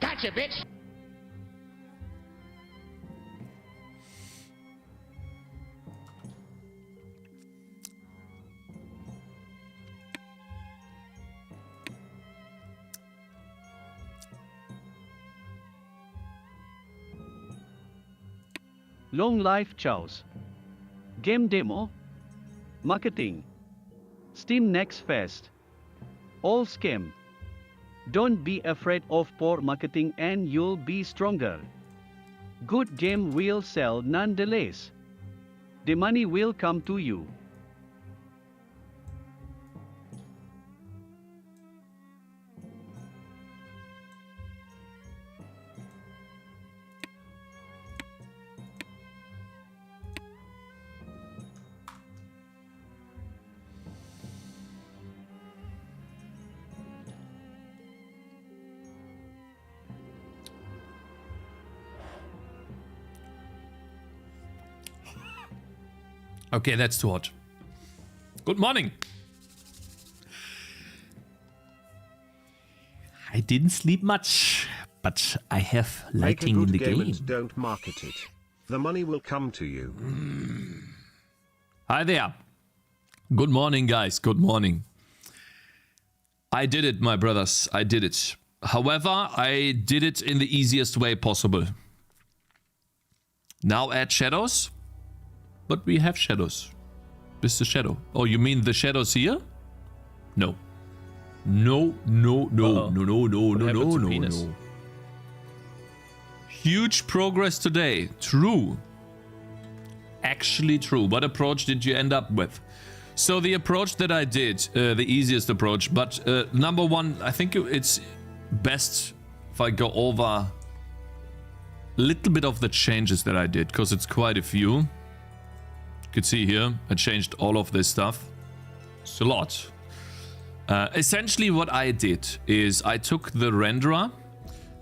Gotcha, bitch! Long life chows. Game demo. Marketing. Steam Next Fest. All scam. Don't be afraid of poor marketing and you'll be stronger. Good game will sell nonetheless. The money will come to you. Okay, that's too hot. Good morning. I didn't sleep much, but I have lighting in the game. And don't market it. The money will come to you. Hi there. Good morning, guys. Good morning. I did it, my brothers. I did it. However, I did it in the easiest way possible. Now add shadows. But we have shadows. This is the shadow. Oh, you mean the shadows here? No. No. Huge progress today. True. Actually true. What approach did you end up with? So the approach that I did, the easiest approach, but number one, I think it's best if I go over a little bit of the changes that I did, because it's quite a few. You could see here, I changed all of this stuff. It's a lot. Essentially what I did is I took the renderer,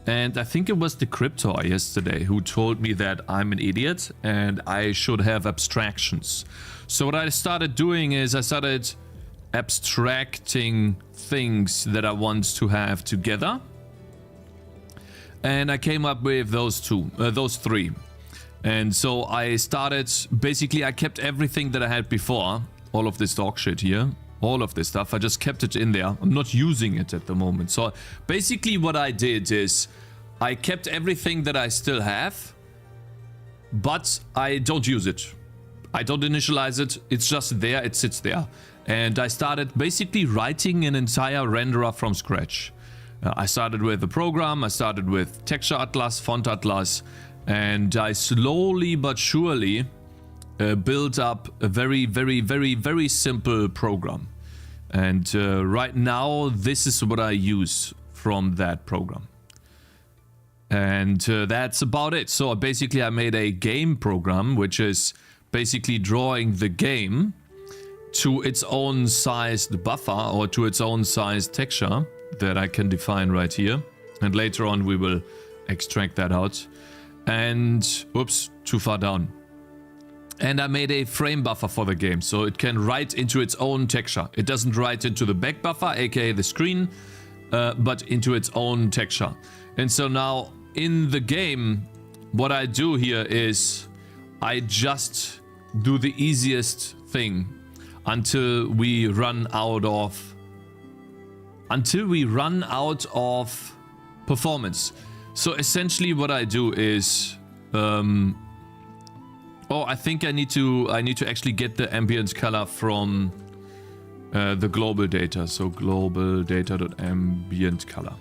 and I think it was the Cryptor yesterday who told me that I'm an idiot and I should have abstractions. So what I started doing is I started abstracting things that I want to have together. And I came up with those three. And so I started, basically I kept everything that I had before, all of this dog shit here, all of this stuff, I just kept it in there. I'm not using it at the moment. So basically what I did is I kept everything that I still have, but I don't use it. I don't initialize it, it's just there, it sits there. And I started basically writing an entire renderer from scratch. I started with the program, I started with texture atlas, font atlas, and I slowly but surely built up a very simple program. And right now, this is what I use from that program. And that's about it. So basically I made a game program, which is basically drawing the game to its own sized buffer or to its own sized texture that I can define right here. And later on we will extract that out. And, oops, too far down. And I made a frame buffer for the game, so it can write into its own texture. It doesn't write into the back buffer, aka the screen, but into its own texture. And so now, in the game, what I do here is I just do the easiest thing until we run out of performance. So essentially what I do is I think I need to actually get the ambient color from the global data. So global data.ambient color.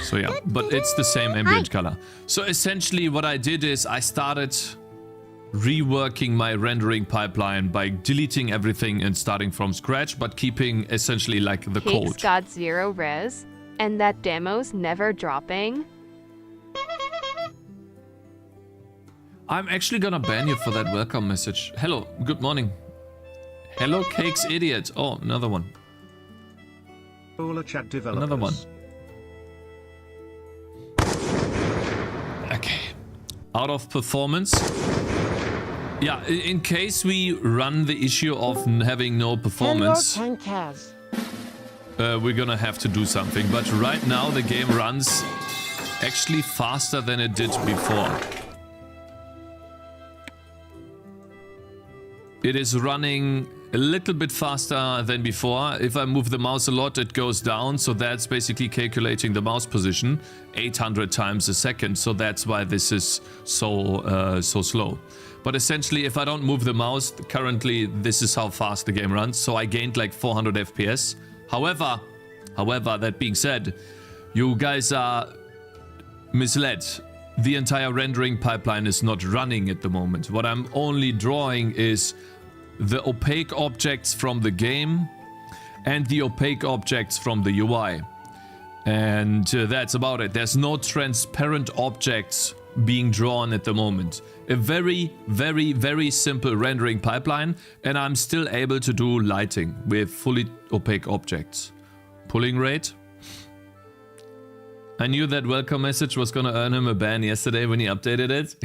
So yeah, but it's the same ambient color. So essentially what I did is I started reworking my rendering pipeline by deleting everything and starting from scratch, but keeping essentially like the code. Cakez got 0 res, and that demo's never dropping. I'm actually gonna ban you for that welcome message. Hello, good morning. Hello, Cakez idiot. Oh, another one. All a chat developers. Another one. Okay. Out of performance. Yeah, in case we run the issue of having no performance, Cakez. we're gonna have to do something. But right now the game runs actually faster than it did before. It is running a little bit faster than before. If I move the mouse a lot, it goes down. So that's basically calculating the mouse position 800 times a second. So that's why this is so slow. But essentially, if I don't move the mouse, currently this is how fast the game runs. So I gained like 400 FPS. However, that being said, you guys are misled. The entire rendering pipeline is not running at the moment. What I'm only drawing is the opaque objects from the game and the opaque objects from the UI. And that's about it. There's no transparent objects being drawn at the moment. A very, very, very simple rendering pipeline, and I'm still able to do lighting with fully opaque objects. Pulling rate. I knew that welcome message was gonna earn him a ban yesterday when he updated it.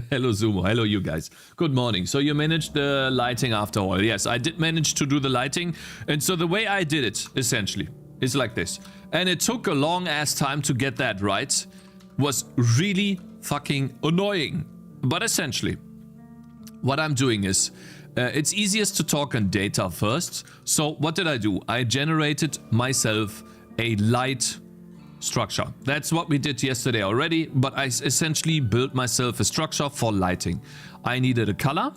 Hello Zumo, hello you guys. Good morning. So you managed the lighting after all. Yes, I did manage to do the lighting. And so the way I did it, essentially, is like this. And it took a long ass time to get that right. Was really fucking annoying. But essentially, what I'm doing is, it's easiest to talk on data first. So what did I do? I generated myself a light structure. That's what we did yesterday already, but I essentially built myself a structure for lighting. I needed a color,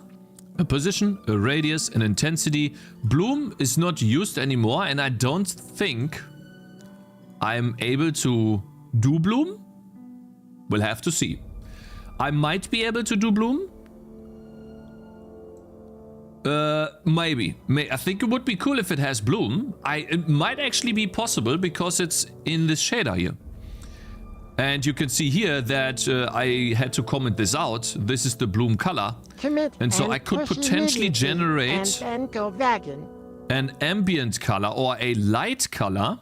a position, a radius, an intensity. Bloom is not used anymore, and I don't think I'm able to do bloom. We'll have to see. I might be able to do bloom. Maybe. I think it would be cool if it has bloom. It might actually be possible because it's in this shader here. And you can see here that I had to comment this out. This is the bloom color. Commit And so I could push potentially immediately generate and then go wagon. an ambient color or a light color.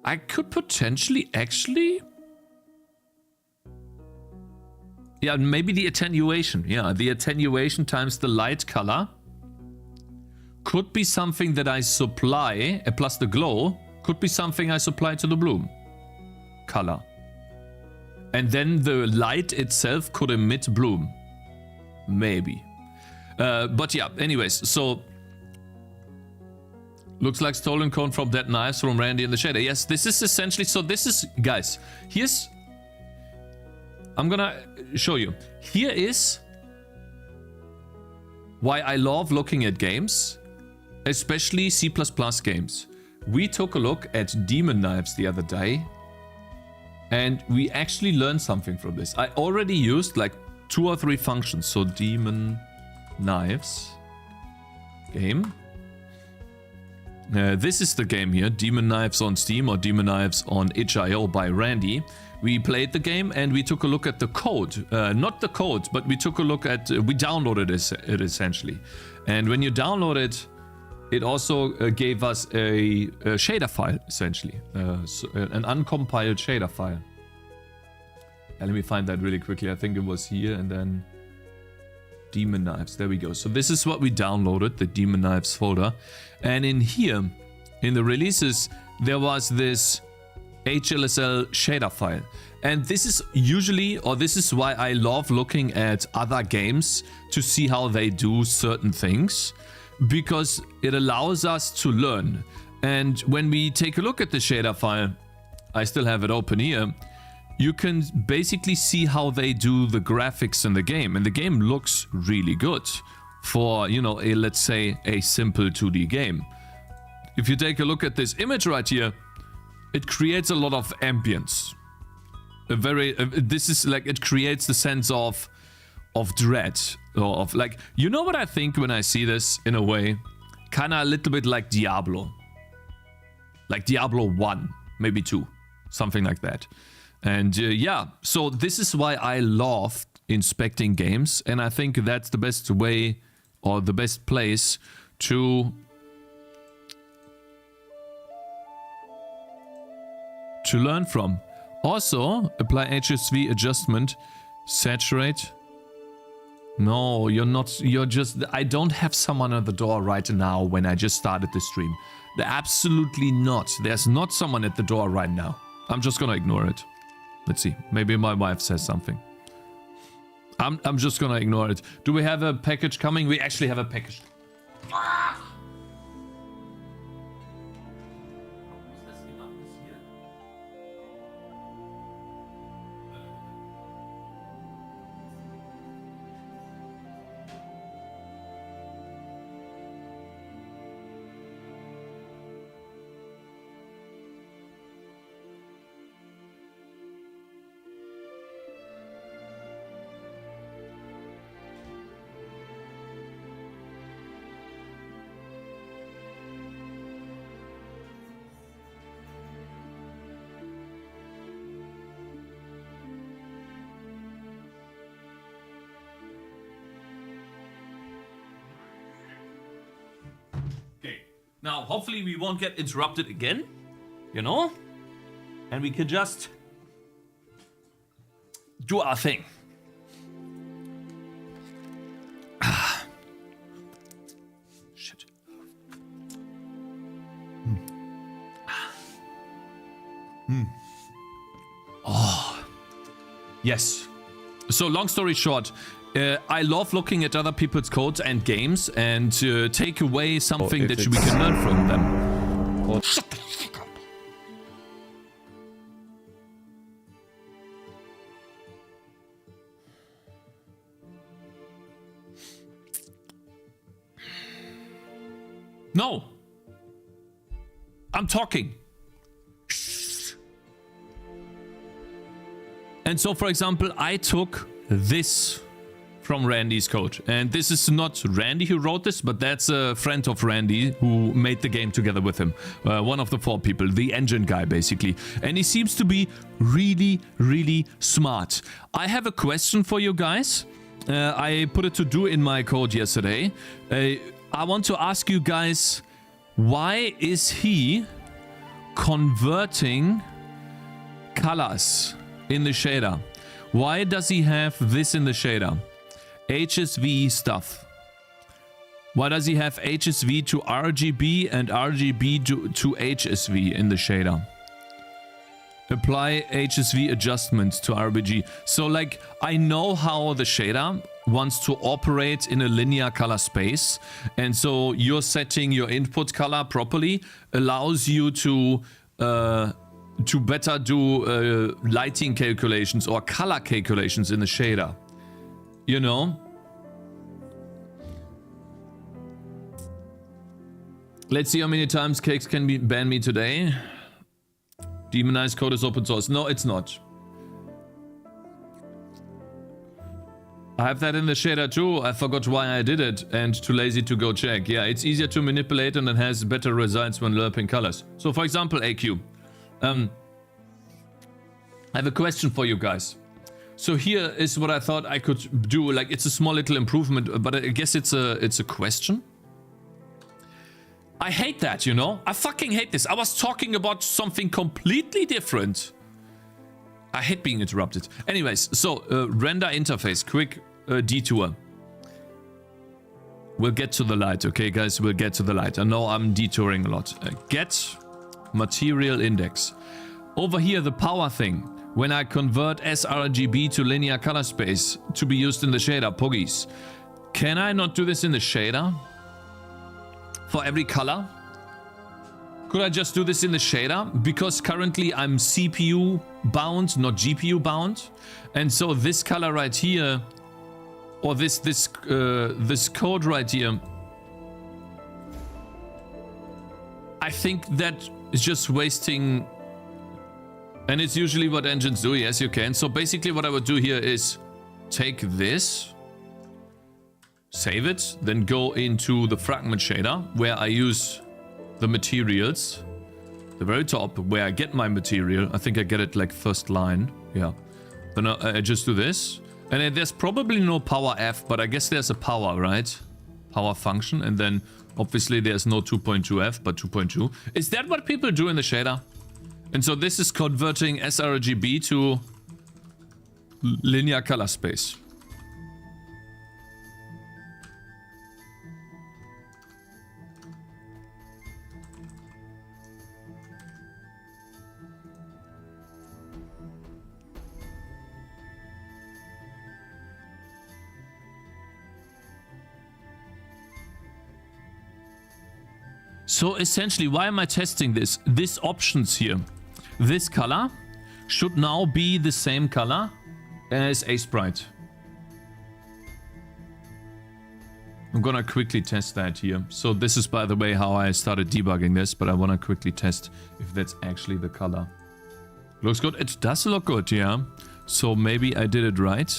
I could potentially actually... Yeah, maybe the attenuation. Yeah, the attenuation times the light color could be something that I supply, plus the glow, could be something I supply to the bloom color. And then the light itself could emit bloom. Maybe. But yeah, anyways, so... Looks like stolen cone from dead knives from Randy in the shader. Yes, this is essentially... So this is... Guys, here's... I'm gonna show you. Here is why I love looking at games, especially C++ games. We took a look at demon knives the other day, and we actually learned something from this. I already used like 2 or 3 functions. So demon knives game. This is the game here, Demon Knives on Steam or Demon Knives on itch.io by Randy. We played the game and we took a look at the code. Not the code, but we took a look at... we downloaded it essentially. And when you download it, it also gave us a shader file, essentially. So, an uncompiled shader file. Let me find that really quickly. I think it was here and then... Demon Knives, there we go. So this is what we downloaded, the Demon Knives folder. And in here, in the releases, there was this HLSL shader file. And this is usually, or this is why I love looking at other games to see how they do certain things, because it allows us to learn. And when we take a look at the shader file, I still have it open here, you can basically see how they do the graphics in the game. And the game looks really good for, you know, let's say a simple 2D game. If you take a look at this image right here, it creates a lot of ambience. This is like, it creates the sense of dread. Or of like, you know what I think when I see this in a way? Kind of a little bit like Diablo. Like Diablo 1, maybe 2. Something like that. And yeah, so this is why I love inspecting games, and I think that's the best way or the best place to learn from. Also, apply HSV adjustment, saturate. No, you're not, you're just, I don't have someone at the door right now when I just started the stream. Absolutely not. There's not someone at the door right now. I'm just gonna ignore it. Let's see. Maybe my wife says something. I'm just gonna ignore it. Do we have a package coming? We actually have a package. Now, hopefully we won't get interrupted again, you know? And we can just do our thing. Shit. Oh. Yes. So, long story short, I love looking at other people's codes and games and take away something that we can learn from them. Shut the fuck up. No. I'm talking. And so, for example, I took this from Randy's code. And this is not Randy who wrote this, but that's a friend of Randy who made the game together with him. One of the 4 people, the engine guy, basically. And he seems to be really, really smart. I have a question for you guys. I put it to do in my code yesterday. I want to ask you guys, why is he converting colors in the shader? Why does he have this in the shader? HSV stuff. Why does he have HSV to RGB and RGB to HSV in the shader? Apply HSV adjustments to RGB. So like, I know how the shader wants to operate in a linear color space. And so you're setting your input color properly allows you to better do lighting calculations or color calculations in the shader. You know? Let's see how many times Cakez can ban me today. Demonized code is open source. No, it's not. I have that in the shader too. I forgot why I did it and too lazy to go check. Yeah, it's easier to manipulate and it has better results when lerping colors. So for example, AQ. I have a question for you guys. So here is what I thought I could do. Like, it's a small little improvement, but I guess it's a question. I hate that, you know? I fucking hate this. I was talking about something completely different. I hate being interrupted. Anyways, so render interface, quick detour. We'll get to the light, okay, guys? We'll get to the light. I know I'm detouring a lot. Get material index. Over here, the power thing. When I convert sRGB to linear color space to be used in the shader, poggies. Can I not do this in the shader? For every color? Could I just do this in the shader? Because currently I'm CPU bound, not GPU bound. And so this color right here, or this code right here, I think that is just wasting. And it's usually what engines do, yes you can. So basically what I would do here is take this, save it, then go into the fragment shader where I use the materials, the very top where I get my material. I think I get it like first line, yeah. Then I just do this. And then there's probably no power F, but I guess there's a power, right? power function, and then obviously there's no 2.2F, but 2.2. Is that what people do in the shader? And so this is converting sRGB to linear color space. So essentially, why am I testing this? These options here. This color should now be the same color as a sprite. I'm gonna quickly test that here. So this is, by the way, how I started debugging this, but I wanna quickly test if that's actually the color. Looks good. It does look good, yeah. So maybe I did it right.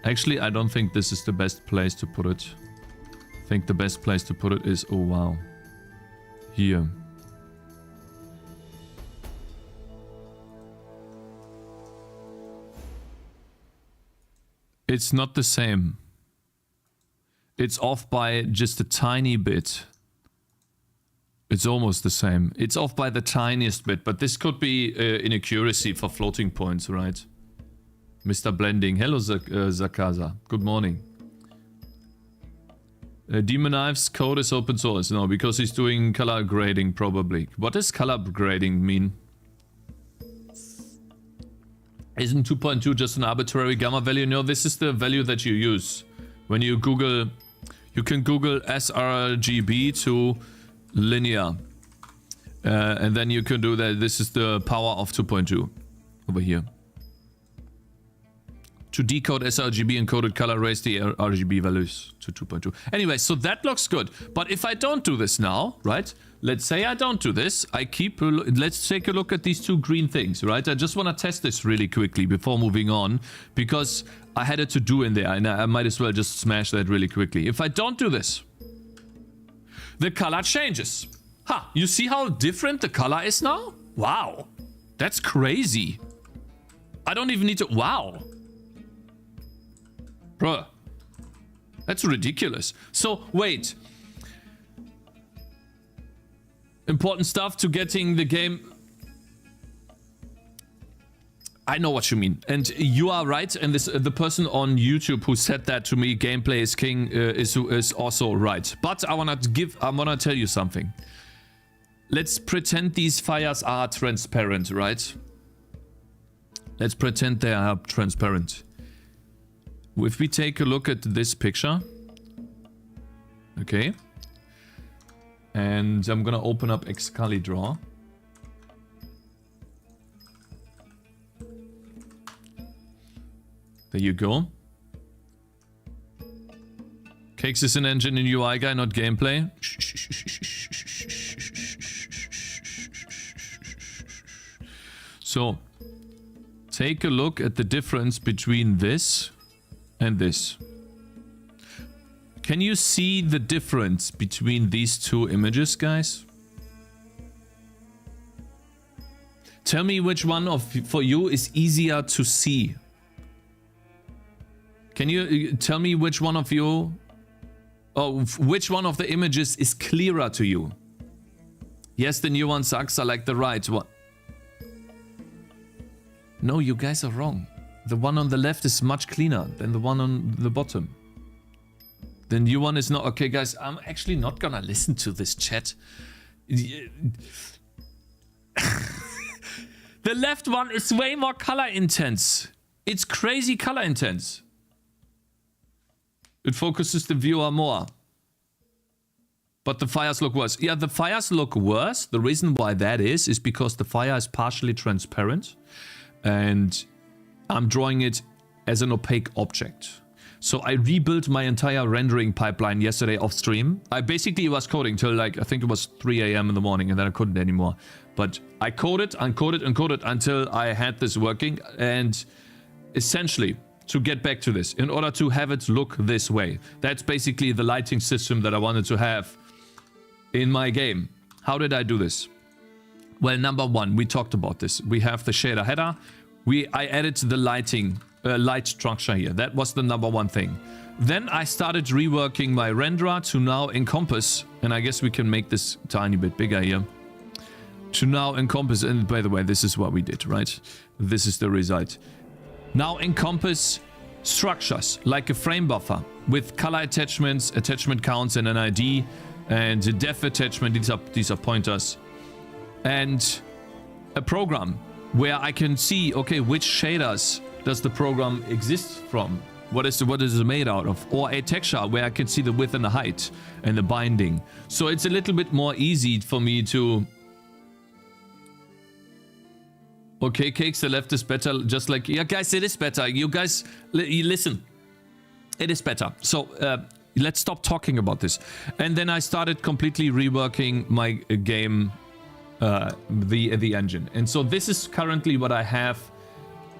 Actually, I don't think this is the best place to put it. I think the best place to put it is, oh wow, here. It's not the same. It's off by just a tiny bit. It's almost the same. It's off by the tiniest bit, but this could be inaccuracy for floating points, right? Mr. Blending. Hello, Zakaza. Good morning. Demon Knife's code is open source. No, because he's doing color grading, probably. What does color grading mean? Isn't 2.2 just an arbitrary gamma value? No, this is the value that you use. When you Google... You can Google sRGB to linear. And then you can do that. This is the power of 2.2 over here. To decode sRGB encoded color, raise the RGB values to 2.2. Anyway, so that looks good. But if I don't do this now, right? Let's say I don't do this. I keep... Let's take a look at these two green things, right? I just want to test this really quickly before moving on. Because I had it to do in there. And I might as well just smash that really quickly. If I don't do this, the color changes. Ha! You see how different the color is now? Wow. That's crazy. I don't even need to... Wow. Bruh. That's ridiculous. So, wait. Important stuff to getting the game... I know what you mean. And you are right. And this, the person on YouTube who said that to me, gameplay is king, is also right. But I wanna tell you something. Let's pretend these fires are transparent, right? Let's pretend they are transparent. If we take a look at this picture, okay, and I'm gonna open up Excalidraw. There you go. Cakez is an engine and UI guy, not gameplay. So, take a look at the difference between this and this. Can you see the difference between these two images, guys? Tell me which one for you is easier to see. Can you tell me which one of you... Oh, which one of the images is clearer to you? Yes, the new one sucks. I like the right one. No, you guys are wrong. The one on the left is much cleaner than the one on the bottom. The new one is not... Okay, guys, I'm actually not gonna listen to this chat. The left one is way more color intense. It's crazy color intense. It focuses the viewer more. But the fires look worse. Yeah, the fires look worse. The reason why that is because the fire is partially transparent. And I'm drawing it as an opaque object. So I rebuilt my entire rendering pipeline yesterday off stream. I basically was coding till like, I think it was 3 AM in the morning, and then I couldn't anymore. But I coded and coded and coded until I had this working. And essentially, to get back to this, in order to have it look this way, that's basically the lighting system that I wanted to have in my game. How did I do this? Well, number one, we talked about this. We have the shader header. I added the light structure here. That was the number one thing. Then I started reworking my renderer to now encompass, and I guess we can make this tiny bit bigger here. To now encompass, and by the way, this is what we did, right? This is the result. Now encompass structures like a frame buffer with color attachments, attachment counts, and an ID, and a def attachment. These are pointers, and a program where I can see, okay, which shaders does the program exist from? What is it made out of? Or a texture where I can see the width and the height and the binding. So it's a little bit more easy for me to... Okay, Cakez, the left is better. Just like, yeah, guys, it is better. You guys, listen. It is better. So let's stop talking about this. And then I started completely reworking my game, the engine. And so this is currently what I have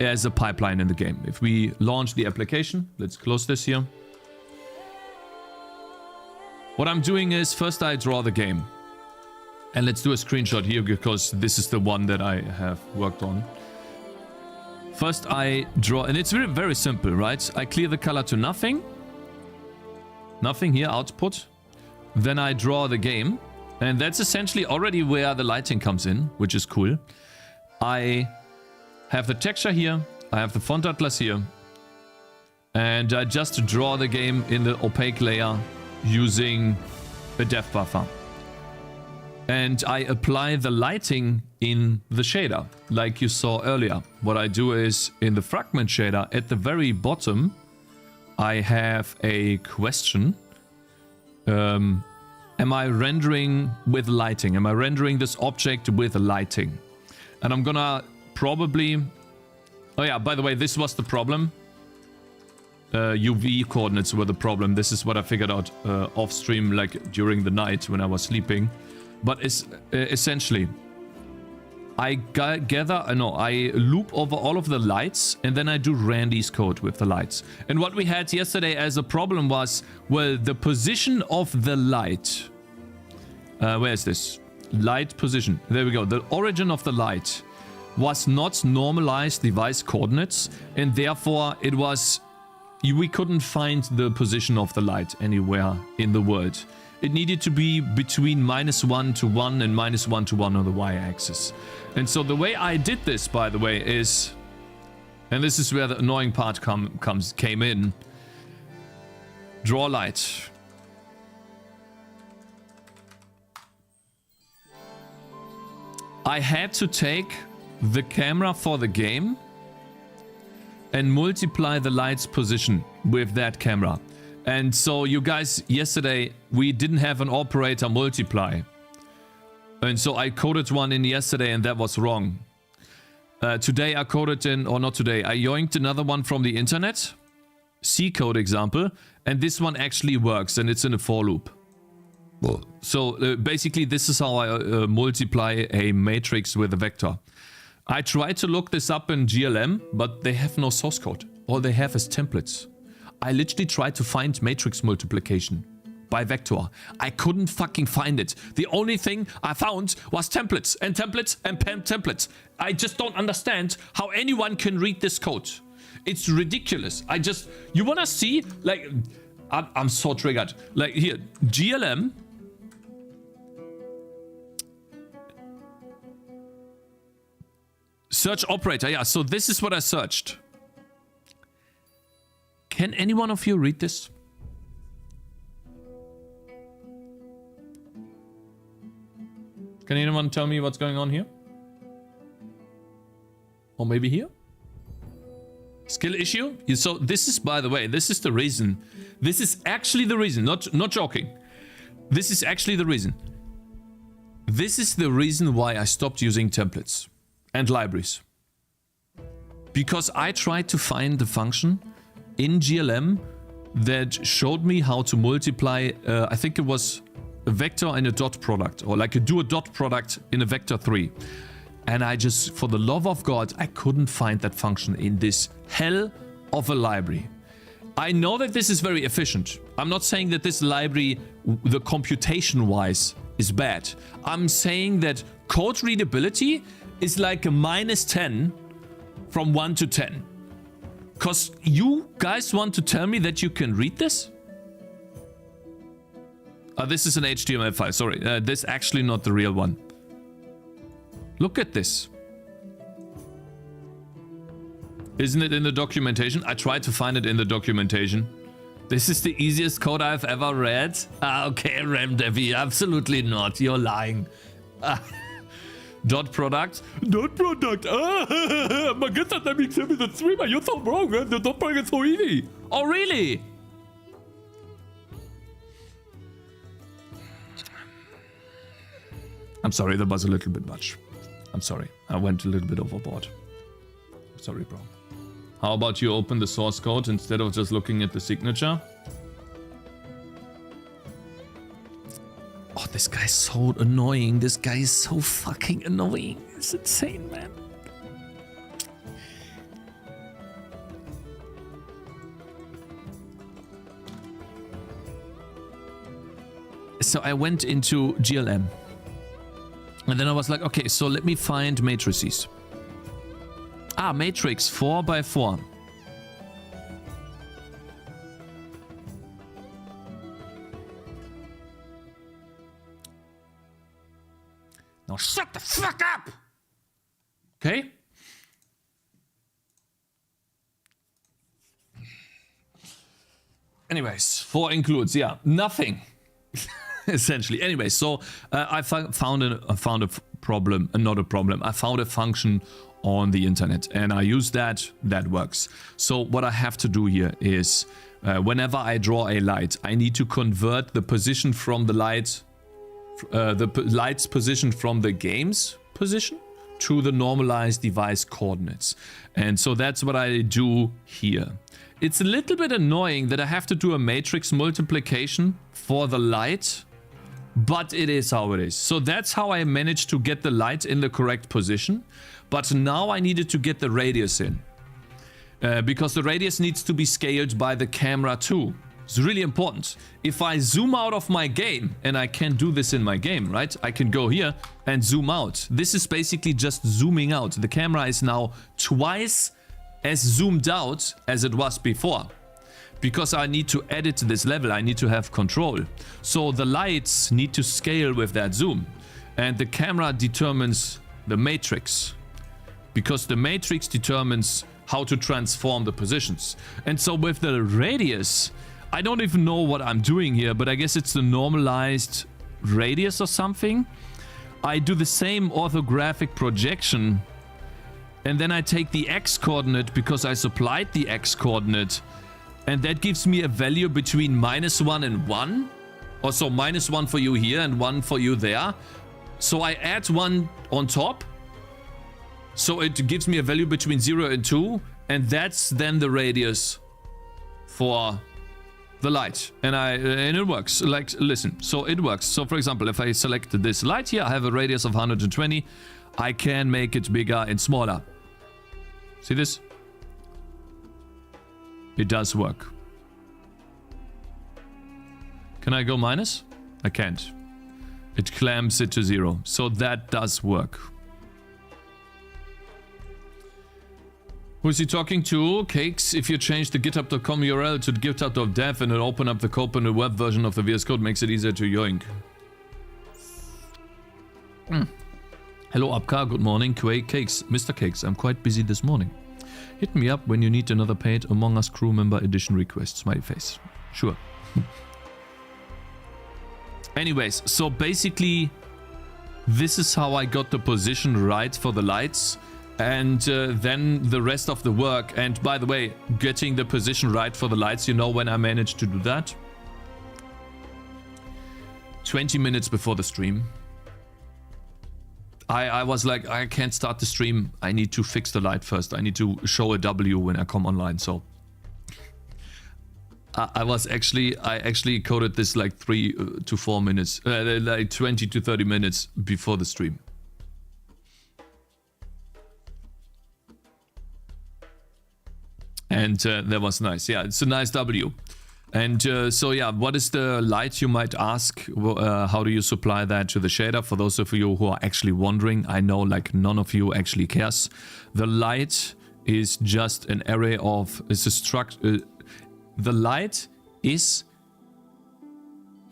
as a pipeline in the game. If we launch the application, let's close this here. What I'm doing is first I draw the game. And let's do a screenshot here because this is the one that I have worked on. First I draw, and it's very, very simple, right? I clear the color to nothing. Nothing here, output. Then I draw the game. And that's essentially already where the lighting comes in, which is cool. I have the texture here. I have the font atlas here. And I just draw the game in the opaque layer using a depth buffer. And I apply the lighting in the shader, like you saw earlier. What I do is, in the fragment shader, at the very bottom, I have a question. Am I rendering with lighting? Am I rendering this object with lighting? And I'm gonna probably... Oh yeah, by the way, this was the problem. UV coordinates were the problem. This is what I figured out off stream, like during the night when I was sleeping. But it's essentially, I loop over all of the lights and then I do Randy's code with the lights. And what we had yesterday as a problem was, well, the position of the light. Where is this? Light position. There we go. The origin of the light was not normalized device coordinates, and therefore it was, we couldn't find the position of the light anywhere in the world. It needed to be between -1 to 1 and -1 to 1 on the y-axis. And so the way I did this, by the way, is... And this is where the annoying part came in. Draw light. I had to take the camera for the game and multiply the light's position with that camera. And so you guys, yesterday, we didn't have an operator multiply. And so I coded one in yesterday and that was wrong. Today I coded in, or not today, I yoinked another one from the internet. C code example. And this one actually works and it's in a for loop. So basically this is how I multiply a matrix with a vector. I tried to look this up in GLM, but they have no source code. All they have is templates. I literally tried to find matrix multiplication by vector. I couldn't fucking find it. The only thing I found was templates and templates and templates. I just don't understand how anyone can read this code. It's ridiculous. You wanna see? Like, I'm so triggered. Like here, GLM. Search operator. Yeah, so this is what I searched. Can any one of you read this? Can anyone tell me what's going on here? Or maybe here? Skill issue? So this is, by the way, this is the reason. This is actually the reason, not joking. This is actually the reason. This is the reason why I stopped using templates and libraries. Because I tried to find the function in GLM that showed me how to multiply, I think it was a vector and a dot product, or like do a dot product in a vector 3. And I just, for the love of God, I couldn't find that function in this hell of a library. I know that this is very efficient. I'm not saying that this library, the computation-wise, is bad. I'm saying that code readability is like a -10 from 1 to 10. Because you guys want to tell me that you can read this? This is an HTML file, sorry. This is actually not the real one. Look at this. Isn't it in the documentation? I tried to find it in the documentation. This is the easiest code I've ever read. Okay, Ramdevi, absolutely not. You're lying. Dot product. Dot product. My God, that makes me the streamer. You're so wrong, man. The dot product is so easy. Oh, really? I'm sorry, that was a little bit much. I'm sorry. I went a little bit overboard. Sorry, bro. How about you open the source code instead of just looking at the signature? Oh, this guy's so annoying. This guy is so fucking annoying. It's insane, man. So I went into GLM. And then I was like, okay, so let me find matrices. Ah, matrix 4x4. Now shut the fuck up! Okay? Anyways, 4 includes, yeah, nothing. Essentially. Anyway, so I found a problem, not a problem. I found a function on the internet and I use that. That works. So what I have to do here is whenever I draw a light, I need to convert the position from the light, light's position from the game's position to the normalized device coordinates. And so that's what I do here. It's a little bit annoying that I have to do a matrix multiplication for the light, but it is how it is. So that's how I managed to get the light in the correct position. But now I needed to get the radius in. Because the radius needs to be scaled by the camera too. It's really important. If I zoom out of my game, and I can do this in my game, right? I can go here and zoom out. This is basically just zooming out. The camera is now twice as zoomed out as it was before. Because I need to edit this level, I need to have control. So the lights need to scale with that zoom. And the camera determines the matrix. Because the matrix determines how to transform the positions. And so with the radius, I don't even know what I'm doing here, but I guess it's the normalized radius or something. I do the same orthographic projection. And then I take the x coordinate because I supplied the x coordinate. And that gives me a value between -1 and 1. Also -1 for you here and 1 for you there. So I add 1 on top. So it gives me a value between 0 and 2. And that's then the radius for the light. And it works. Like, listen. So it works. So for example, if I select this light here, I have a radius of 120. I can make it bigger and smaller. See this? It does work. Can I go minus? I can't. It clamps it to 0. So that does work. Who is he talking to? Cakez. If you change the github.com URL to github.dev and it'll open up the code in the web version of the VS Code, makes it easier to yoink. Hello, Apka. Good morning. Cakez. Mr. Cakez, I'm quite busy this morning. Hit me up when you need another paid Among Us crew member edition request. Smiley face. Sure. Anyways, so basically, this is how I got the position right for the lights. And then the rest of the work. And by the way, getting the position right for the lights, you know when I managed to do that? 20 minutes before the stream. I was like, I can't start the stream. I need to fix the light first. I need to show a W when I come online. So I actually coded this like 3 to 4 minutes, like 20 to 30 minutes before the stream. And that was nice. Yeah, it's a nice W. And so yeah, what is the light, you might ask? How do you supply that to the shader? For those of you who are actually wondering, I know like none of you actually cares. The light is just an array of, it's a the light is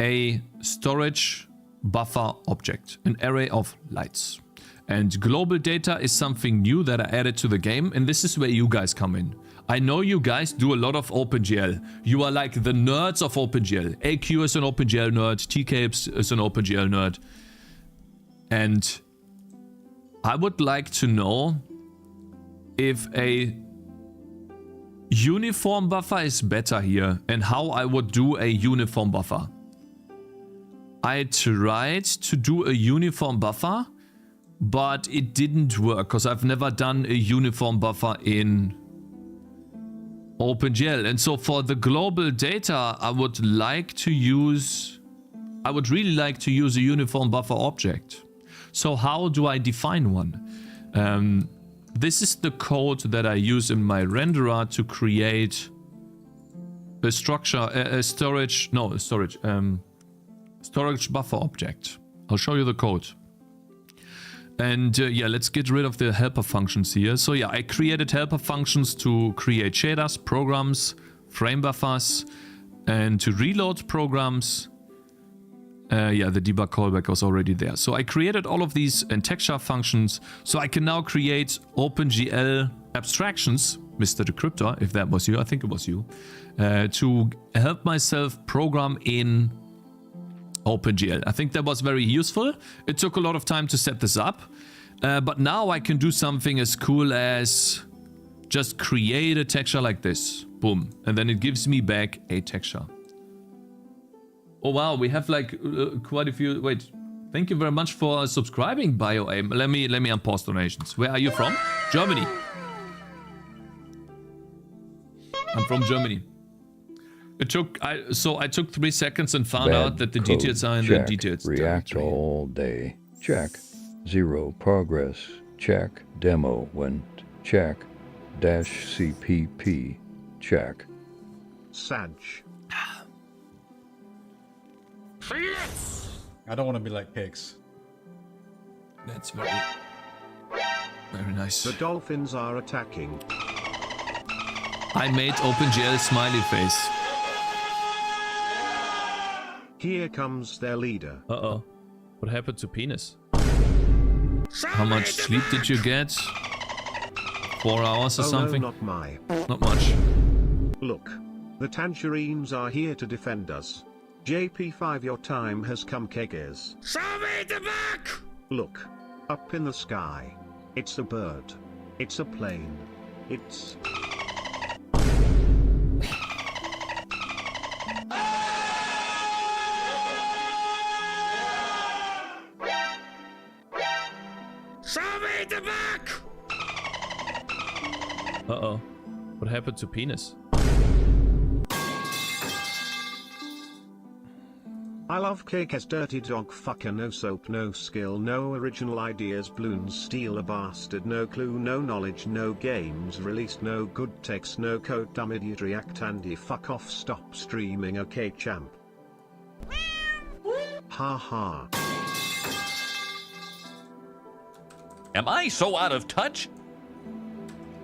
a storage buffer object, an array of lights. And global data is something new that I added to the game, and this is where you guys come in. I know you guys do a lot of OpenGL. You are like the nerds of OpenGL. AQ is an OpenGL nerd, Cakez is an OpenGL nerd. And I would like to know if a uniform buffer is better here, and how I would do a uniform buffer. I tried to do a uniform buffer, but it didn't work because I've never done a uniform buffer in OpenGL. And so for the global data, I would really like to use a uniform buffer object. So how do I define one? This is the code that I use in my renderer to create a storage buffer object. I'll show you the code. And yeah, let's get rid of the helper functions here. So yeah, I created helper functions to create shaders, programs, frame buffers, and to reload programs. Yeah, the debug callback was already there. So I created all of these and texture functions, so I can now create OpenGL abstractions, Mr. Decryptor, if that was you, I think it was you, to help myself program in OpenGL. I think that was very useful. It took a lot of time to set this up, but now I can do something as cool as just create a texture like this. Boom. And then it gives me back a texture. Oh wow, we have like quite a few. Wait, thank you very much for subscribing, BioAim. Let me unpause donations. Where are you from? Germany. I'm from Germany. I took 3 seconds and found out that the details are in the details. React all day. Check. 0 progress. Check. Demo went. Check. -cpp. Check. Sag. I don't want to be like Cakez. That's very nice. The dolphins are attacking. I made OpenGL smiley face. Here comes their leader. Uh-oh. What happened to penis? How much sleep did you get? 4 hours or something? No, not my. Not much. Look. The tangerines are here to defend us. JP5, your time has come, Cakez. Show me the back! Look. Up in the sky. It's a bird. It's a plane. It's... Show me the back! Uh-oh. What happened to penis? I love Cakez, dirty dog fucker, no soap, no skill, no original ideas, balloons, steal a bastard, no clue, no knowledge, no games released, no good text, no code, dumb idiot, react, Andy, fuck off, stop streaming, okay champ. Ha ha. Am I so out of touch?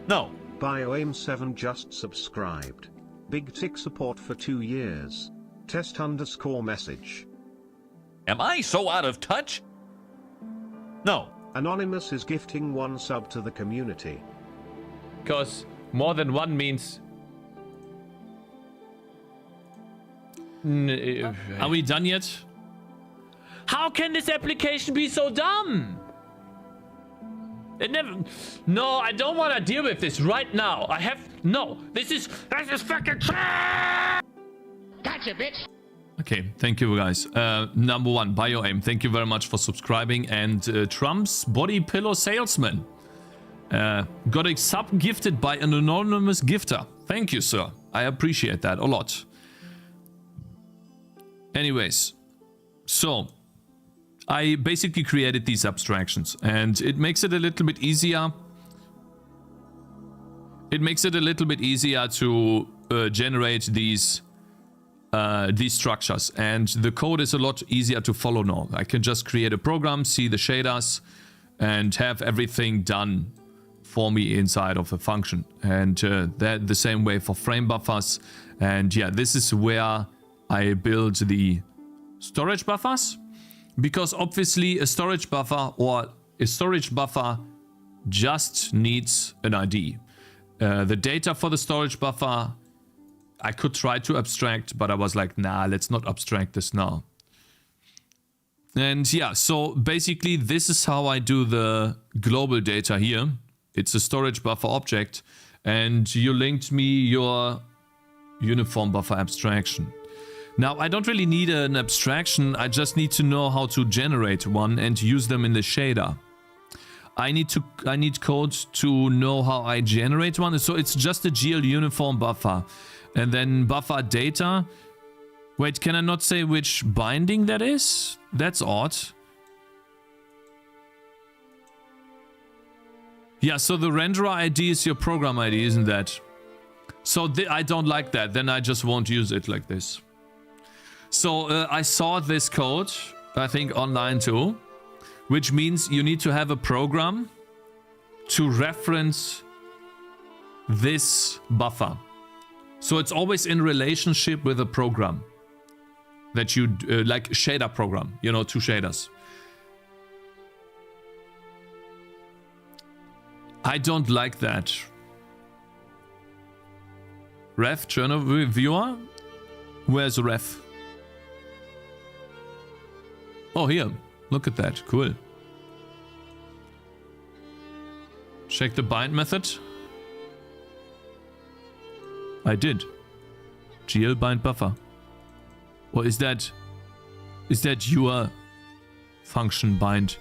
No. BioAim7 just subscribed. Big tick support for 2 years. Test_message. Am I so out of touch? No. Anonymous is gifting 1 sub to the community. Because more than 1 means... Are we done yet? How can this application be so dumb? It never... No, I don't want to deal with this right now. I have... No, this is fucking... Gotcha, bitch. Okay, thank you guys. Number 1, BioAim, thank you very much for subscribing. And Trump's body pillow salesman got a sub gifted by an anonymous gifter. Thank you, sir. I appreciate that a lot. Anyways, so I basically created these abstractions, and it makes it a little bit easier. It makes it a little bit easier to generate these these structures, and the code is a lot easier to follow now. I can just create a program, see the shaders, and have everything done for me inside of a function. And that the same way for frame buffers. And yeah, this is where I build the storage buffers, because obviously a storage buffer just needs an ID. The data for the storage buffer I could try to abstract, but I was like, nah, let's not abstract this now. And yeah, so basically this is how I do the global data here. It's a storage buffer object, and you linked me your uniform buffer abstraction. Now, I don't really need an abstraction, I just need to know how to generate one and use them in the shader. I need code to know how I generate one, so it's just a GL uniform buffer. And then buffer data. Wait, can I not say which binding that is? That's odd. Yeah, so the renderer ID is your program ID, isn't that? So I don't like that, then I just won't use it like this. So I saw this code, I think online too, which means you need to have a program to reference this buffer. So it's always in relationship with a program that you, like shader program, you know, two shaders. I don't like that. Ref, journal viewer? Where's the ref? Oh, here. Look at that. Cool. Check the bind method. I did. GL bind buffer. Or is that your function bind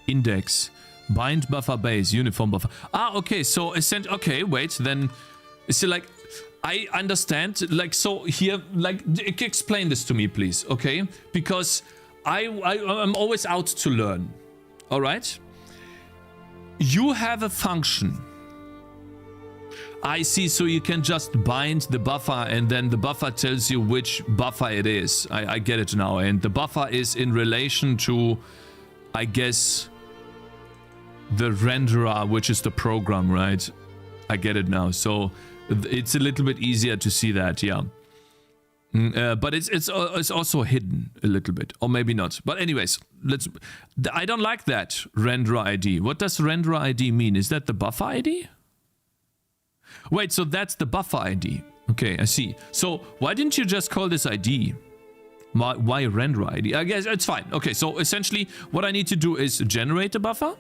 index? Bind buffer base, uniform buffer. Ah, okay, so okay, wait, then is it like, I understand, like, so here, like, explain this to me, please, okay? Because I'm always out to learn, all right? You have a function. I see, so you can just bind the buffer and then the buffer tells you which buffer it is. I get it now. And the buffer is in relation to, I guess, the renderer, which is the program, right? I get it now. So it's a little bit easier to see that, yeah. But it's also hidden a little bit, or maybe not. But anyways, I don't like that renderer ID. What does renderer ID mean? Is that the buffer ID? Wait, so that's the buffer ID. Okay, I see. So why didn't you just call this ID? Why renderer ID? I guess it's fine. Okay, so essentially what I need to do is generate a buffer.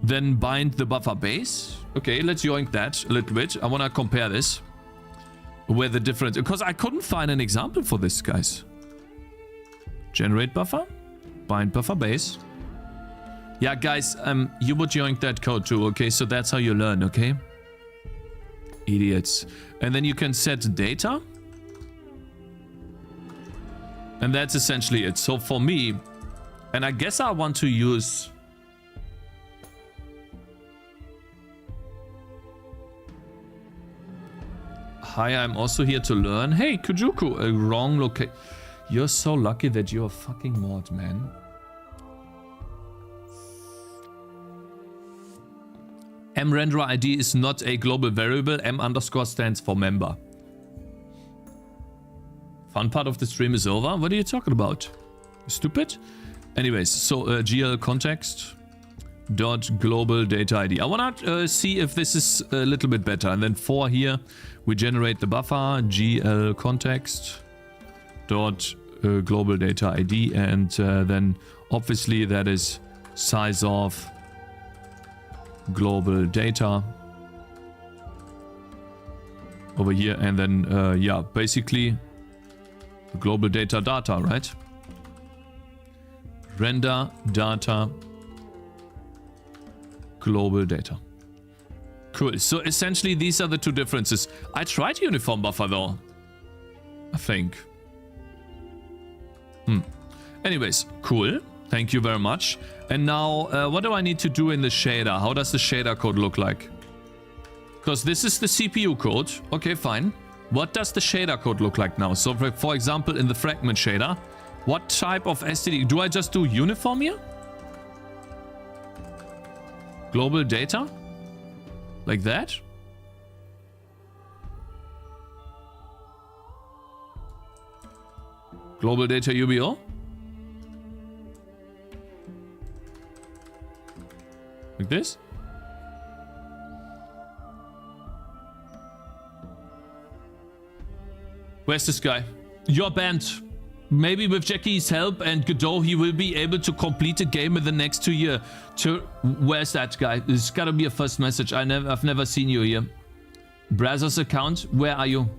Then bind the buffer base. Okay, let's yoink that a little bit. I want to compare this. Where the difference... Because I couldn't find an example for this, guys. Generate buffer. Bind buffer base. Yeah, guys, you would yoink that code too, okay? So that's how you learn, okay? Idiots. And then you can set data. And that's essentially it. So for me, and I guess I want to use... Hi, I'm also here to learn. Hey, Kujuku, a wrong location. You're so lucky that you're a fucking mod, man. mRenderer ID is not a global variable. M underscore stands for member. Fun part of the stream is over. What are you talking about? Stupid? Anyways, so GL context dot global data ID. I wanna see if this is a little bit better. And then for here, we generate the buffer GL context dot global data ID, and then obviously that is size of global data over here, and then yeah, basically global data, right? Render data global data. Cool. So essentially these are the two differences. I tried uniform buffer though, I think. Anyways, cool. Thank you very much. And now, what do I need to do in the shader? How does the shader code look like? Because this is the CPU code. Okay, fine. What does the shader code look like now? So for example, in the fragment shader, what type of STD? Do I just do uniform here? Global data? Like that? Global data UBO? Like this? Where's this guy? You're banned. Maybe with Jackie's help and Godot, he will be able to complete the game in the next 2 years. Where's that guy? There's gotta be a first message. I've never seen you here. Browser's account, where are you?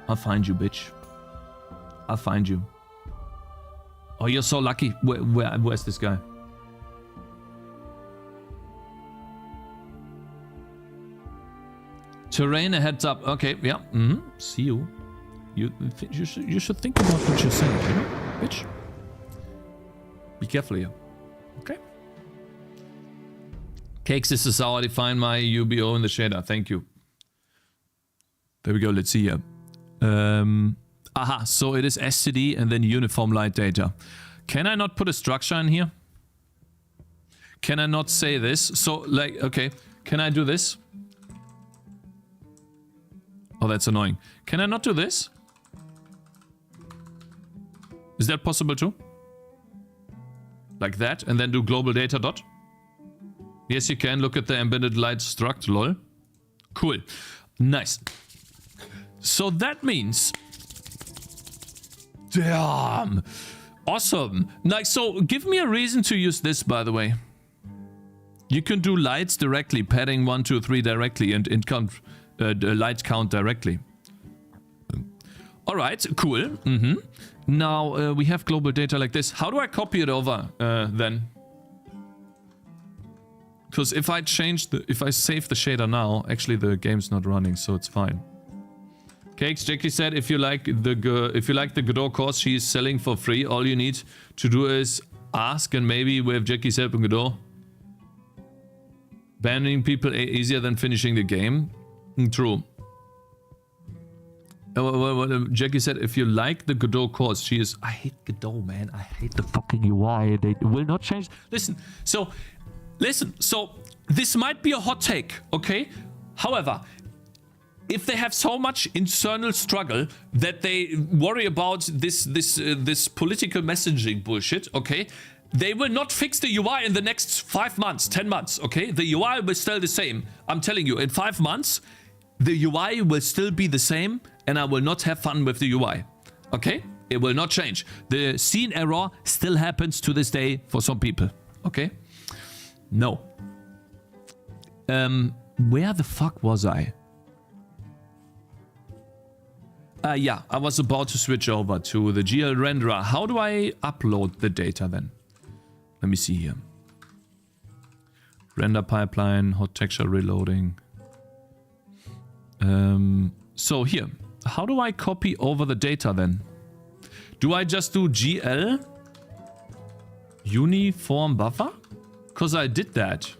I'll find you, bitch. I'll find you. Oh, you're so lucky. Where's this guy? Terrain, a heads up. Okay, yeah. See you. You should think about what you're saying, you know? Bitch. Be careful here. Okay. Cakes, this is how I define my UBO in the shader. Thank you. There we go. Let's see here. Aha, so it is STD and then uniform light data. Can I not put a structure in here? Can I not say this? So, like, okay. Can I do this? Oh, that's annoying. Can I not do this? Is that possible too? Like that, and then do global data dot? Yes, you can. Look at the embedded light struct, lol. Cool. Nice. So that means... Damn! Awesome! Like, so give me a reason to use this, by the way. You can do lights directly, padding 1, 2, 3 directly, and count the light count directly. Alright, cool. Now, we have global data like this. How do I copy it over, then? Because if I save the shader now, actually the game's not running, so it's fine. Cakes, Jackie said, if you like the Godot course she is selling for free, all you need to do is ask, and maybe with Jackie's help in Godot, banning people easier than finishing the game. True. Jackie said, if you like the Godot course, she is... I hate Godot, man. I hate the fucking UI. They will not change. Listen, so this might be a hot take, okay? However, if they have so much internal struggle that they worry about this political messaging bullshit, okay? They will not fix the UI in the next 5 months, 10 months, okay? The UI will still the same. I'm telling you, in 5 months, the UI will still be the same, and I will not have fun with the UI, okay? It will not change. The scene error still happens to this day for some people, okay? No. Where the fuck was I? Yeah, I was about to switch over to the GL renderer. How do I upload the data then? Let me see here. Render pipeline, hot texture reloading. So here, how do I copy over the data then? Do I just do GL uniform buffer? Because I did that.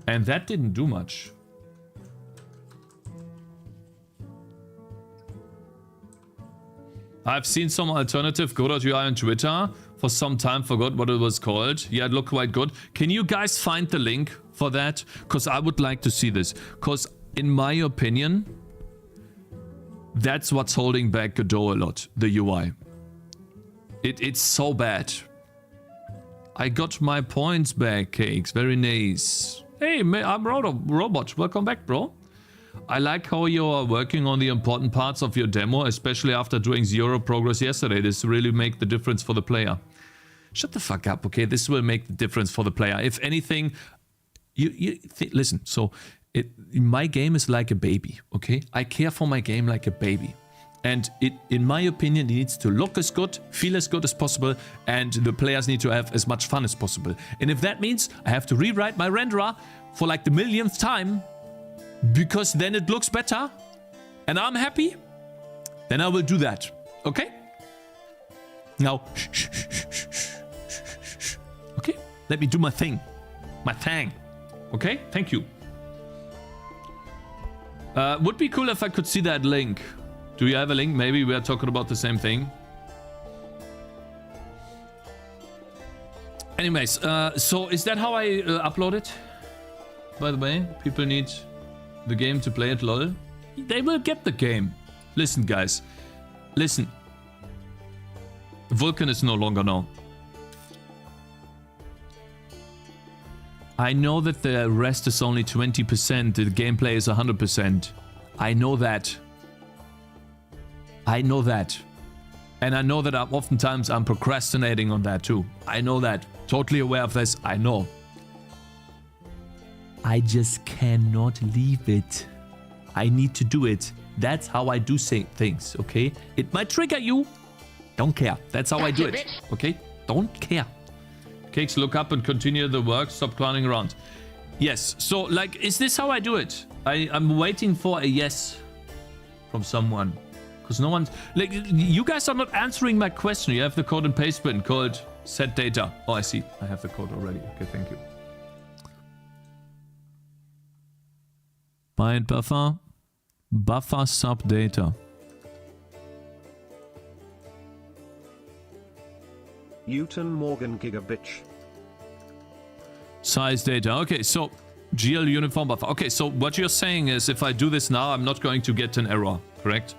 And that didn't do much. I've seen some alternative Godot UI on Twitter for some time, forgot what it was called. Yeah, it looked quite good. Can you guys find the link for that? Because I would like to see this. Because in my opinion, that's what's holding back Godot a lot, the UI. It's so bad. I got my points back, Cakes. Very nice. Hey, I'm Robot. Welcome back, bro. I like how you are working on the important parts of your demo, especially after doing 0 progress yesterday. This really make the difference for the player. Shut the fuck up, okay? This will make the difference for the player. If anything, listen. So, my game is like a baby, okay? I care for my game like a baby. And in my opinion, it needs to look as good, feel as good as possible, and the players need to have as much fun as possible. And if that means I have to rewrite my renderer for like the millionth time, because then it looks better, and I'm happy, then I will do that, okay? Now, okay, let me do my thing. My thing. Okay, thank you. Would be cool if I could see that link. Do you have a link? Maybe we are talking about the same thing. Anyways, so is that how I upload it? By the way, people need the game to play it, lol. They will get the game. Listen, guys. Listen. Vulkan is no longer now. I know that the rest is only 20%, the gameplay is 100%. I know that. I know that. And I know that oftentimes I'm procrastinating on that too. I know that. Totally aware of this, I know. I just cannot leave it. I need to do it. That's how I do things, okay? It might trigger you. Don't care. That's how I do it, okay? Don't care. Cakes, look up and continue the work. Stop clowning around. Yes. So, like, is this how I do it? I'm waiting for a yes from someone. Because no one's... Like, you guys are not answering my question. You have the code and paste button called set data. Oh, I see. I have the code already. Okay, thank you. Bind buffer. Buffer sub data. Newton Morgan Gigabitch. Size data. Okay, so GL uniform buffer. Okay, so what you're saying is if I do this now, I'm not going to get an error, correct?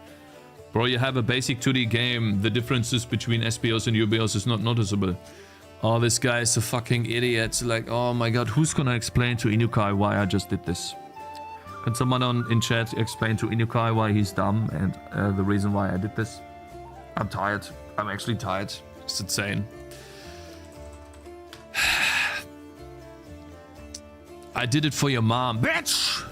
Bro, you have a basic 2D game. The differences between SBOs and UBOs is not noticeable. Oh, this guy is a fucking idiot. Like, oh my god, who's gonna explain to Inukai why I just did this? Can someone in chat explain to Inukai why he's dumb and the reason why I did this? I'm tired. I'm actually tired. It's insane. I did it for your mom, bitch!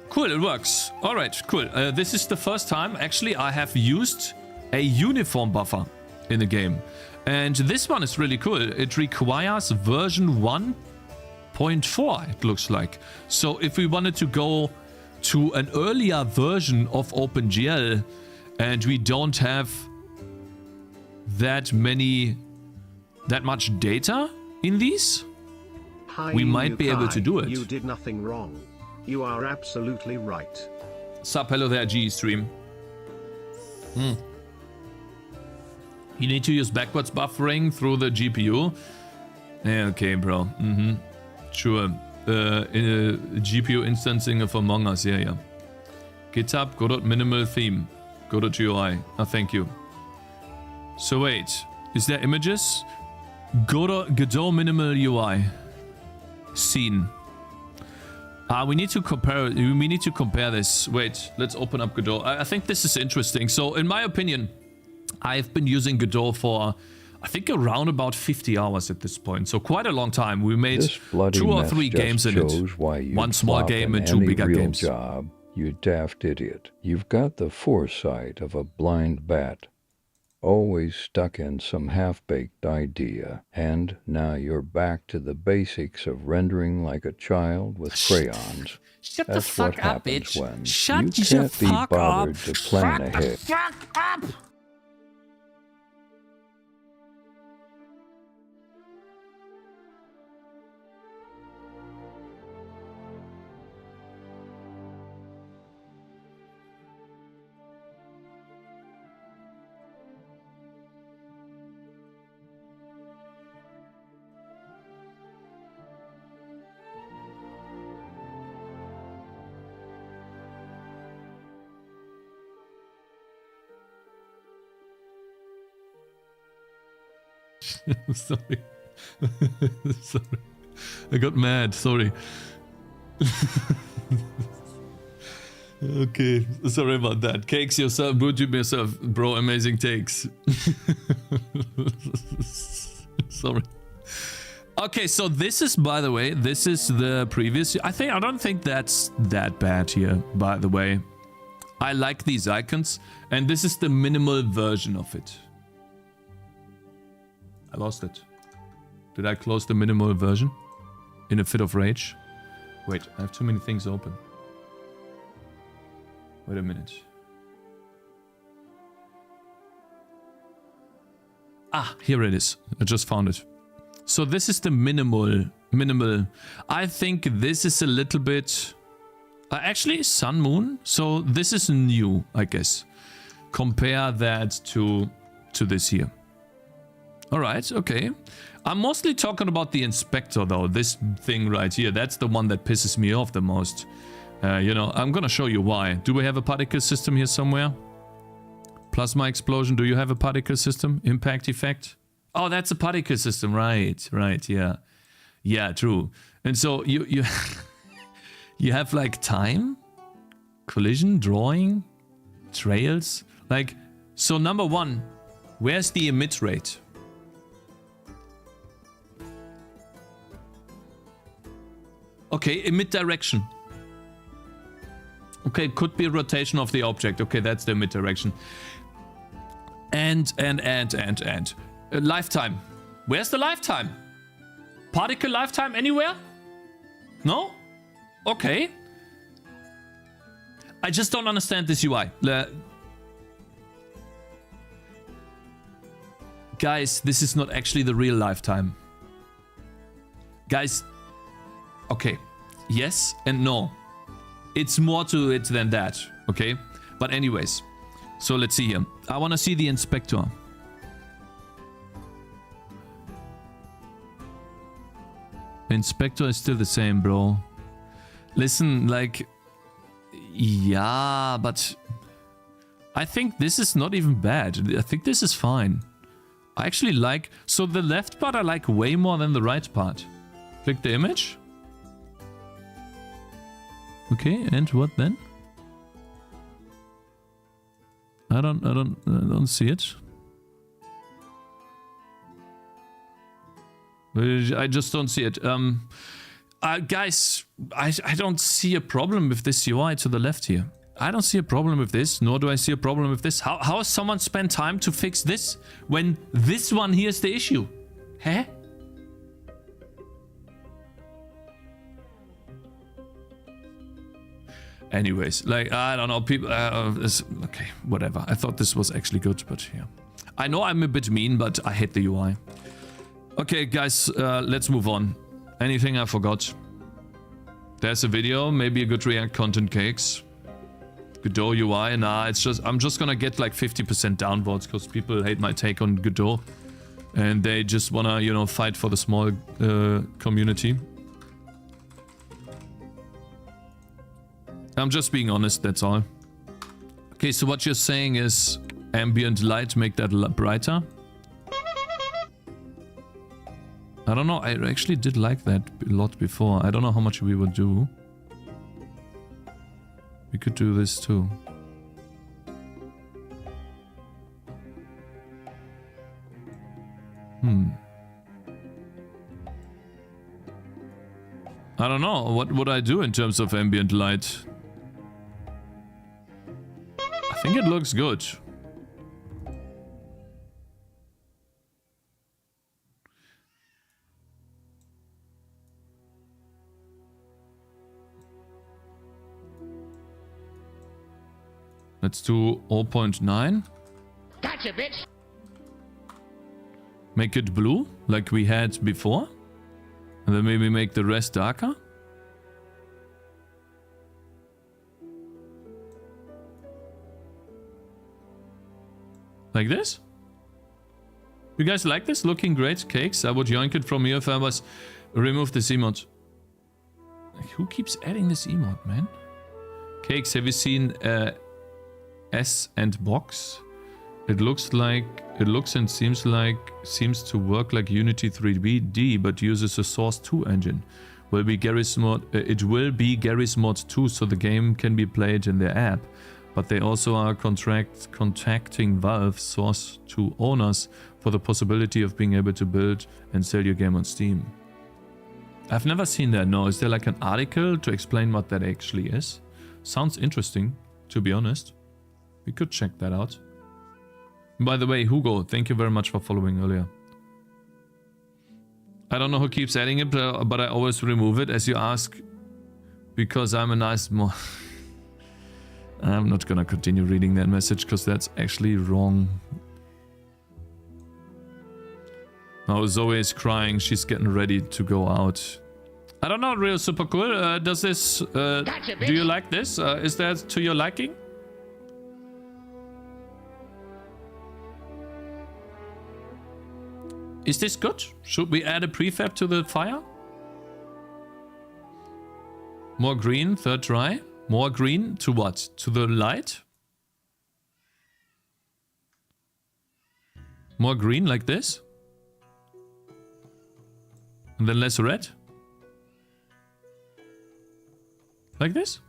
Cool, it works. Alright, cool. This is the first time, actually, I have used a uniform buffer in the game. And this one is really cool. It requires version 1.4, it looks like. So if we wanted to go to an earlier version of OpenGL and we don't have that much data in these, we might be able to do it. You did nothing wrong. You are absolutely right. Sup, hello there, G-Stream. You need to use backwards buffering through the GPU. Yeah, okay, bro. Sure. GPU instancing of Among Us, yeah. GitHub, Godot minimal theme. Godot UI. Oh, thank you. So wait, is there images? Godot minimal UI. Scene. We need to compare. We need to compare this. Wait, let's open up Godot. I think this is interesting. So, in my opinion, I've been using Godot for, I think, around about 50 hours at this point. So quite a long time. We made 2 or 3 games in it. One small game and 2 bigger games. Job, you daft idiot. You've got the foresight of a blind bat. Always stuck in some half-baked idea, and now you're back to the basics of rendering like a child with crayons. Shut That's the fuck what up, happens bitch. when Shut you the can't be fuck bothered up. to plan Shut ahead. the fuck up. Sorry. Sorry. I got mad. Sorry. Okay. Sorry about that. Cakes yourself. YouTube yourself. Bro, amazing takes. Sorry. Okay, so this is, by the way, this is the previous. I don't think that's that bad here, by the way. I like these icons, and this is the minimal version of it. I lost it. Did I close the minimal version? In a fit of rage? Wait, I have too many things open. Wait a minute. Ah, here it is. I just found it. So this is the minimal. I think this is a little bit... actually, sun, moon. So this is new, I guess. Compare that to this here. All right, okay. I'm mostly talking about the inspector, though. This thing right here. That's the one that pisses me off the most. You know, I'm gonna show you why. Do we have a particle system here somewhere? Plasma explosion. Do you have a particle system? Impact effect? Oh, that's a particle system. Right, yeah. Yeah, true. And so you you have like time, collision, drawing, trails. Like, so number one, where's the emit rate? Okay, emit direction. Okay, it could be a rotation of the object. Okay, that's the emit direction. And. Lifetime. Where's the lifetime? Particle lifetime anywhere? No? Okay. I just don't understand this UI. Guys, this is not actually the real lifetime. Guys, okay. Yes and no. It's more to it than that, okay? But anyways, so let's see here. I want to see the inspector. Inspector is still the same, bro. Listen, like... Yeah, but... I think this is not even bad. I think this is fine. I actually like... So the left part I like way more than the right part. Click the image. Okay, and what then? I don't see it. I just don't see it. Guys, I don't see a problem with this UI to the left here. I don't see a problem with this, nor do I see a problem with this. How has someone spent time to fix this when this one here is the issue? Huh? Anyways, like, I don't know, people... okay, whatever. I thought this was actually good, but yeah. I know I'm a bit mean, but I hate the UI. Okay, guys, let's move on. Anything I forgot? There's a video, maybe a good React content cakes. Godot UI, nah, it's just... I'm just gonna get like 50% downvotes because people hate my take on Godot. And they just wanna, you know, fight for the small community. I'm just being honest, that's all. Okay, so what you're saying is ambient light, make that brighter. I don't know, I actually did like that a lot before. I don't know how much we would do. We could do this too. I don't know, what would I do in terms of ambient light? I think it looks good. Let's do 0.9. Gotcha, bitch! Make it blue, like we had before. And then maybe make the rest darker. Like this? You guys like this? Looking great, Cakes. I would yoink it from here if I was... Remove this emote. Like, who keeps adding this emote, man? Cakes, have you seen S and box? It looks and seems to work like Unity 3D, but uses a Source 2 engine. Will be Garry's mod. It will be Garry's mod 2, so the game can be played in their app. But they also are contacting Valve Source 2 owners for the possibility of being able to build and sell your game on Steam. I've never seen that. No, is there like an article to explain what that actually is? Sounds interesting, to be honest. We could check that out. By the way, Hugo, thank you very much for following earlier. I don't know who keeps adding it, but I always remove it as you ask. Because I'm a nice mo... I'm not gonna continue reading that message because that's actually wrong. Oh, Zoe is crying. She's getting ready to go out. I don't know, real super cool. Does this... Gotcha, do you like this? Is that to your liking? Is this good? Should we add a prefab to the fire? More green, third try. More green to what? To the light? More green like this? And then less red? Like this?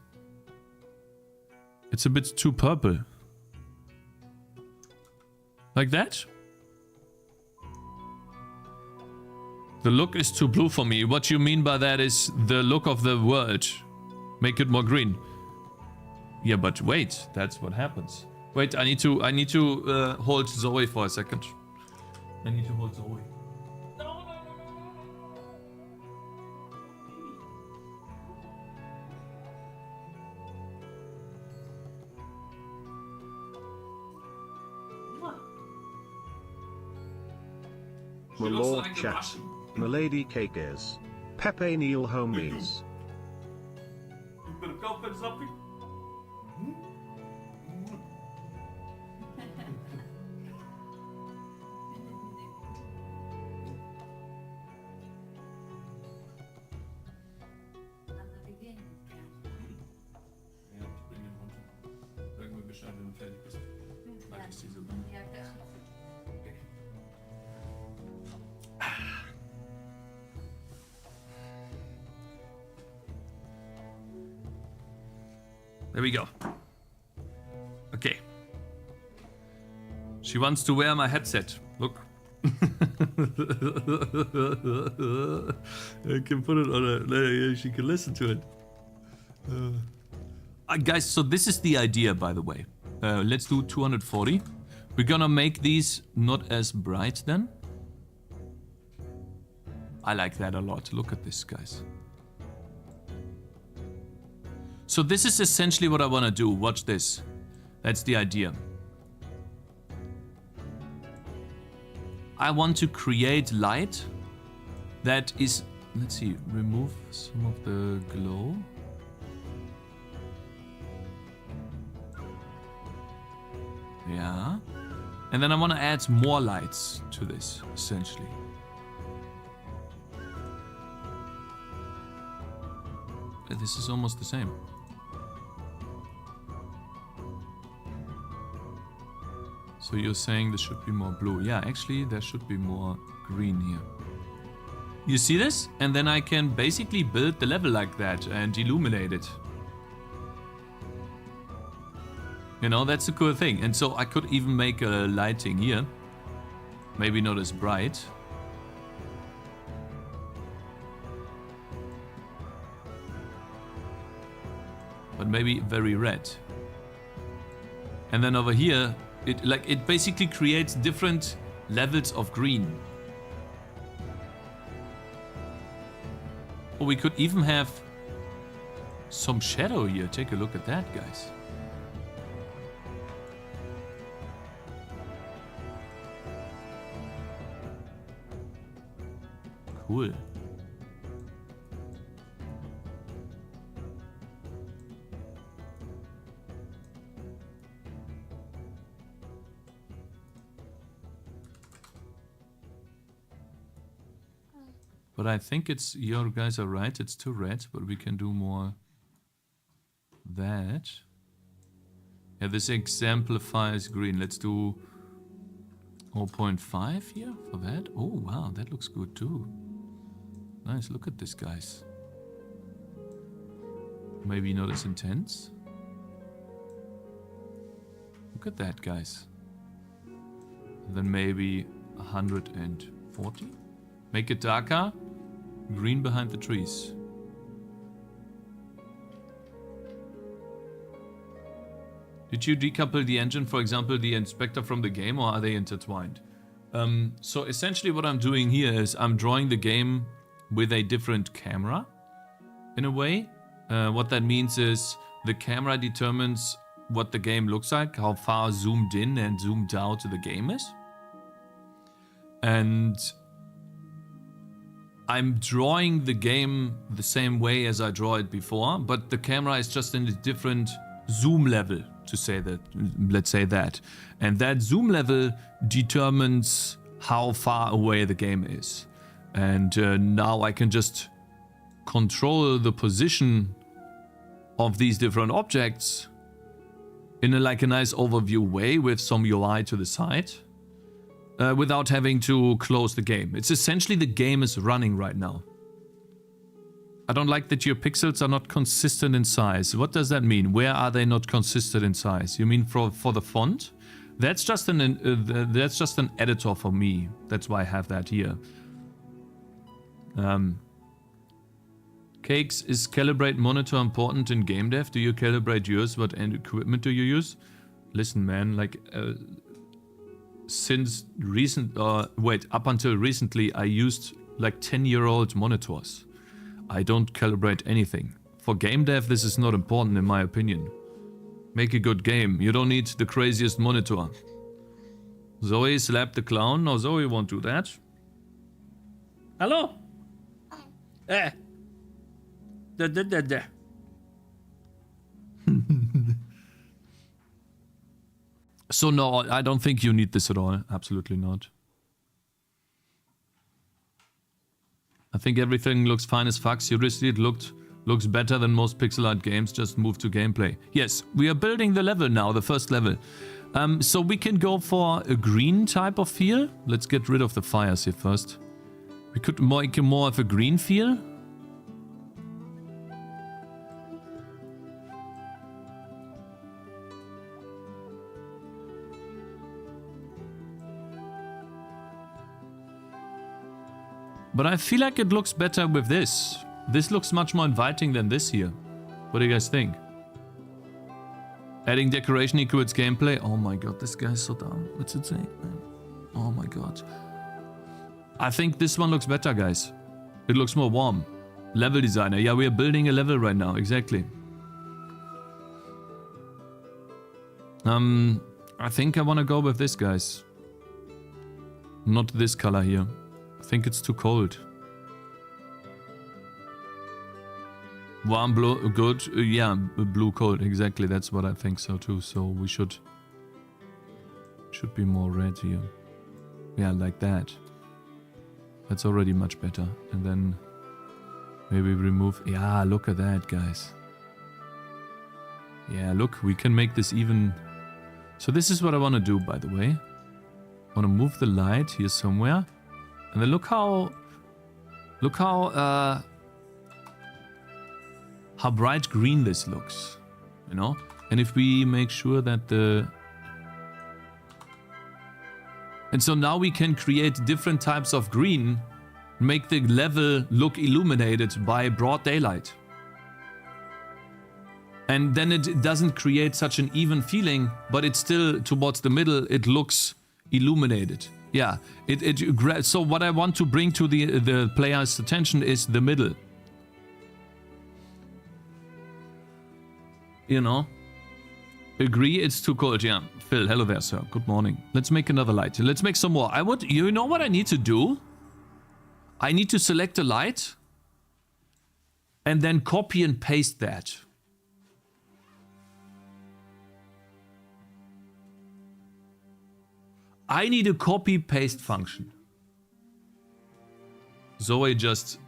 It's a bit too purple. Like that? The look is too blue for me. What you mean by that is the look of the world. Make it more green. Yeah, but wait, that's what happens. Wait, I need to hold Zoe for a second. I need to hold Zoe. My lord chat. My lady Cakez. Pepe Neil homies. There we go. Okay. She wants to wear my headset. Look. I can put it on her. She can listen to it. Guys, so this is the idea, by the way. Let's do 240. We're gonna make these not as bright then. I like that a lot. Look at this, guys. So this is essentially what I want to do. Watch this. That's the idea. I want to create light that is... Let's see. Remove some of the glow. Yeah. And then I want to add more lights to this, essentially. This is almost the same. So you're saying there should be more blue. Yeah, actually there should be more green here. You see this? And then I can basically build the level like that and illuminate it. You know, that's a cool thing. And so I could even make a lighting here. Maybe not as bright. But maybe very red. And then over here, it basically creates different levels of green. Or we could even have some shadow here. Take a look at that, guys. Cool. But I think it's, your guys are right, it's too red, but we can do more that. Yeah, this exemplifies green. Let's do 0.5 here for that. Oh, wow, that looks good too. Nice, look at this, guys. Maybe not as intense. Look at that, guys. And then maybe 140. Make it darker. Green behind the trees. Did you decouple the engine, for example, the inspector from the game, or are they intertwined? So essentially what I'm doing here is I'm drawing the game with a different camera, in a way. What that means is the camera determines what the game looks like, how far zoomed in and zoomed out the game is. And I'm drawing the game the same way as I draw it before, but the camera is just in a different zoom level, to say that, let's say that. And that zoom level determines how far away the game is. And now I can just control the position of these different objects in like a nice overview way with some UI to the side. Without having to close the game. It's essentially the game is running right now. I don't like that your pixels are not consistent in size. What does that mean? Where are they not consistent in size? You mean for the font? That's just an editor for me. That's why I have that here. Cakes, is calibrate monitor important in game dev? Do you calibrate yours? What equipment do you use? Listen, man, like since up until recently, I used like 10-year-old monitors. I don't calibrate anything. For game dev, this is not important in my opinion. Make a good game. You don't need the craziest monitor. Zoe slapped the clown. No, Zoe won't do that. Hello? Eh. Da. So no, I don't think you need this at all. Absolutely not. I think everything looks fine as fuck. Seriously, it looks better than most pixel art games. Just move to gameplay. Yes, we are building the level now, the first level. So we can go for a green type of feel. Let's get rid of the fires here first. We could make more of a green feel. But I feel like it looks better with this. This looks much more inviting than this here. What do you guys think? Adding decoration equals gameplay. Oh my god, this guy's so dumb. What's it saying? Oh my god. I think this one looks better, guys. It looks more warm. Level designer. Yeah, we are building a level right now. Exactly. I think I want to go with this, guys. Not this color here. I think it's too cold. Warm, blue, good. Yeah, blue, cold. Exactly. That's what I think so too. So we should be more red here. Yeah, like that. That's already much better. And then maybe remove. Yeah, look at that, guys. Yeah, look, we can make this even. So this is what I want to do, by the way. I want to move the light here somewhere. And then look how bright green this looks, you know? And if we make sure that and so now we can create different types of green, make the level look illuminated by broad daylight. And then it doesn't create such an even feeling, but it's still towards the middle, it looks illuminated. Yeah, so what I want to bring to the player's attention is the middle. You know? Agree, it's too cold. Yeah, Phil, hello there, sir. Good morning. Let's make another light. Let's make some more. You know what I need to do? I need to select a light and then copy and paste that. I need a copy-paste function. Zoe just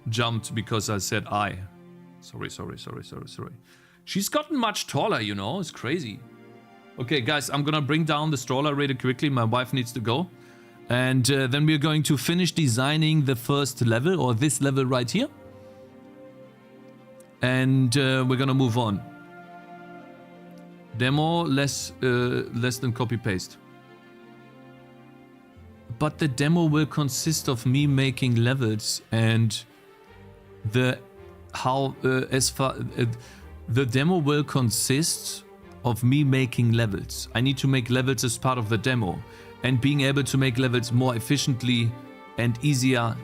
jumped because I said I. Sorry. She's gotten much taller, you know. It's crazy. Okay, guys, I'm gonna bring down the stroller really quickly. My wife needs to go. And then we're going to finish designing the first level, or this level right here. And we're gonna move on. Demo, less than copy-paste. But the demo will consist of me making levels, and the demo will consist of me making levels. I need to make levels as part of the demo, and being able to make levels more efficiently and easier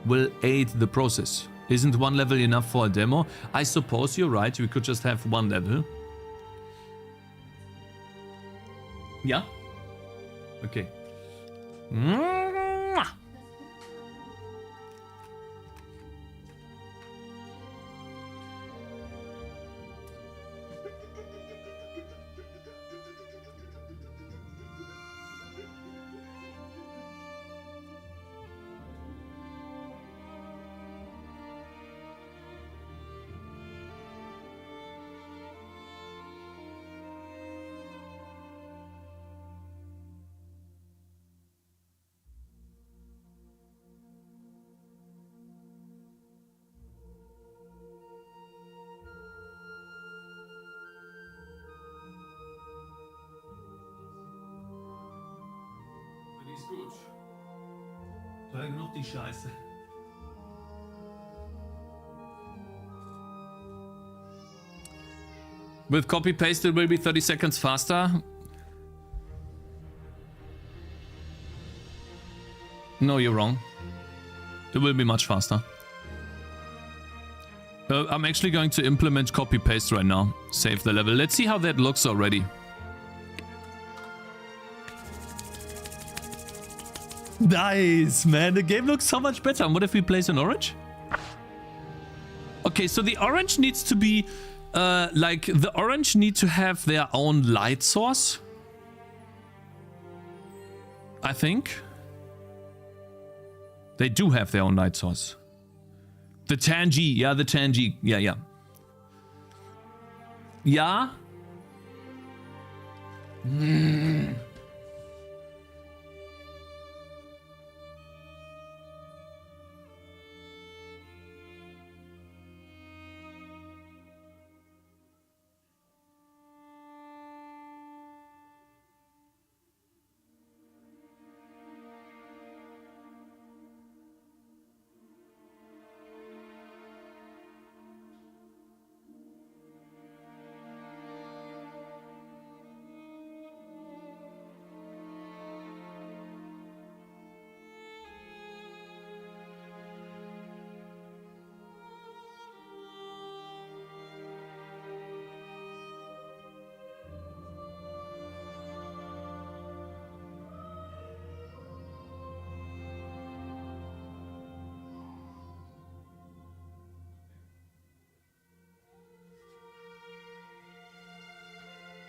will aid the process. Isn't one level enough for a demo? I suppose you're right. We could just have one level. Yeah? Okay. ist gut. Teuer genug die Scheiße. With copy paste it will be 30 seconds faster. No, you're wrong. It will be much faster. I'm actually going to implement copy paste right now. Save the level. Let's see how that looks already. Nice, man. The game looks so much better. And what if we place an orange? Okay, so the orange needs to be... like, the orange need to have their own light source. I think. They do have their own light source. The Tangy. Yeah, the Tangy. Yeah, yeah. Yeah?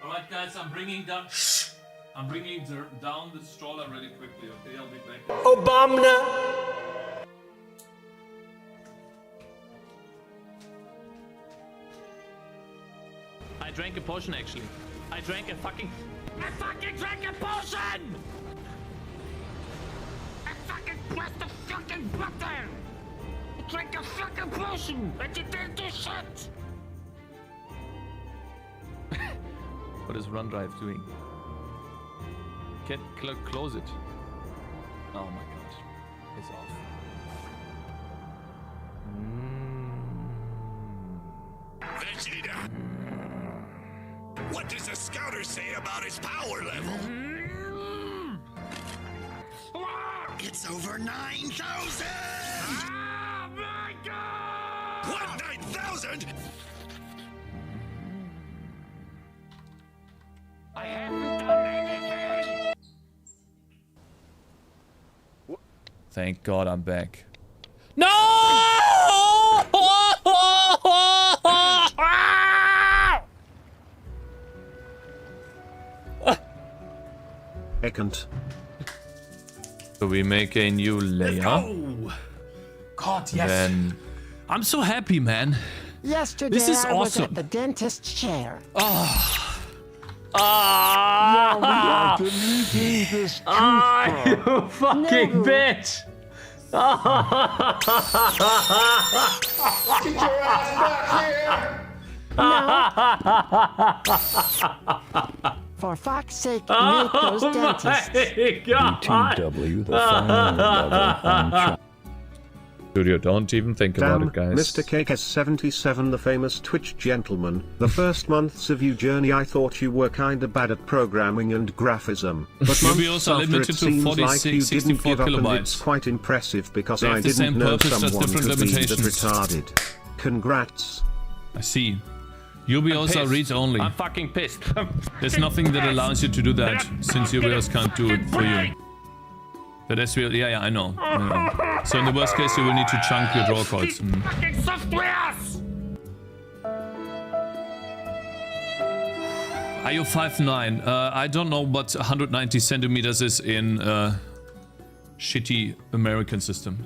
Alright guys, I'm bringing down the stroller really quickly, okay? I'll be back. Obama! I drank a potion actually. I fucking drank a potion! I fucking pressed the fucking button! I drank a fucking potion! And you didn't do shit! What is run drive doing? Can't close it. Oh my god. It's off. Vegeta! What does the scouter say about his power level? It's over 9,000! Oh my god! What, 9,000? I haven't done anything! Thank God I'm back. No! Ekant. So we make a new layer. Oh! God, yes! Then I'm so happy, man. Yesterday This is I was awesome. at the dentist's chair. Ah! Now we are deleting this You fucking No. bitch! Get your ass back here! For fuck's sake, make those dentists. BTW, the final level on Studio, don't even think Damn, about it, guys. Mr. Cakez 77, the famous Twitch gentleman. The first months of your journey I thought you were kinda bad at programming and graphism. But You'll be months also after limited it to seems 46, like you didn't 64 give up, and kilobytes. it's quite impressive because They have I the same didn't know purpose, just someone different could be that limitations. retarded. Congrats. I see. Yubi also pissed. reads only. I'm fucking pissed. There's nothing that allows you to do that, since Yubi else can't do it for you. But that's real. Yeah, I know. So in the worst case, you will need to chunk your draw calls. Fucking softwares! Are you 5'9"? I don't know what 190 centimeters is in shitty American system.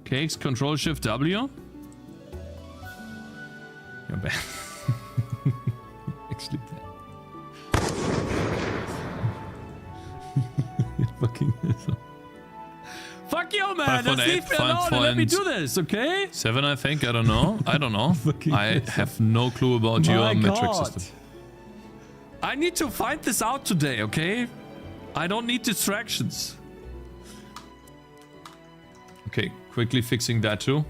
Cakes, Control Shift W. You're bad. Actually bad. You're fucking asshole. Fuck you, man! Just leave me alone and let me do this, okay? 7, I think. I don't know. I don't know. I have no clue about your metric system. I need to find this out today, okay? I don't need distractions. Okay, quickly fixing that too.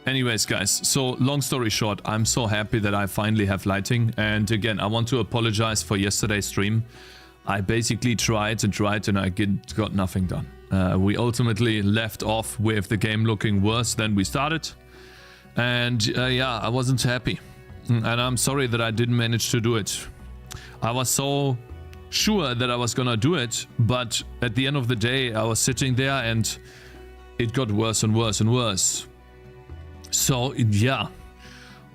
Anyways, guys, so long story short, I'm so happy that I finally have lighting. And again, I want to apologize for yesterday's stream. I basically tried and I got nothing done. We ultimately left off with the game looking worse than we started. And yeah, I wasn't happy. And I'm sorry that I didn't manage to do it. I was so sure that I was gonna do it, but at the end of the day, I was sitting there and it got worse and worse and worse. So yeah,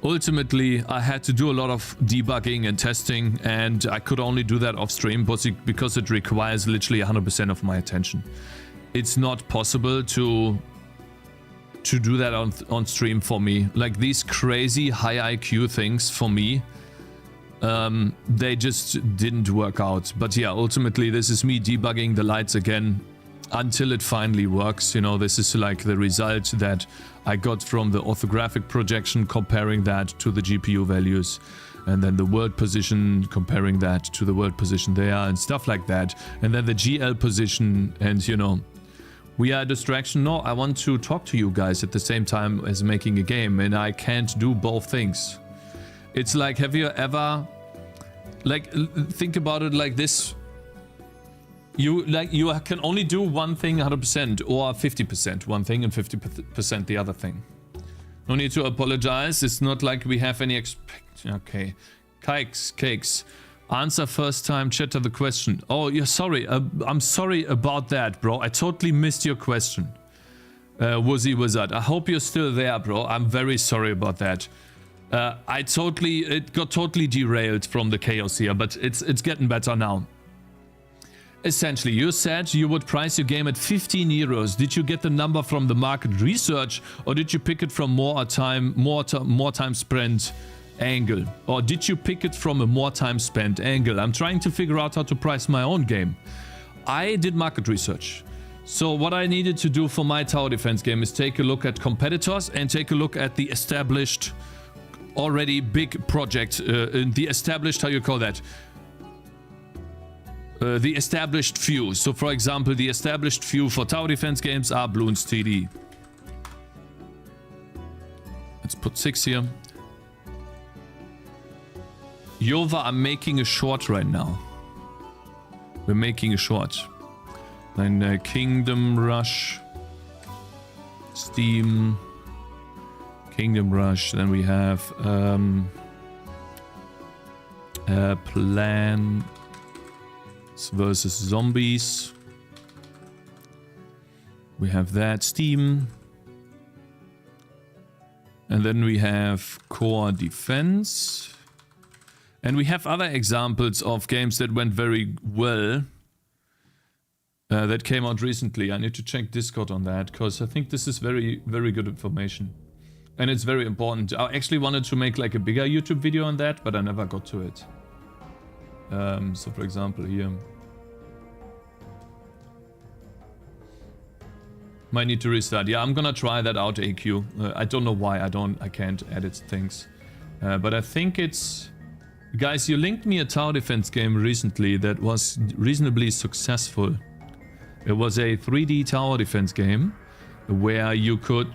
ultimately I had to do a lot of debugging and testing, and I could only do that off stream because it requires literally 100% of my attention. It's not possible to do that on stream for me. Like these crazy high IQ things for me, they just didn't work out. But yeah, ultimately this is me debugging the lights again until it finally works. You know, this is like the result that I got from the orthographic projection, comparing that to the GPU values, and then the world position, comparing that to the world position there and stuff like that, and then the GL position. And you know, we are a distraction. No, I want to talk to you guys at the same time as making a game, and I can't do both things. It's like, have you ever, like, think about it like this. You can only do one thing 100% or 50% one thing and 50% the other thing. No need to apologize. It's not like we have any okay. Cakez. Answer first time chat to the question. Oh, you're sorry. I'm sorry about that, bro. I totally missed your question. Woozy Wizard. I hope you're still there, bro. I'm very sorry about that. It got totally derailed from the chaos here, but it's getting better now. Essentially, you said you would price your game at 15 euros. Did you get the number from the market research, or did you pick it from more time spent angle? Or did you pick it from a more time spent angle? I'm trying to figure out how to price my own game. I did market research. So what I needed to do for my tower defense game is take a look at competitors and take a look at the established, already big project, the established, how you call that? The established few. So for example, the established few for tower defense games are Bloons TD. Let's put 6 here. Yova, I'm making a short right now. We're making a short. Then Kingdom Rush. Steam. Kingdom Rush. Then we have Plan versus Zombies. We have that. Steam. And then we have Core Defense. And we have other examples of games that went very well. That came out recently. I need to check Discord on that, because I think this is very, very good information. And it's very important. I actually wanted to make like a bigger YouTube video on that, but I never got to it. So for example here. Might need to restart. Yeah, I'm gonna try that out, AQ. I don't know why I can't edit things. But I think it's... Guys, you linked me a tower defense game recently that was reasonably successful. It was a 3D tower defense game where you could...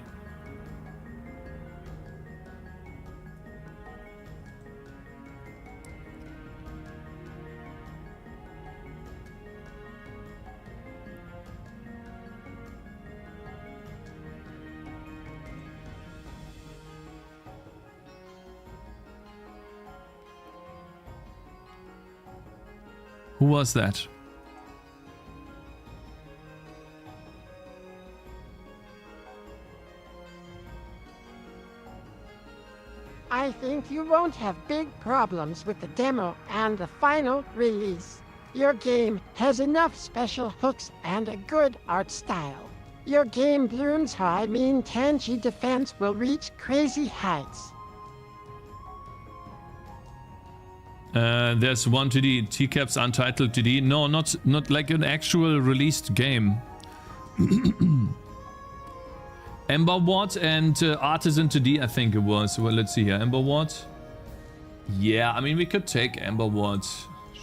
Who was that? I think you won't have big problems with the demo and the final release. Your game has enough special hooks and a good art style. Your game Bloons High mean Tangy defense will reach crazy heights. There's one TD, TCAP's Untitled TD. No, not like an actual released game. Ember Ward and Artisan TD, I think it was. Well, let's see here. Ember Ward. Yeah, I mean, we could take Ember Ward.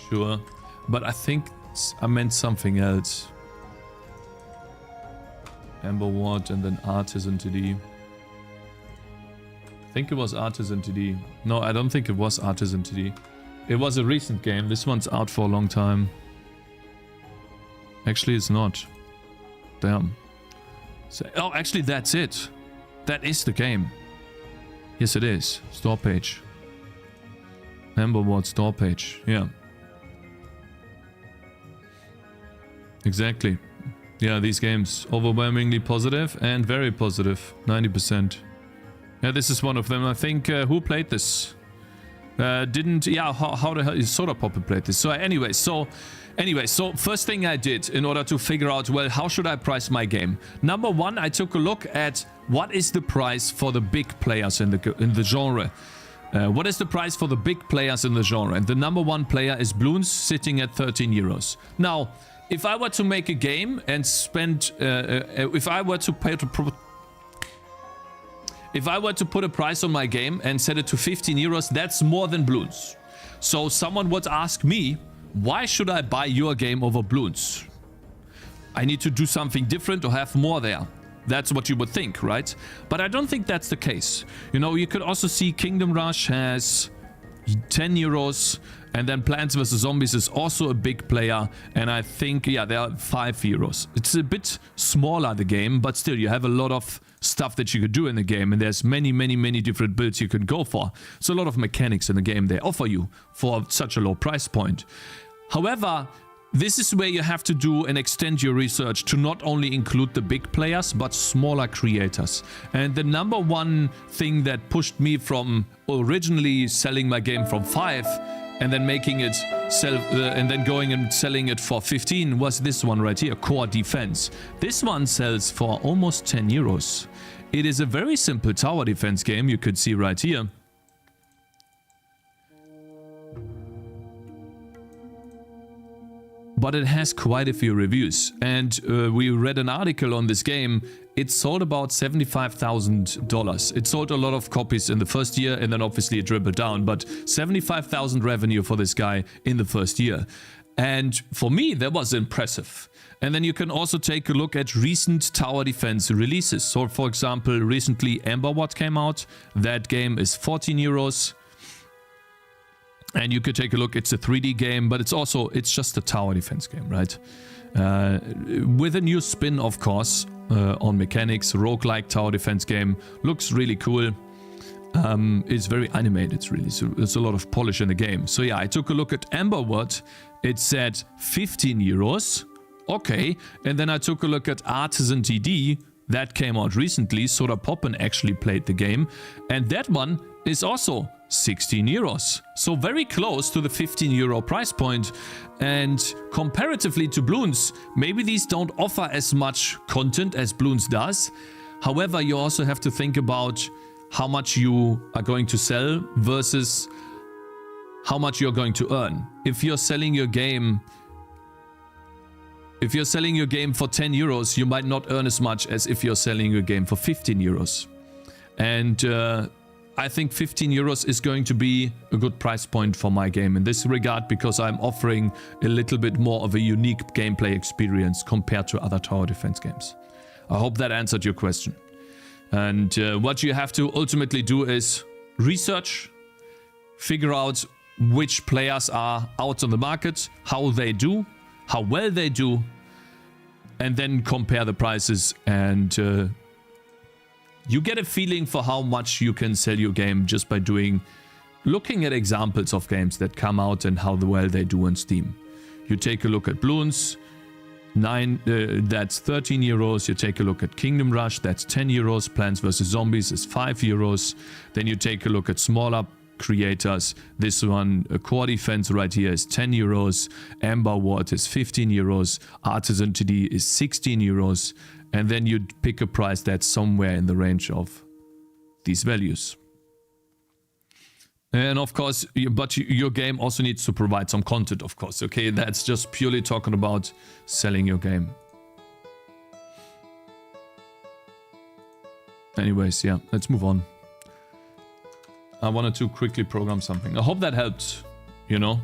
Sure. but I think I meant something else. Amber Ward and then Artisan TD. I think it was Artisan TD. No, I don't think it was Artisan TD. It was a recent game. This one's out for a long time. Actually, it's not. Damn. So, oh, actually, that's it. That is the game. Yes, it is. Store page. Amber Ward store page. Yeah. Exactly. Yeah, these games. Overwhelmingly positive and very positive. 90%. Yeah, this is one of them. I think, who played this? Didn't... Yeah, how the hell... Soda Popper played this. So anyway, so first thing I did in order to figure out, well, how should I price my game? Number one, I took a look at what is the price for the big players in the genre. What is the price for the big players in the genre? And the number one player is Bloons, sitting at 13 euros. Now, if I were to make a game and spend... if I were to put a price on my game and set it to 15 euros, that's more than Bloons. So someone would ask me, why should I buy your game over Bloons? I need to do something different or have more there. That's what you would think, right? But I don't think that's the case. You know, you could also see Kingdom Rush has 10 euros, and then Plants vs. Zombies is also a big player, and I think, yeah, they are 5 euros. It's a bit smaller, the game, but still, you have a lot of stuff that you could do in the game, and there's many different builds you could go for. So a lot of mechanics in the game they offer you for such a low price point. However, this is where you have to do and extend your research to not only include the big players, but smaller creators. And the number one thing that pushed me from originally selling my game from 5 and then making it and then going and selling it for 15 was this one right here, Core Defense. This one sells for almost 10 euros. It is a very simple tower defense game, you could see right here. But it has quite a few reviews, and we read an article on this game. It sold about $75,000. It sold a lot of copies in the first year, and then obviously it dribbled down, but 75,000 revenue for this guy in the first year. And for me, that was impressive. And then you can also take a look at recent tower defense releases. So for example, recently Amber Ward came out. That game is 14 euros. And you could take a look, it's a 3D game, but it's just a tower defense game, right? With a new spin, of course, on mechanics, roguelike tower defense game. Looks really cool. It's very animated, really, so there's a lot of polish in the game. So yeah, I took a look at Amber Ward. It said 15 euros. Okay, and then I took a look at Artisan TD. That came out recently. Soda Poppin actually played the game. And that one is also 16 euros. So very close to the 15 euro price point. And comparatively to Bloons, maybe these don't offer as much content as Bloons does. However, you also have to think about how much you are going to sell versus how much you're going to earn. If you're selling your game for 10 euros, you might not earn as much as if you're selling your game for 15 euros. And I think 15 euros is going to be a good price point for my game in this regard, because I'm offering a little bit more of a unique gameplay experience compared to other tower defense games. I hope that answered your question. And what you have to ultimately do is research, figure out which players are out on the market, how they do, how well they do, and then compare the prices, and you get a feeling for how much you can sell your game just by looking at examples of games that come out and how well they do on Steam. You take a look at Bloons, that's 13 euros. You take a look at Kingdom Rush, that's 10 euros. Plants vs. Zombies is 5 euros. Then you take a look at smaller creators. This one, Core Defense right here, is 10 euros. Amber Ward is 15 euros. Artisan TD is 16 euros. And then you pick a price that's somewhere in the range of these values. And of course, your game also needs to provide some content, of course. Okay, that's just purely talking about selling your game. Anyways, yeah, let's move on. I wanted to quickly program something. I hope that helped, you know.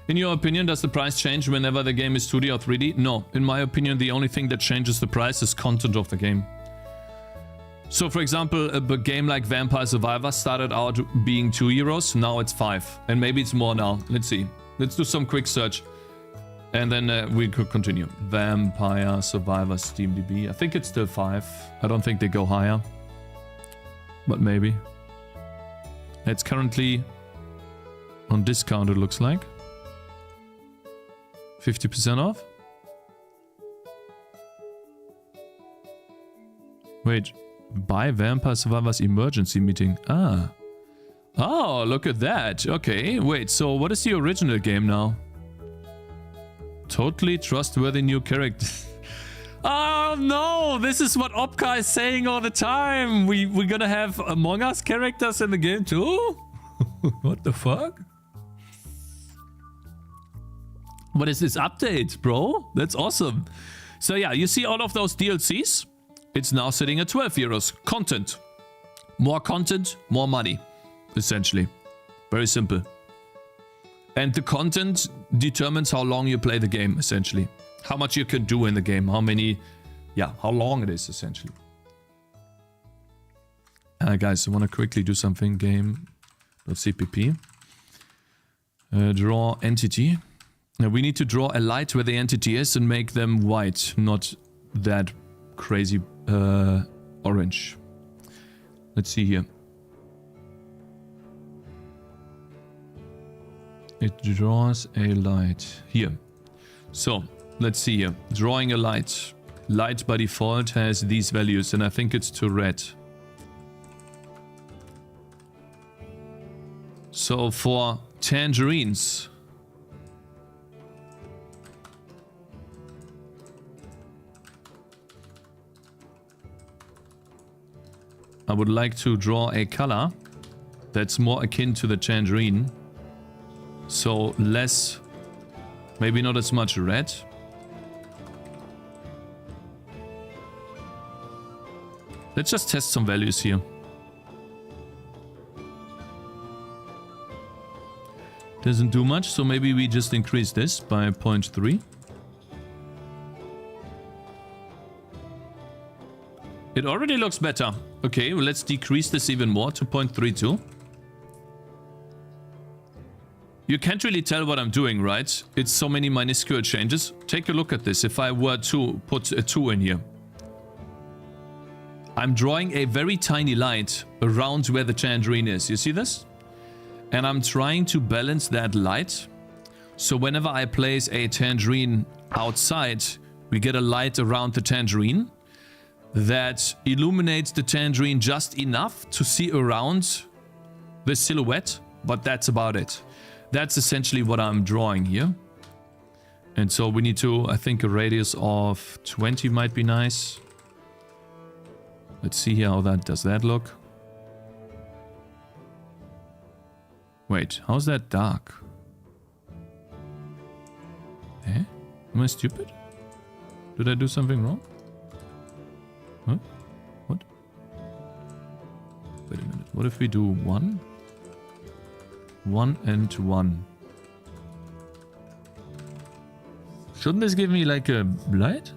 In your opinion, does the price change whenever the game is 2D or 3D? No. In my opinion, the only thing that changes the price is content of the game. So, for example, a game like Vampire Survivors started out being €2. Now it's 5. And maybe it's more now. Let's see. Let's do some quick search. And then we could continue. Vampire Survivors SteamDB. I think it's still 5. I don't think they go higher. But maybe. It's currently on discount, it looks like. 50% off? Wait. Buy Vampire Survivors Emergency Meeting. Ah. Oh, look at that. Okay, wait. So what is the original game now? Totally trustworthy new character. Oh no! This is what Opka is saying all the time. We're gonna have Among Us characters in the game too? What the fuck? What is this update, bro? That's awesome. So yeah, you see all of those DLCs? It's now sitting at €12. Content. More content, more money. Essentially. Very simple. And the content determines how long you play the game, essentially. How much you can do in the game. How many... Yeah, how long it is, essentially. Guys, I want to quickly do something. Game.cpp. Draw entity. Now we need to draw a light where the entity is and make them white. Not that crazy orange. Let's see here. It draws a light. Here. So, let's see here. Drawing a light. Light by default has these values, and I think it's to red. So, for tangerines... I would like to draw a color that's more akin to the tangerine. So less, maybe not as much red. Let's just test some values here. Doesn't do much, so maybe we just increase this by 0.3. It already looks better. Okay, well, let's decrease this even more to 0.32. You can't really tell what I'm doing, right? It's so many minuscule changes. Take a look at this. If I were to put a 2 in here. I'm drawing a very tiny light around where the tangerine is. You see this? And I'm trying to balance that light. So whenever I place a tangerine outside, we get a light around the tangerine that illuminates the tangerine just enough to see around the silhouette, but that's about it. That's essentially what I'm drawing here. And so we need to, I think a radius of 20 might be nice. Let's see here how does that look. Wait, how's that dark? Eh? Am I stupid? Did I do something wrong? Huh? What? Wait a minute. What if we do 1? 1 and 1. Shouldn't this give me like a light?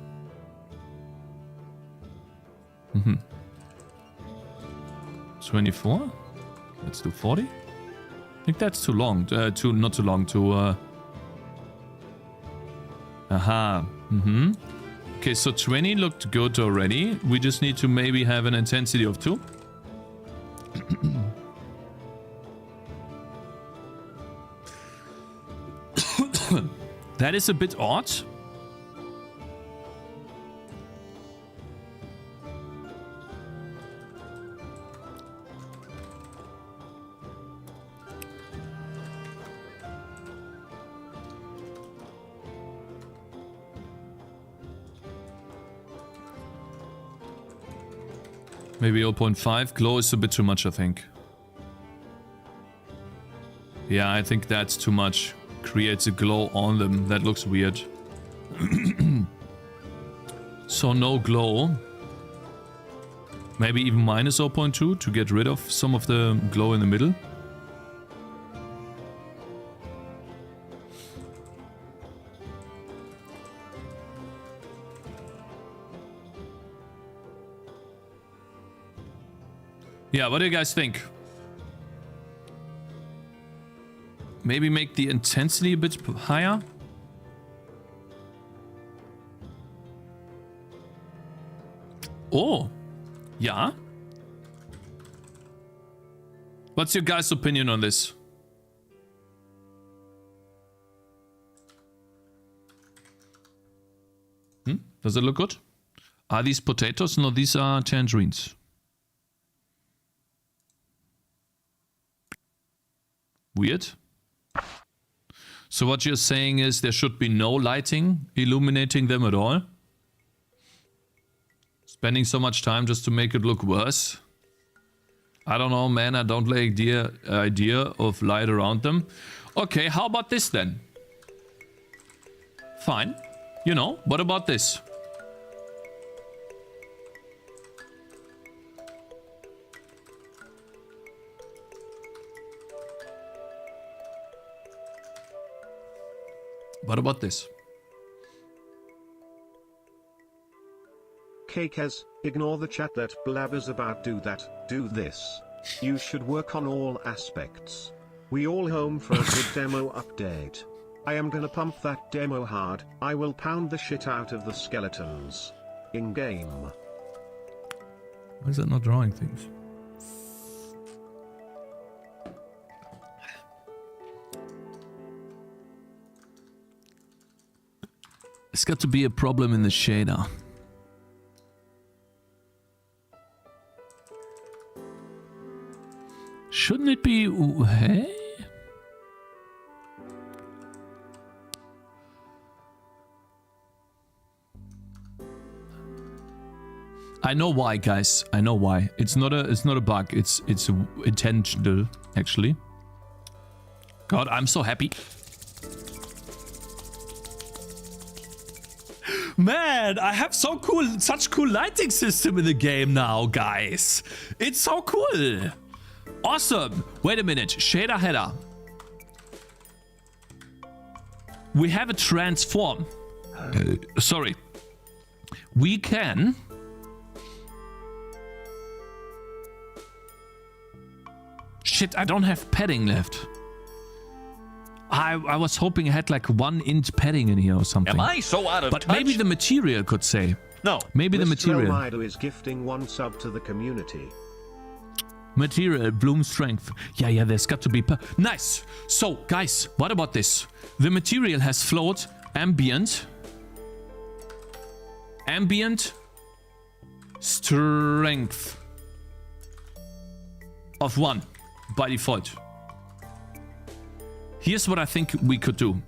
24? Let's do 40. I think that's too long. Not too long. Aha. Okay, so 20 looked good already. We just need to maybe have an intensity of 2. That is a bit odd. Maybe 0.5. Glow is a bit too much, I think. Yeah, I think that's too much. Creates a glow on them. That looks weird. So no glow. Maybe even minus 0.2 to get rid of some of the glow in the middle. Yeah, what do you guys think? Maybe make the intensity a bit higher? Oh, yeah. What's your guys' opinion on this? Does it look good? Are these potatoes? No, these are tangerines. Weird. So what you're saying is there should be no lighting illuminating them at all? Spending so much time just to make it look worse? I don't know, man. I don't like the idea of light around them. Okay, how about this then? Fine. You know, what about this? What about this? Cakez, ignore the chat that blabbers about do that, do this. You should work on all aspects. We all home for a good demo update. I am gonna pump that demo hard. I will pound the shit out of the skeletons. In-game. Why is that not drawing things? It's got to be a problem in the shader. Shouldn't it be... Hey? I know why, guys. I know why. It's not a bug. It's intentional, actually. God, I'm so happy. Man, I have such cool lighting system in the game now, guys. It's so cool. Awesome. Wait a minute. Shader header. We have a transform. Sorry. We can... Shit, I don't have padding left. I was hoping I had like 1 inch padding in here or something. Am I so out of touch? But maybe the material could say. No. Maybe the Mr. material. Omido is gifting 1 sub to the community. Material, bloom strength. Yeah, there's got to be... Nice! So, guys, what about this? The material has float, ambient, strength of 1 by default. Here's what I think we could do.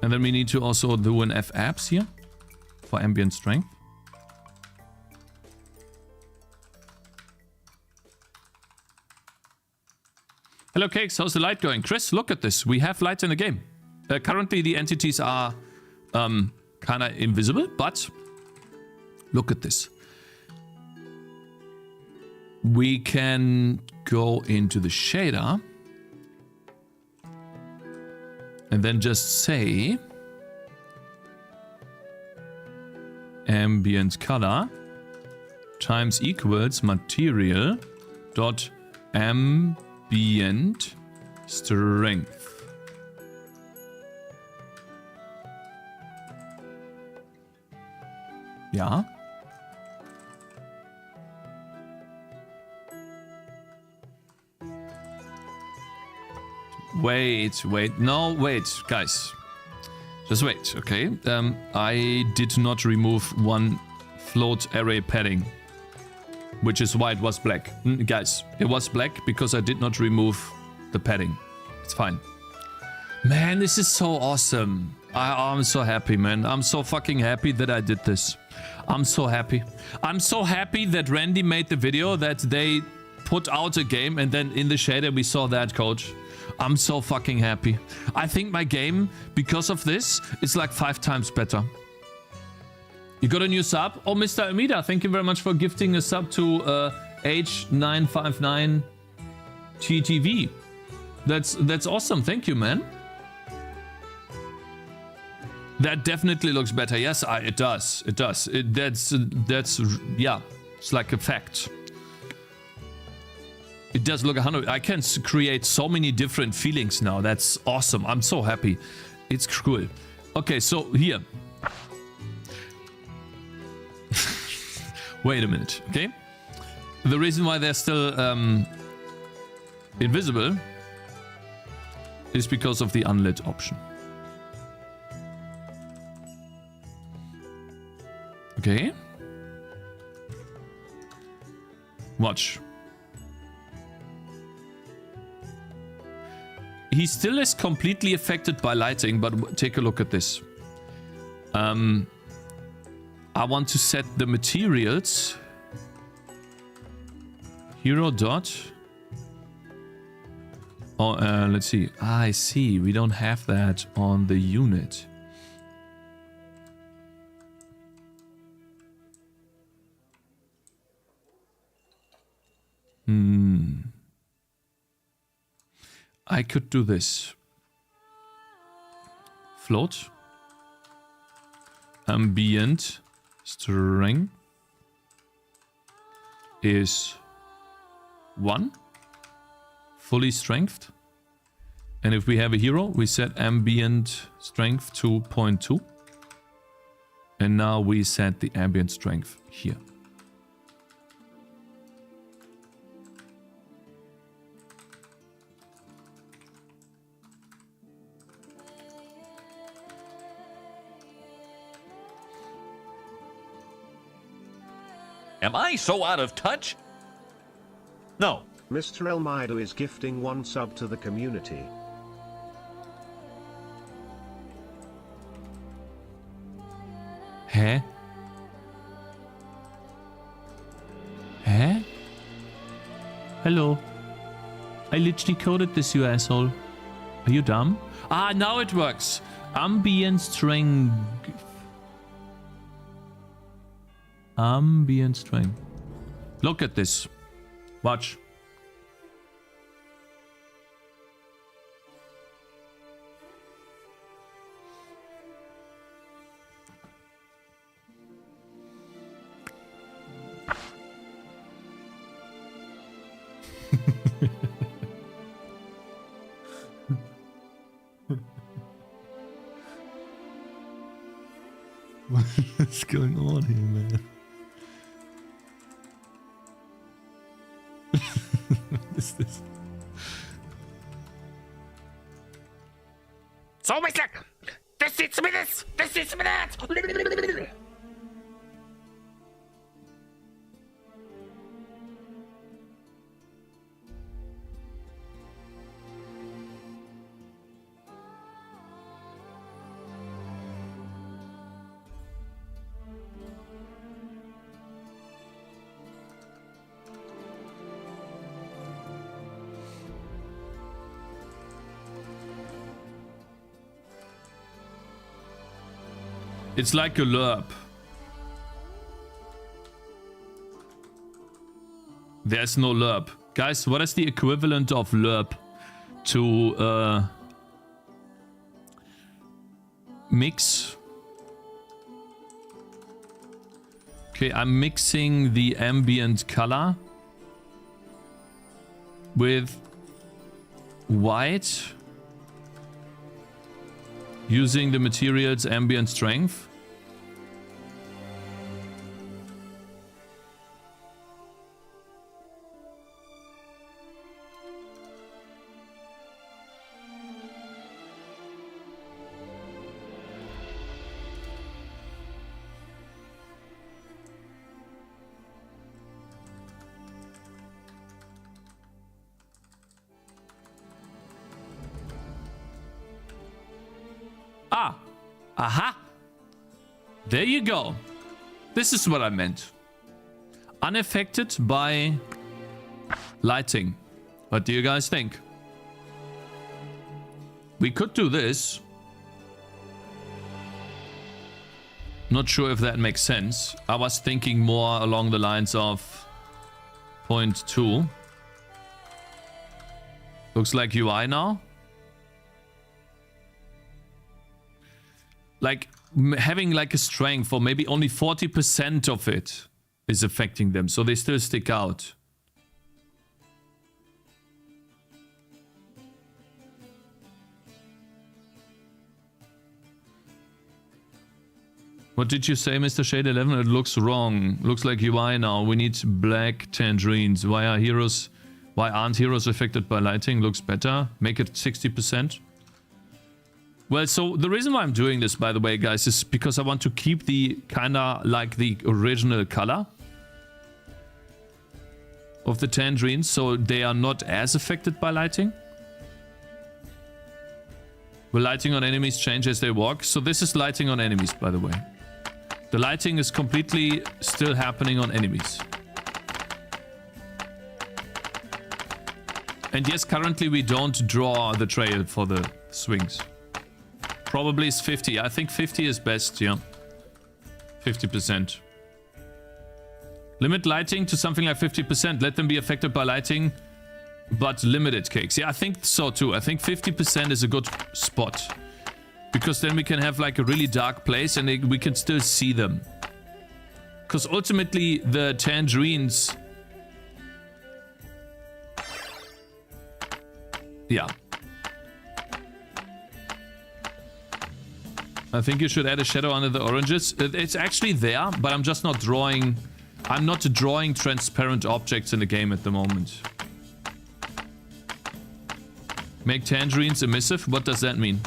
And then we need to also do an F-abs here for ambient strength. Hello, Cakes. How's the light going? Chris, look at this. We have light in the game. Currently, the entities are kind of invisible, but look at this. We can go into the shader and then just say ambient color times equals material dot ambient strength. Yeah. Wait, no, wait, guys. Just wait, okay? I did not remove 1 float array padding, which is why it was black. Guys, it was black because I did not remove the padding. It's fine. Man, this is so awesome. I'm so happy, man. I'm so fucking happy that I did this. I'm so happy. I'm so happy that Randy made the video, that they put out a game and then in the shader we saw that code. I'm so fucking happy. I think my game, because of this, is like 5 times better. You got a new sub? Oh, Mr. Amida, thank you very much for gifting a sub to H959 TTV. That's awesome. Thank you, man. That definitely looks better. Yes, it does. It does. That's yeah. It's like a fact. It does look 100. I can create so many different feelings now. That's awesome. I'm so happy. It's cool. Okay, so here. Wait a minute, okay? The reason why they're still invisible is because of the unlit option. Okay. Watch. He still is completely affected by lighting, but take a look at this. I want to set the materials. Hero dot. Oh, let's see. Ah, I see. We don't have that on the unit. I could do this. Float. Ambient string is 1. Fully strength. And if we have a hero, we set ambient strength to 0.2. And now we set the ambient strength here. Am I so out of touch? No. Mr. Elmido is gifting 1 sub to the community. Huh? Huh? Hello. I literally coded this, you asshole. Are you dumb? Ah, now it works. Ambient strength. Ambient strength. Look at this. Watch. What's going on here, man? What is this? So, Mister, das ist mir das, das ist mir das. It's like a lerp. There's no lerp. Guys, what is the equivalent of lerp to mix? Okay, I'm mixing the ambient color with white using the material's ambient strength. Aha! There you go. This is what I meant. Unaffected by lighting. What do you guys think? We could do this. Not sure if that makes sense. I was thinking more along the lines of 0.2. Looks like UI now. Like having like a strength or maybe only 40% of it is affecting them, so they still stick out. What did you say, Mr. Shade 11? It looks wrong. Looks like UI now. We need black tangerines. Why aren't heroes affected by lighting? Looks better. Make it 60%. Well, so the reason why I'm doing this, by the way, guys, is because I want to keep the kinda like the original color of the tangerines, so they are not as affected by lighting. Will lighting on enemies change as they walk? So this is lighting on enemies, by the way. The lighting is completely still happening on enemies. And yes, currently we don't draw the trail for the swings. Probably is 50. I think 50 is best, yeah. 50%. Limit lighting to something like 50%. Let them be affected by lighting, but limited, Cakez. Yeah, I think so too. I think 50% is a good spot. Because then we can have like a really dark place and we can still see them. Because ultimately the tangerines... Yeah. I think you should add a shadow under the oranges. It's actually there, but I'm just not drawing... I'm not drawing transparent objects in the game at the moment. Make tangerines emissive? What does that mean?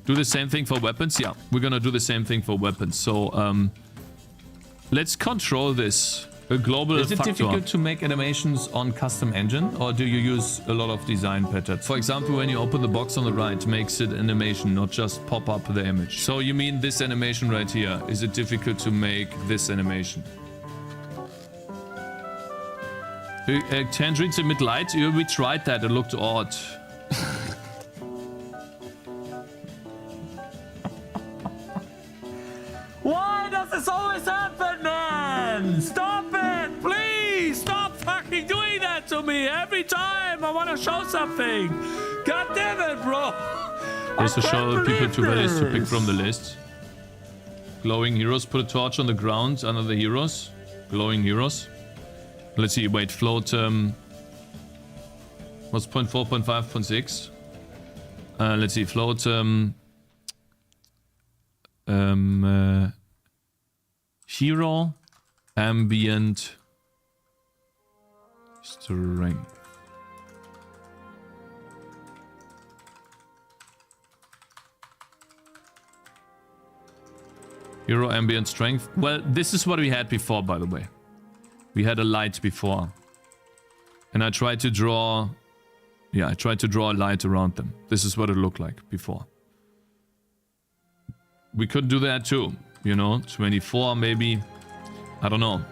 Do the same thing for weapons? Yeah, we're gonna do the same thing for weapons. So, let's control this. A global factor. Is it difficult to make animations on custom engine, or do you use a lot of design patterns? For example, when you open the box on the right, makes it animation, not just pop up the image. So you mean this animation right here? Is it difficult to make this animation? Tangerines emit light? We tried that, it looked odd. Why does this always happen, man? Stop it! Please! Stop fucking doing that to me every time I want to show something! God damn it, bro! Here's to show people two values to pick from the list. Glowing heroes. Put a torch on the ground under the heroes. Glowing heroes. Let's see. Wait, float. What's 0.4, 0.5, 0.6? Let's see. Float. Hero, ambient, strength. Hero, ambient, strength. Well, this is what we had before, by the way. We had a light before. And I tried to draw... Yeah, I tried to draw a light around them. This is what it looked like before. We could do that too, you know, 24 maybe, I don't know.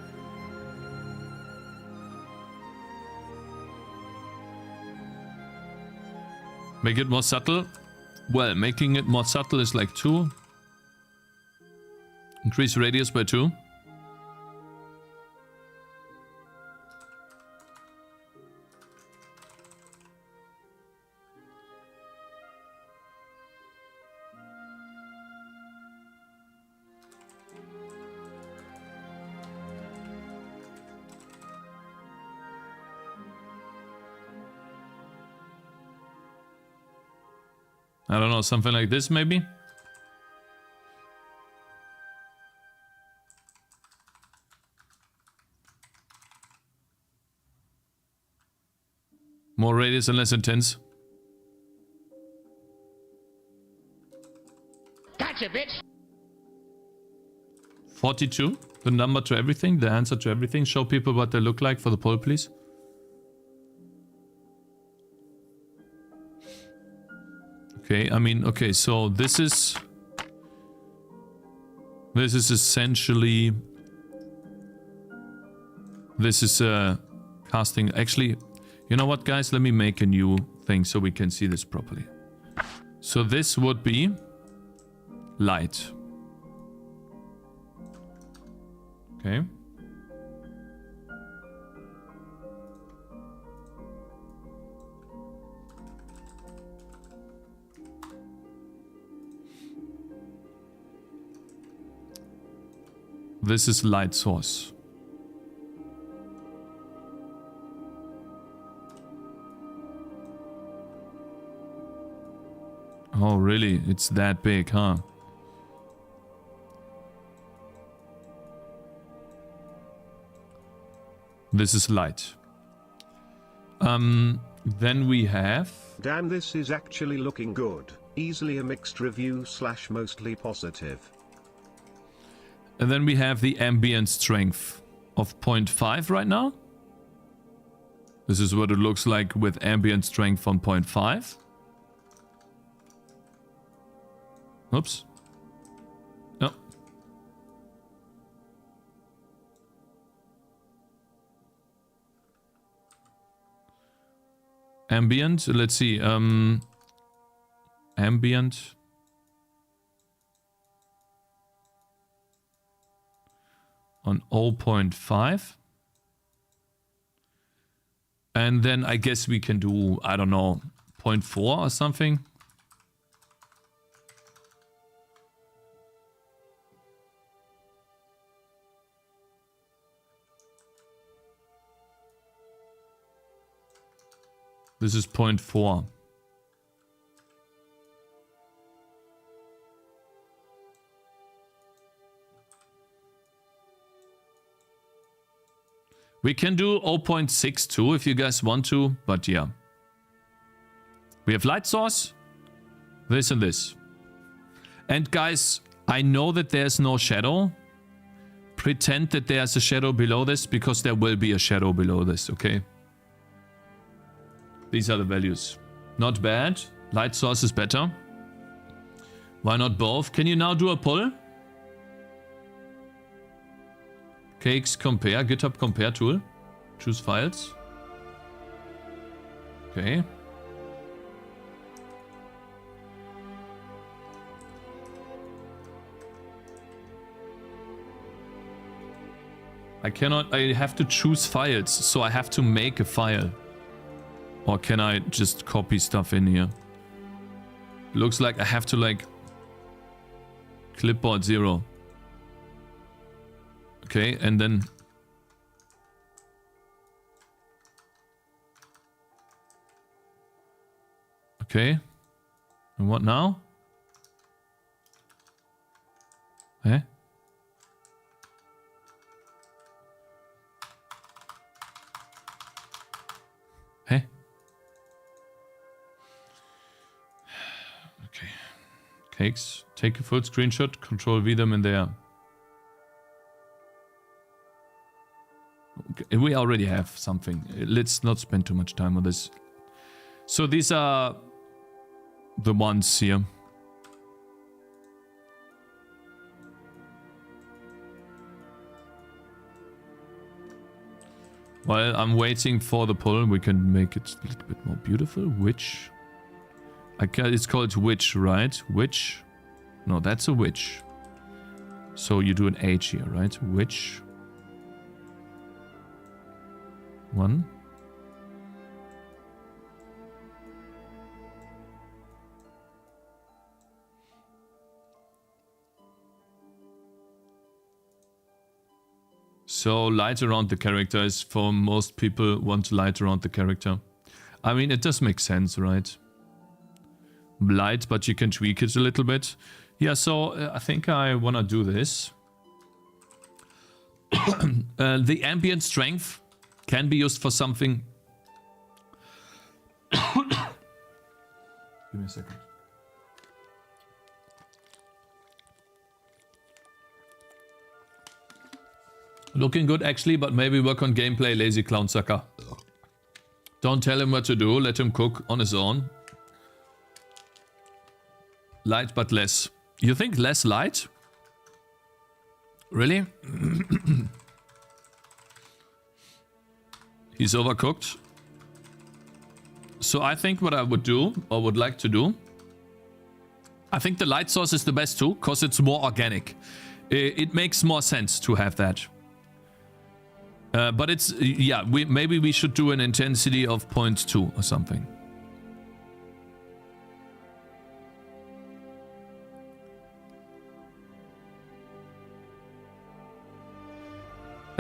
Make it more subtle? Well, making it more subtle is like 2. Increase radius by 2. I don't know, something like this maybe? More radius and less intense. Gotcha, bitch! 42, the number to everything, the answer to everything. Show people what they look like for the poll, please. Okay, I mean, okay, so this is essentially, this is casting, actually, you know what guys, let me make a new thing so we can see this properly. So this would be light. Okay. This is light source. Oh, really? It's that big, huh? This is light. Then we have... Damn, this is actually looking good. Easily a mixed review / mostly positive. And then we have the ambient strength of 0.5 right now. This is what it looks like with ambient strength on 0.5. Oops. No. Ambient, let's see. Ambient. On 0.5. And then I guess we can do, I don't know, 0.4 or something. This is 0.4. We can do 0.6 too if you guys want to, but yeah. We have light source, this and this. And guys, I know that there's no shadow. Pretend that there's a shadow below this, because there will be a shadow below this, okay? These are the values. Not bad. Light source is better. Why not both? Can you now do a pull? Cakez compare, GitHub compare tool. Choose files. Okay. I have to choose files, so I have to make a file. Or can I just copy stuff in here? Looks like I have to like clipboard 0. Okay, and then okay. And what now? Eh? Hey. Okay. Cakez, take a full screenshot, Control V them in there. Okay, we already have something. Let's not spend too much time on this. So these are the ones here. While I'm waiting for the pull, we can make it a little bit more beautiful. Witch. It's called witch, right? Witch. No, that's a witch. So you do an H here, right? Witch. 1. So light around the character is for most people want light around the character. I mean, it does make sense, right? Light, but you can tweak it a little bit. Yeah, so I think I want to do this. The ambient strength can be used for something. Give me a second. Looking good actually, but maybe work on gameplay, lazy clown sucker. Don't tell him what to do, let him cook on his own. Light but less. You think less light? Really? He's overcooked. So I think what I would do, or would like to do, I think the light source is the best too, because it's more organic. It makes more sense to have that. But it's, yeah, maybe we should do an intensity of 0.2 or something.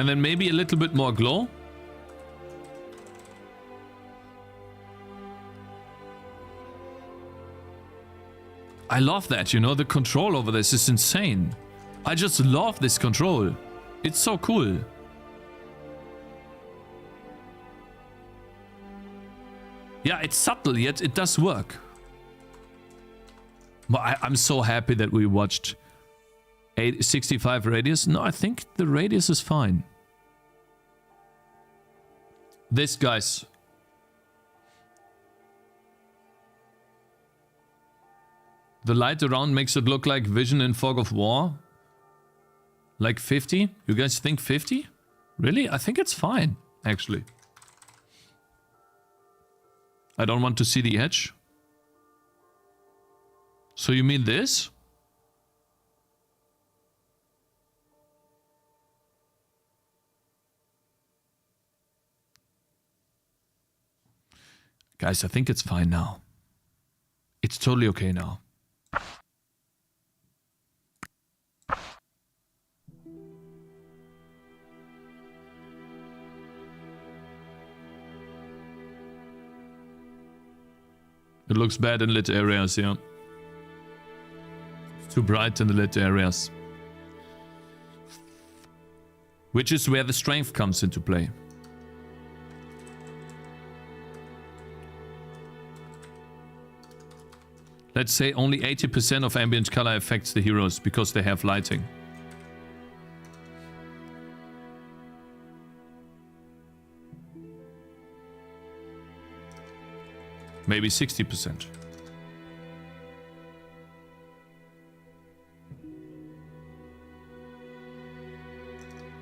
And then maybe a little bit more glow. I love that, you know, the control over this is insane. I just love this control. It's so cool. Yeah, it's subtle, yet it does work. But I'm so happy that we watched 65 radius. No, I think the radius is fine. This, guys. The light around makes it look like Vision in Fog of War. Like 50? You guys think 50? Really? I think it's fine, actually. I don't want to see the edge. So you mean this? Guys, I think it's fine now. It's totally okay now. It looks bad in lit areas, yeah. It's too bright in the lit areas. Which is where the strength comes into play. Let's say only 80% of ambient color affects the heroes because they have lighting. Maybe 60%.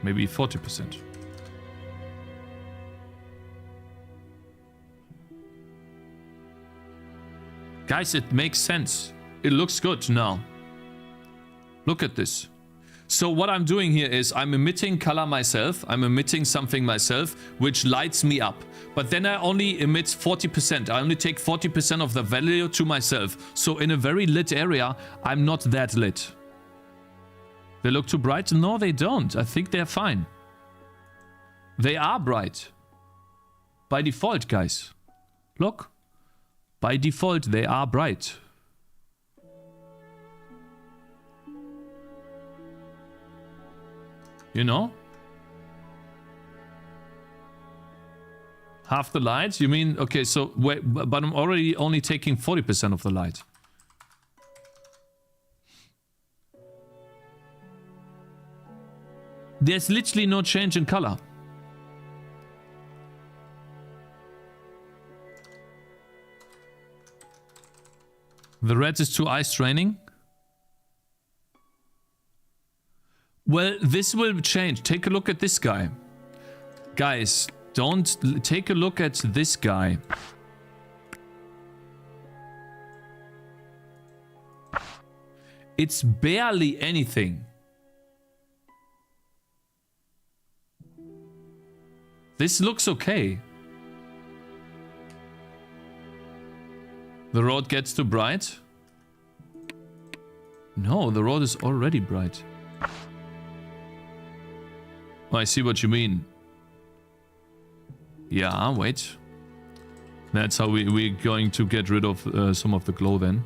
Maybe 40%. Guys, it makes sense. It looks good now. Look at this. So what I'm doing here is I'm emitting color myself. I'm emitting something myself, which lights me up. But then I only emit 40%. I only take 40% of the value to myself. So in a very lit area, I'm not that lit. They look too bright? No, they don't. I think they're fine. They are bright. By default, guys. Look. By default, they are bright. You know? Half the light? You mean, okay, so wait, but I'm already only taking 40% of the light. There's literally no change in color. The red is too eye straining. Well, this will change. Take a look at this guy. Guys, don't take a look at this guy. It's barely anything. This looks okay. The road gets too bright? No, the road is already bright. Oh, I see what you mean. Yeah, wait. That's how we're going to get rid of some of the glow then.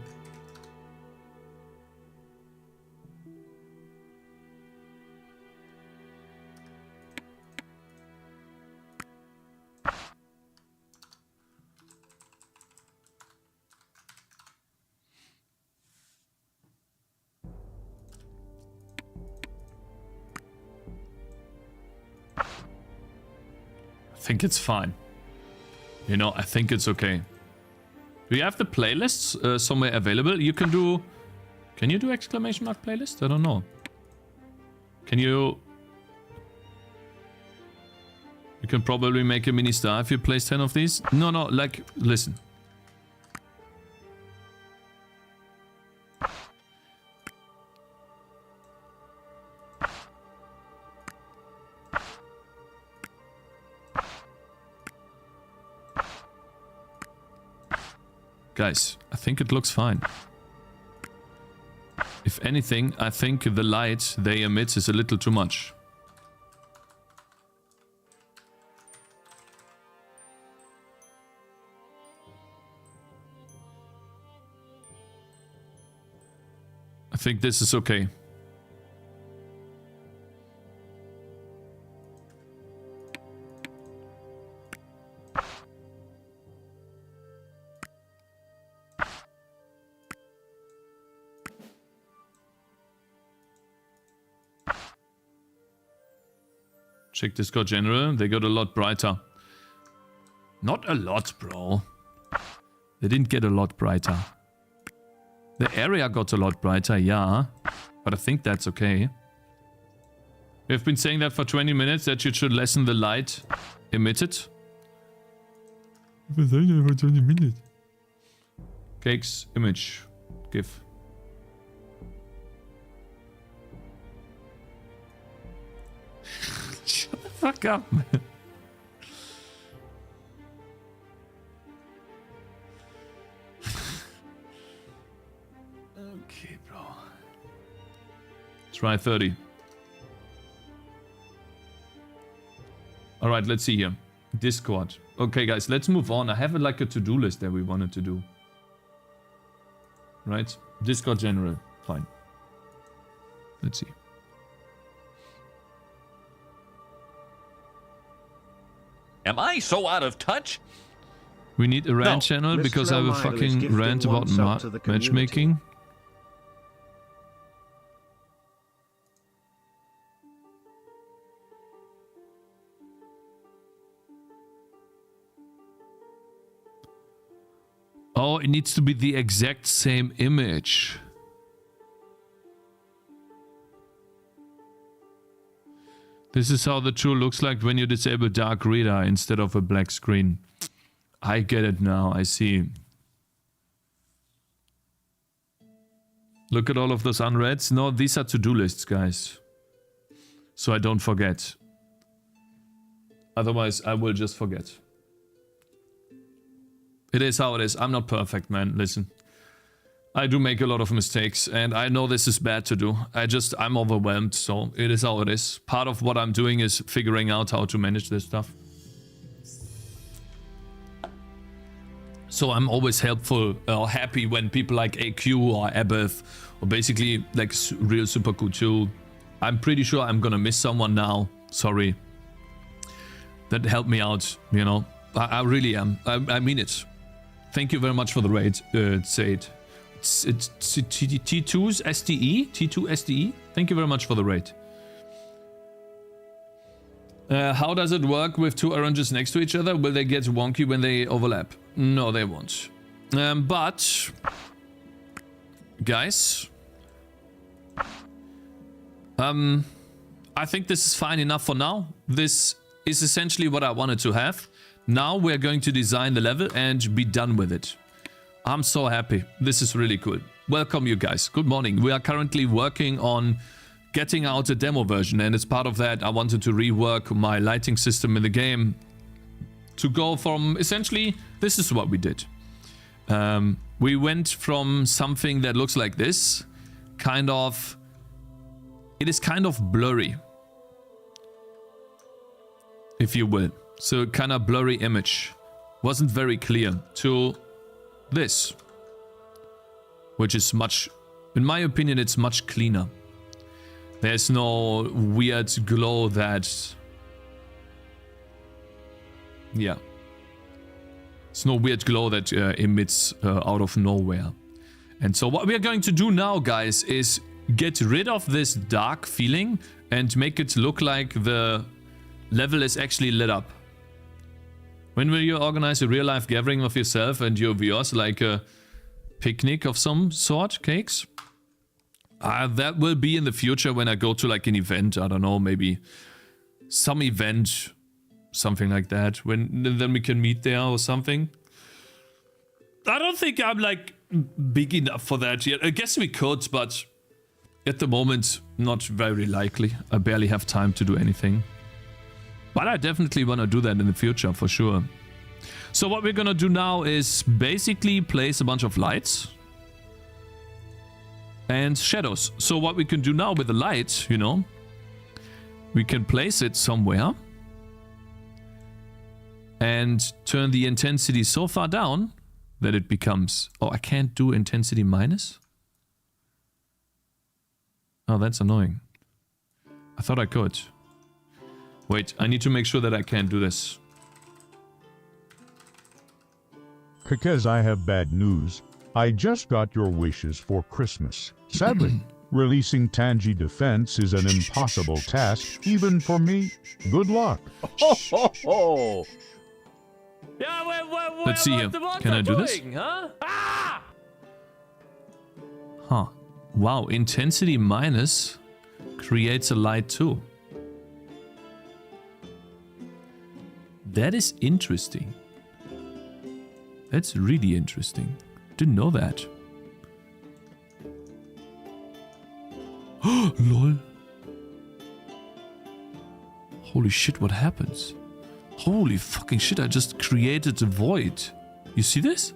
I think it's fine. You know, I think it's okay. Do you have the playlists somewhere available? You can do... Can you do exclamation mark playlist? I don't know. Can you... You can probably make a mini star if you place 10 of these. No, like, listen. Guys, I think it looks fine. If anything, I think the light they emit is a little too much. think this is okay. Check Discord general. They got a lot brighter. Not a lot, bro. They didn't get a lot brighter. The area got a lot brighter, yeah. But I think that's okay. We've been saying that for 20 minutes, that you should lessen the light emitted. We've been saying that for 20 minutes. Cakez image. GIF. Shut the fuck up, man. Okay, bro. Try 30. Alright, let's see here. Discord. Okay, guys, let's move on. I have like a to-do list that we wanted to do. Right? Discord general. Fine. Let's see. Am I so out of touch? We need a rant channel because I have a fucking rant about matchmaking. Oh, it needs to be the exact same image. This is how the tool looks like when you disable dark reader instead of a black screen. I get it now, I see. Look at all of those unreads. No, these are to-do lists, guys. So I don't forget. Otherwise, I will just forget. It is how it is. I'm not perfect, man. Listen. I do make a lot of mistakes, and I know this is bad to do. I'm overwhelmed, so it is how it is. Part of what I'm doing is figuring out how to manage this stuff. So I'm always helpful or happy when people like AQ or Abeth, or basically like real super cool too. I'm pretty sure I'm gonna miss someone now. Sorry. That helped me out, you know. I really am. I mean it. Thank you very much for the raid, Said. It's T2's SDE? T2 SDE? Thank you very much for the raid. How does it work with two oranges next to each other? Will they get wonky when they overlap? No, they won't. But... guys... I think this is fine enough for now. This is essentially what I wanted to have. Now we're going to design the level and be done with it. I'm so happy. This is really cool. Welcome, you guys. Good morning. We are currently working on getting out a demo version, and as part of that, I wanted to rework my lighting system in the game to go from essentially, this is what we did. We went from something that looks like this, kind of, it is kind of blurry, if you will. So kind of blurry image, wasn't very clear, to this, which is much, in my opinion, it's much cleaner. There's no weird glow that, yeah, it's no weird glow that emits out of nowhere. And so what we are going to do now, guys, is get rid of this dark feeling and make it look like the level is actually lit up. When will you organize a real-life gathering of yourself and your viewers, like a picnic of some sort, Cakez? That will be in the future when I go to like an event. I don't know, maybe some event, something like that. Then we can meet there or something. I don't think I'm like big enough for that yet. I guess we could, but at the moment, not very likely. I barely have time to do anything. But I definitely want to do that in the future, for sure. So what we're going to do now is basically place a bunch of lights and shadows. So what we can do now with the light, you know, we can place it somewhere and turn the intensity so far down that it becomes... Oh, I can't do intensity minus? Oh, that's annoying. I thought I could. Wait, I need to make sure that I can do this. Cakez, I have bad news. I just got your wishes for Christmas. Sadly, releasing Tangy Defense is an impossible task, even for me. Good luck. Ho, ho, ho. Yeah, Let's see here. Can I do this? Huh? Ah! Huh. Wow, intensity minus creates a light too. That is interesting. That's really interesting. Didn't know that. Lol. Holy shit, what happens? Holy fucking shit, I just created a void. You see this?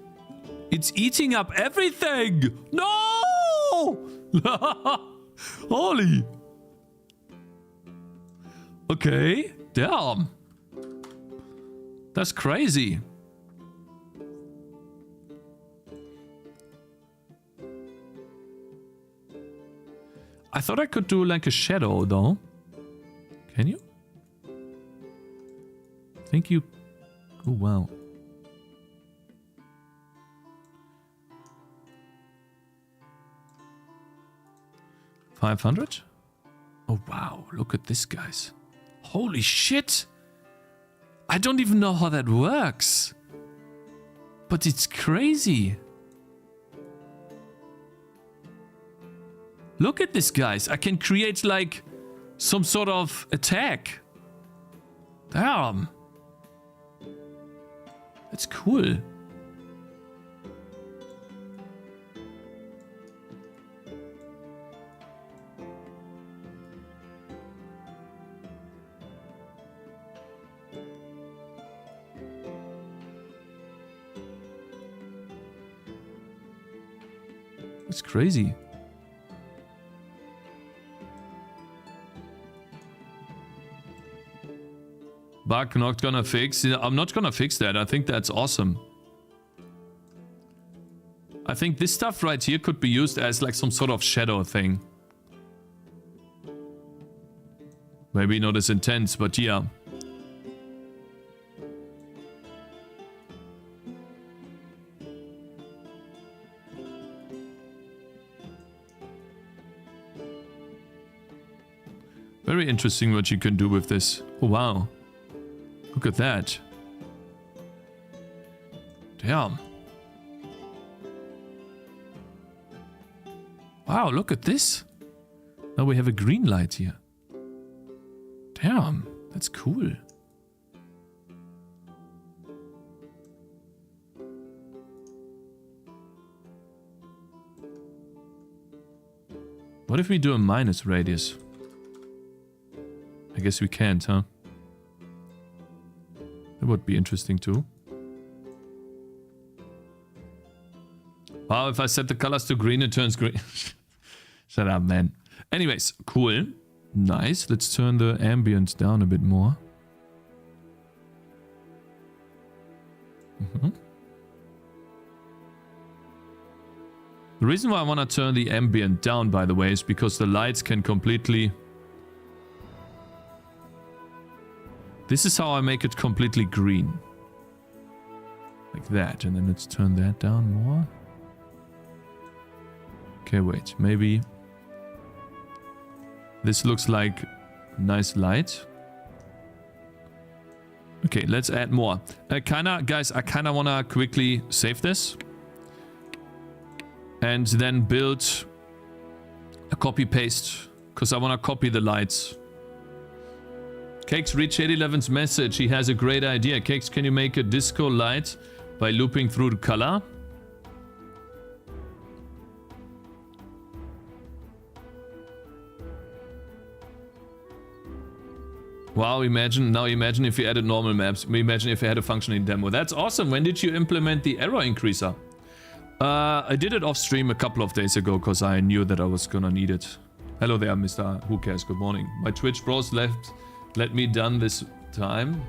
It's eating up everything! No! Holy. Okay, damn. That's crazy. I thought I could do like a shadow though. Can you? I think you... Oh wow. $500? Oh wow, look at this, guys. Holy shit! I don't even know how that works. But it's crazy. Look at this, guys. I can create like some sort of attack. Damn. That's cool. That's crazy. Bug not gonna fix. I'm not gonna fix that. I think that's awesome. I think this stuff right here could be used as like some sort of shadow thing. Maybe not as intense, but yeah. Very interesting what you can do with this. Oh wow. Look at that. Damn. Wow, look at this. Now we have a green light here. Damn, that's cool. What if we do a minus radius? I guess we can't, huh? That would be interesting too. Wow, if I set the colors to green, it turns green. Shut up, man. Anyways, cool. Nice. Let's turn the ambient down a bit more. The reason why I want to turn the ambient down, by the way, is because the lights can completely... This is how I make it completely green. Like that. And then let's turn that down more. Okay, wait. Maybe... This looks like nice light. Okay, let's add more. Guys, I kinda wanna quickly save this. And then build a copy-paste. Because I wanna copy the lights. Cakez, read Shade11's message. He has a great idea. Cakez, can you make a disco light by looping through the color? Wow, imagine if you added normal maps. Imagine if you had a functioning demo. That's awesome. When did you implement the error increaser? I did it off stream a couple of days ago because I knew that I was gonna need it. Hello there, Mr. Who Cares? Good morning. My Twitch bros let me done this time.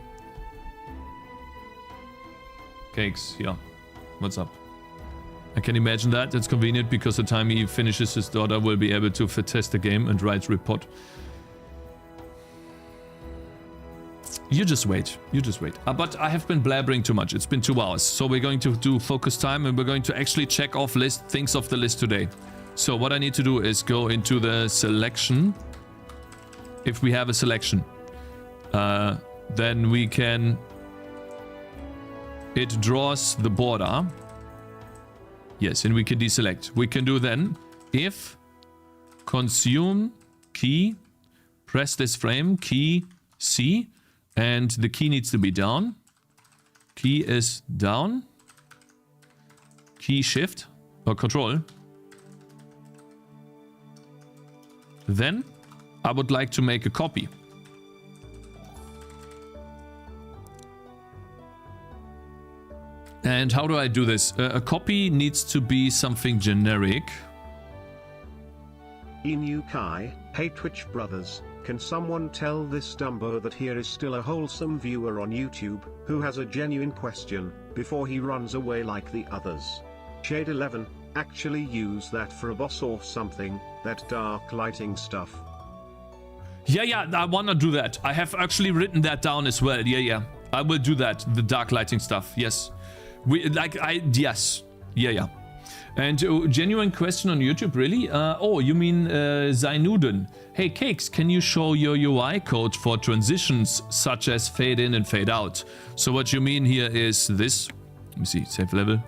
Cakez, yeah. What's up? I can imagine that. It's convenient because the time he finishes his daughter will be able to test the game and write report. You just wait. You just wait. But I have been blabbering too much. It's been 2 hours. So we're going to do focus time and we're going to actually check off things off the list today. So what I need to do is go into the selection. If we have a selection, then we can... It draws the border. Yes, and we can deselect. We can do then if consume key, press this frame, key C, and the key needs to be down. Key is down. Key shift or control. Then I would like to make a copy. And how do I do this? A copy needs to be something generic. Inu Kai, hey Twitch brothers, can someone tell this Dumbo that here is still a wholesome viewer on YouTube, who has a genuine question, before he runs away like the others? Shade 11, actually use that for a boss or something, that dark lighting stuff. Yeah, I wanna do that. I have actually written that down as well. Yeah. I will do that, the dark lighting stuff, yes. Yes. Yeah. And genuine question on YouTube, really? Oh, you mean Zainuden. Hey, Cakez, can you show your UI code for transitions such as fade in and fade out? So what you mean here is this. Let me see, save level.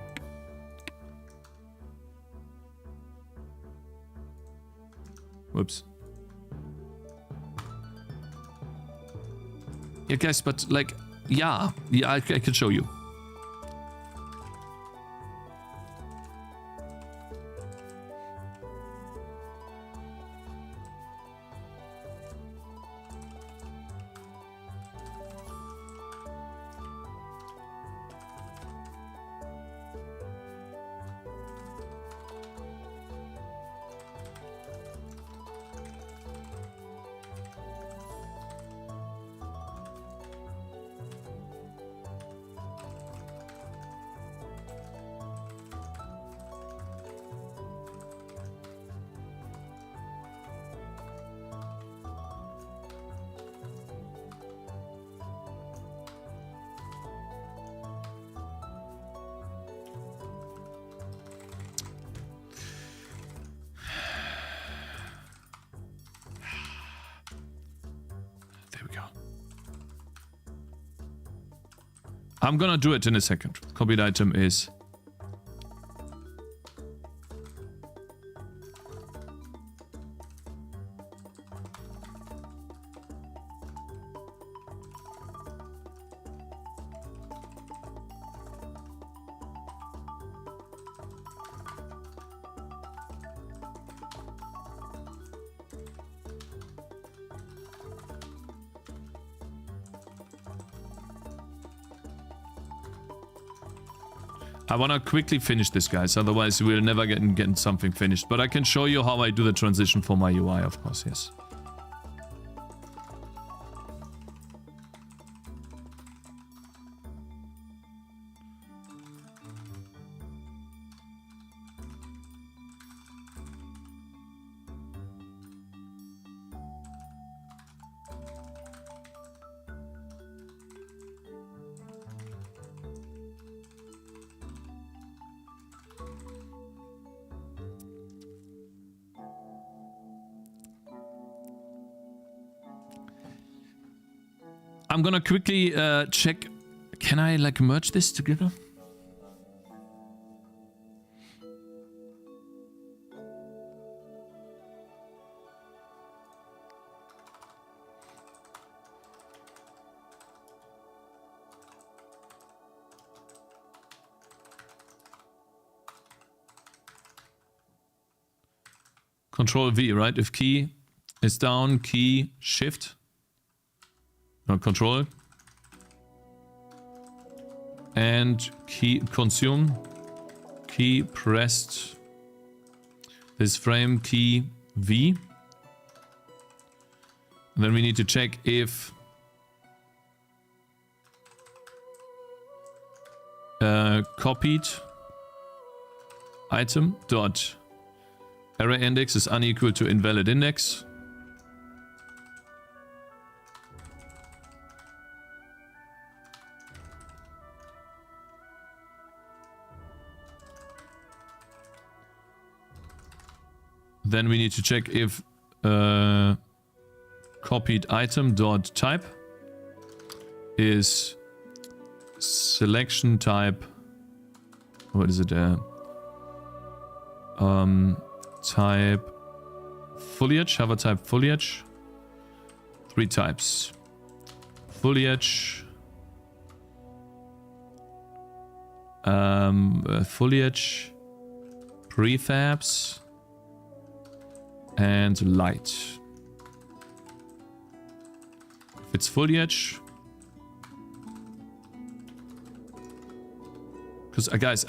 Whoops. Yeah, guys, but like, yeah, I can show you. I'm gonna do it in a second. Copied item is... I want to quickly finish this, guys, otherwise we'll never get something finished. But I can show you how I do the transition for my UI, of course, yes. I'm gonna quickly check. Can I like merge this together? Control V, right? If key is down, key shift. No, control. And key consume. Key pressed. This frame key V. And then we need to check if copied item dot array index is unequal to invalid index. Then we need to check if copied item dot type is selection type. What is it? Type foliage. Hover type foliage. 3 types. Foliage. Foliage. Prefabs. And light. If it's foliage. Because guys,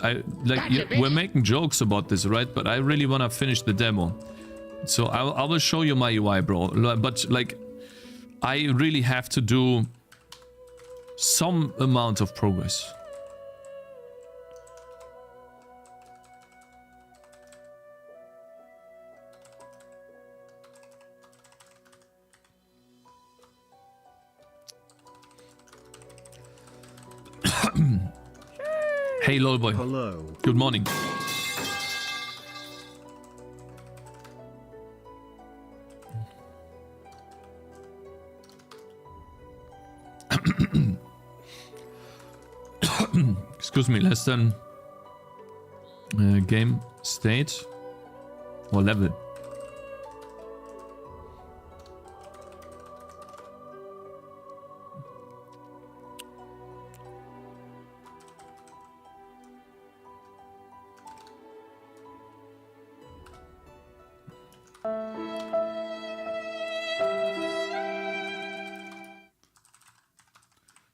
we're making jokes about this, right? But I really want to finish the demo. So I will show you my UI, bro. But like, I really have to do some amount of progress. Hey, lolboy. Hello. Good morning. Excuse me, less than game state or level.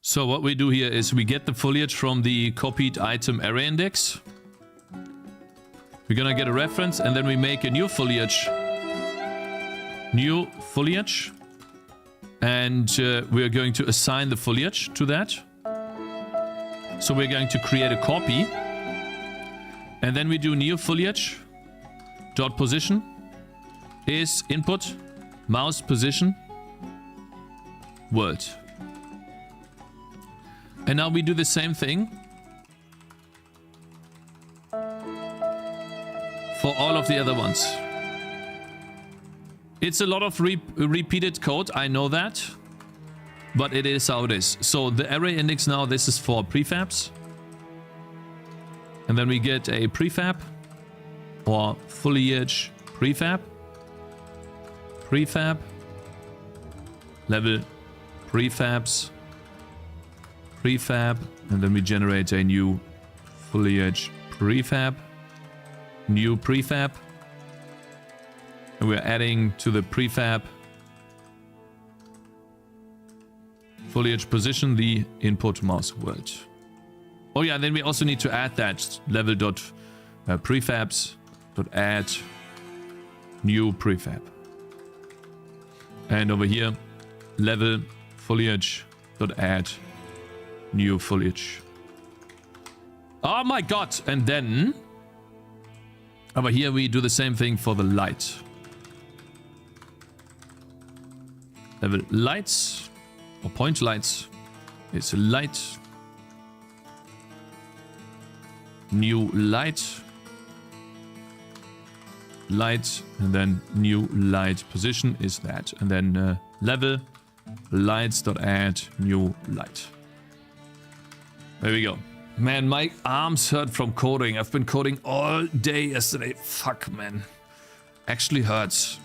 So what we do here is we get the foliage from the copied item array index. We're gonna get a reference and then we make a new foliage. New foliage. And we're going to assign the foliage to that. So we're going to create a copy. And then we do new foliage. Dot position is input mouse position world. And now we do the same thing for all of the other ones. It's a lot of repeated code, I know that, but it is how it is. So the array index now, this is for prefabs. And then we get a prefab or foliage prefab. Prefab. Level prefabs. Prefab, and then we generate a new foliage prefab, new prefab, and we're adding to the prefab foliage position the input mouse world. Oh yeah, then we also need to add that level dot prefabs dot add new prefab, and over here level foliage dot add new foliage. Oh my god! And then over here we do the same thing for the light. Level lights or point lights is light. New light. Light, and then new light position is that. And then level lights dot add new light. There we go. Man, my arms hurt from coding. I've been coding all day yesterday. Fuck, man. Actually hurts.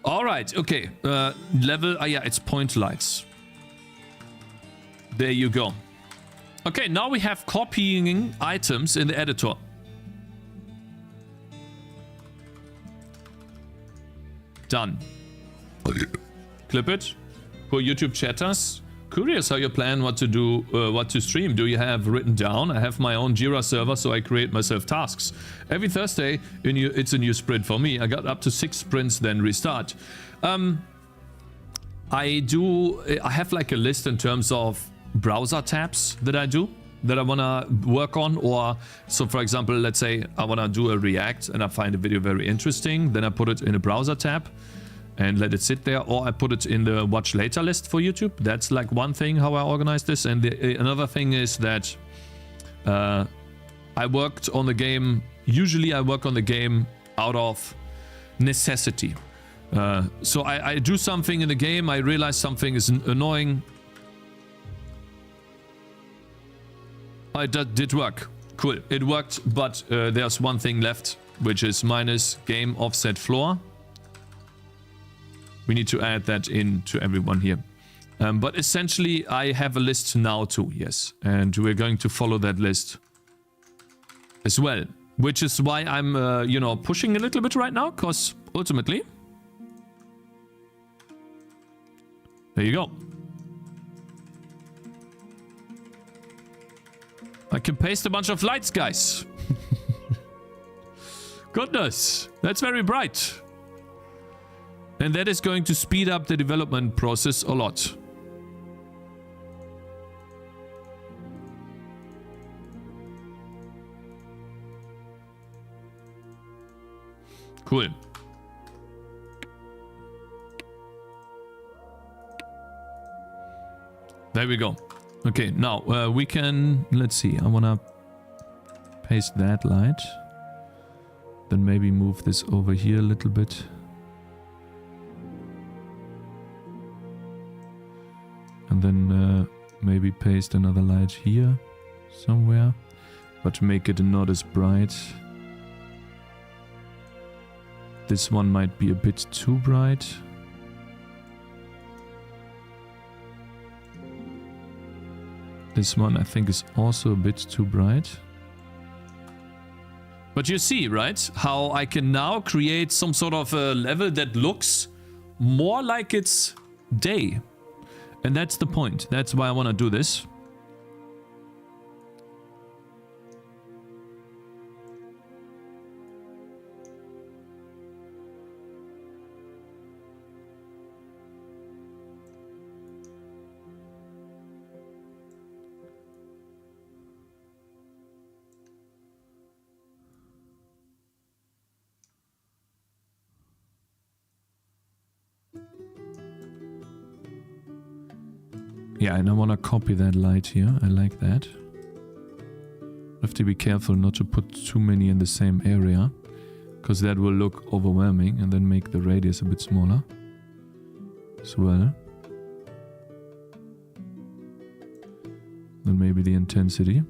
Alright, okay. Level, yeah, it's point lights. There you go. Okay, now we have copying items in the editor. Done. Clip it. For YouTube chatters. Curious how you plan what to do, what to stream. Do you have written down? I have my own Jira server, so I create myself tasks. Every Thursday, it's a new sprint for me. I got up to 6 sprints, then restart. I have like a list in terms of browser tabs that I do. that I want to work on. Or, so for example, let's say I want to do a React and I find a video very interesting. Then I put it in a browser tab and let it sit there. Or I put it in the watch later list for YouTube. That's like one thing how I organize this. And another thing is that I worked on the game. Usually I work on the game out of necessity. So I do something in the game. I realize something is annoying. It did work. Cool. It worked, but there's one thing left, which is minus game offset floor. We need to add that in to everyone here. But essentially, I have a list now too, yes. And we're going to follow that list as well. Which is why I'm, you know, pushing a little bit right now, because ultimately... There you go. I can paste a bunch of lights, guys. Goodness, that's very bright. And that is going to speed up the development process a lot. Cool. There we go. Okay, now we can, let's see, I want to paste that light. Then maybe move this over here a little bit. And then maybe paste another light here somewhere. But make it not as bright. This one might be a bit too bright. This one I think is also a bit too bright. But you see, right, how I can now create some sort of a level that looks more like it's day. And that's the point. That's why I want to do this. Yeah, and I want to copy that light here. I like that. Have to be careful not to put too many in the same area, because that will look overwhelming, and then make the radius a bit smaller as well. Then maybe the intensity.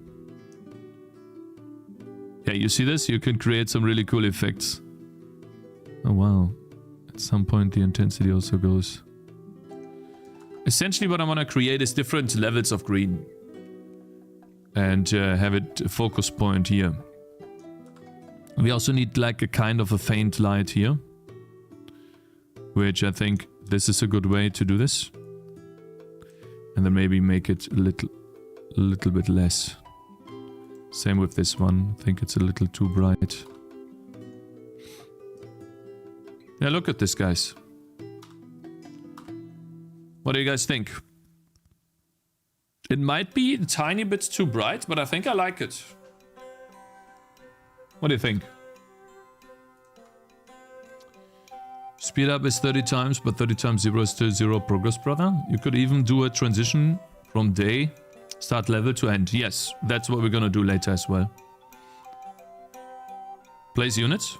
Yeah, you see this? You can create some really cool effects. Oh wow. At some point the intensity also goes. Essentially what I want to create is different levels of green. And have it a focus point here. We also need like a kind of a faint light here. Which I think this is a good way to do this. And then maybe make it a little bit less. Same with this one. I think it's a little too bright. Yeah, look at this, guys. What do you guys think? It might be a tiny bit too bright, but I think I like it. What do you think? Speed up is 30 times, but 30 times 0 is still 0 progress, brother. You could even do a transition from day, start level to end. Yes, that's what we're gonna do later as well. Place units.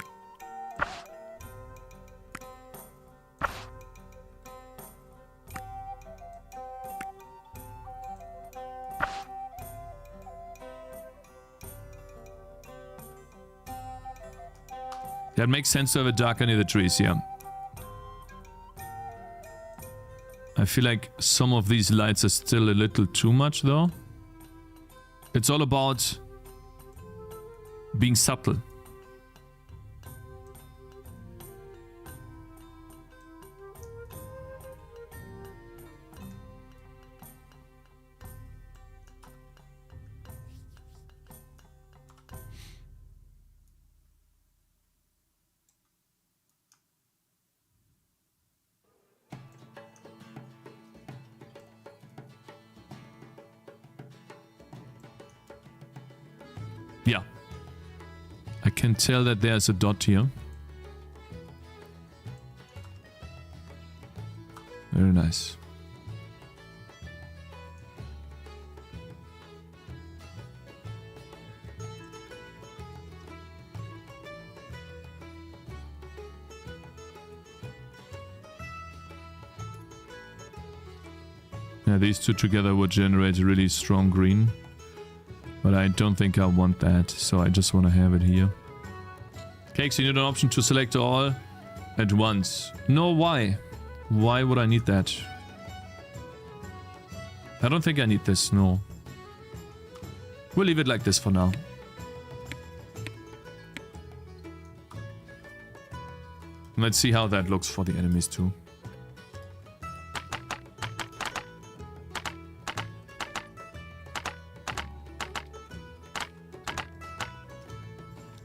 Yeah, it makes sense to have it darker near the trees, yeah. I feel like some of these lights are still a little too much, though. It's all about being subtle. Yeah. I can tell that there's a dot here. Very nice. Yeah, these two together would generate a really strong green. But I don't think I want that, so I just want to have it here. Cakez, you need an option to select all at once. No, why? Why would I need that? I don't think I need this, no. We'll leave it like this for now. Let's see how that looks for the enemies too.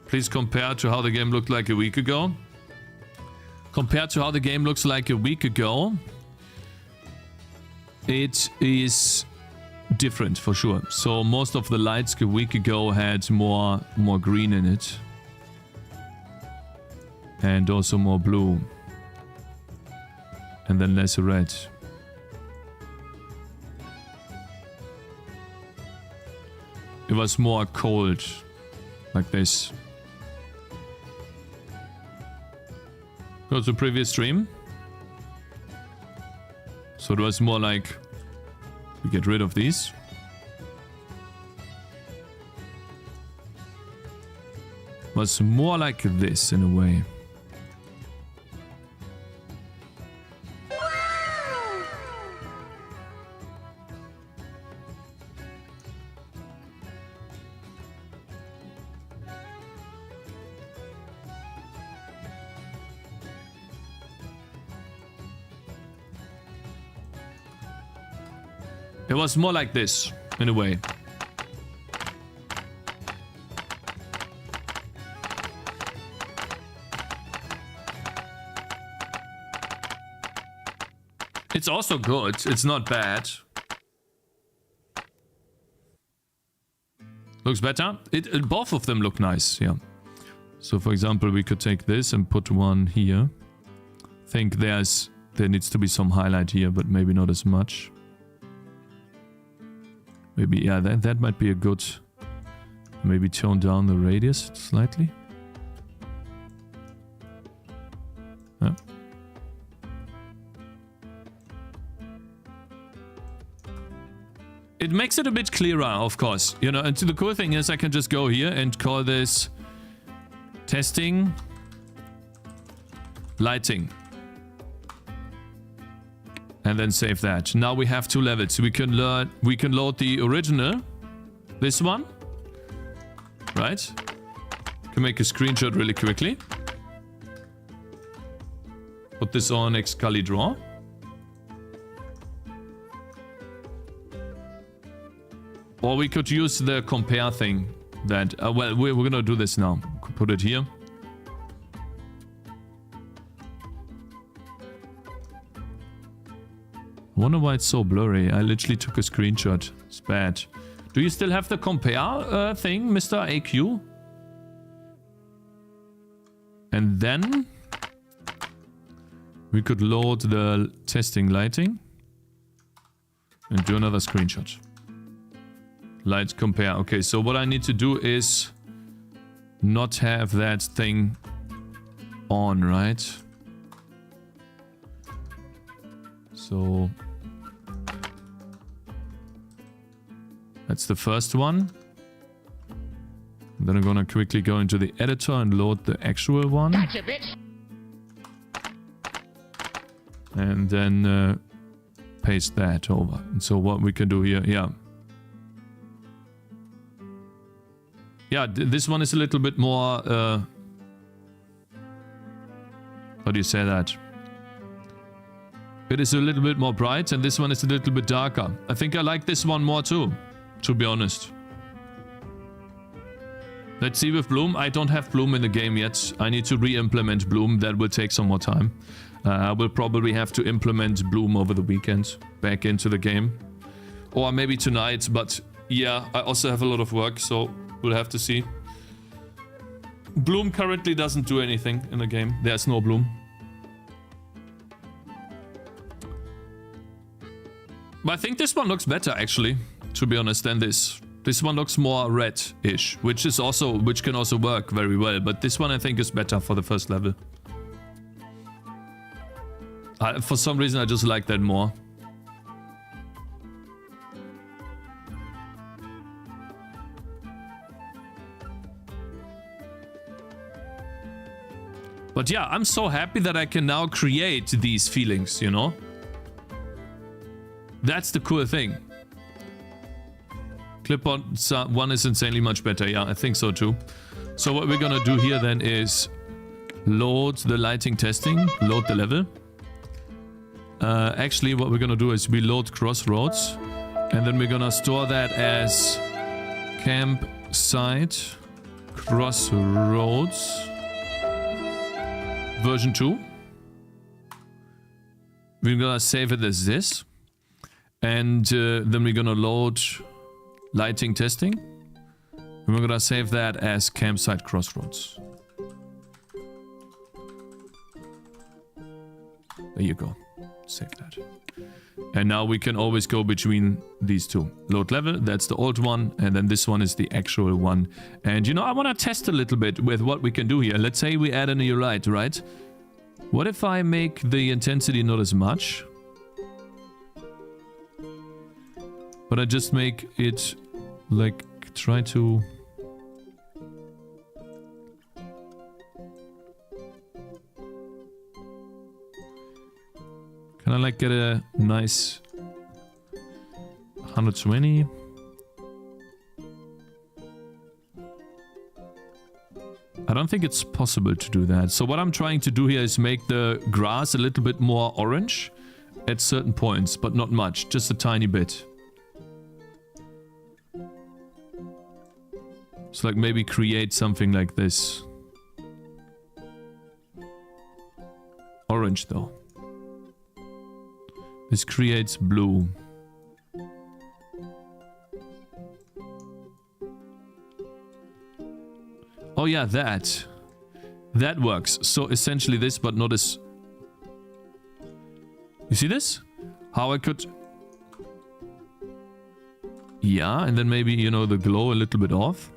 Please compare to how the game looked like a week ago. Compared to how the game looks like a week ago, it is different for sure. So most of the lights a week ago had more green in it. And also more blue. And then less red. It was more cold, like this. Go to previous stream. So it was more like we get rid of these. Was more like this in a way. It was more like this, in a way. It's also good. It's not bad. Looks better. Both of them look nice, yeah. So, for example, we could take this and put one here. I think there needs to be some highlight here, but maybe not as much. Maybe, yeah, that might be a good... Maybe tone down the radius slightly. Yeah. It makes it a bit clearer, of course. You know, and the cool thing is I can just go here and call this testing lighting. And then save that. Now we have two levels. We can load the original, this one, right? Can make a screenshot really quickly. Put this on Xcali Draw. Or we could use the compare thing that, well, we're gonna do this now. Put it here. I wonder why it's so blurry. I literally took a screenshot. It's bad. Do you still have the compare thing, Mr. AQ? And then we could load the testing lighting and do another screenshot. Light compare. Okay, so what I need to do is not have that thing on, right? So that's the first one. Then I'm gonna quickly go into the editor and load the actual one. Gotcha, bitch. And then paste that over. And so what we can do here, yeah. Yeah, this one is a little bit more, how do you say that? It is a little bit more bright, and this one is a little bit darker. I think I like this one more too, to be honest. Let's see with Bloom. I don't have Bloom in the game yet. I need to re-implement Bloom. That will take some more time. I will probably have to implement Bloom over the weekend back into the game. Or maybe tonight, but yeah, I also have a lot of work, so We'll have to see. Bloom currently doesn't do anything in the game. There's no bloom. But I think this one looks better, actually, to be honest, than this. This one looks more red-ish, which can also work very well. But this one I think is better for the first level. For some reason I just like that more. But yeah, I'm so happy that I can now create these feelings, you know? That's the cool thing. Clipboard 1 is insanely much better. Yeah, I think so too. So what we're gonna do here then is load the lighting testing, load the level. Actually, what we're gonna do is we load Crossroads, and then we're gonna store that as campsite Crossroads version 2. We're gonna save it as this, and then we're gonna load lighting testing. And we're gonna save that as campsite Crossroads. There you go. Save that. And now we can always go between these two. Load level, that's the old one, and then this one is the actual one. And you know, I want to test a little bit with what we can do here. Let's say we add a new light, right? What if I make the intensity not as much, but I just make it like try to... Can I like get a nice 120? I don't think it's possible to do that. So what I'm trying to do here is make the grass a little bit more orange at certain points, but not much, just a tiny bit. So like maybe create something like this. Orange though. This creates blue. Oh yeah, that. That works. So essentially this, but not as... You see this? How I could... Yeah, and then maybe, you know, the glow a little bit off.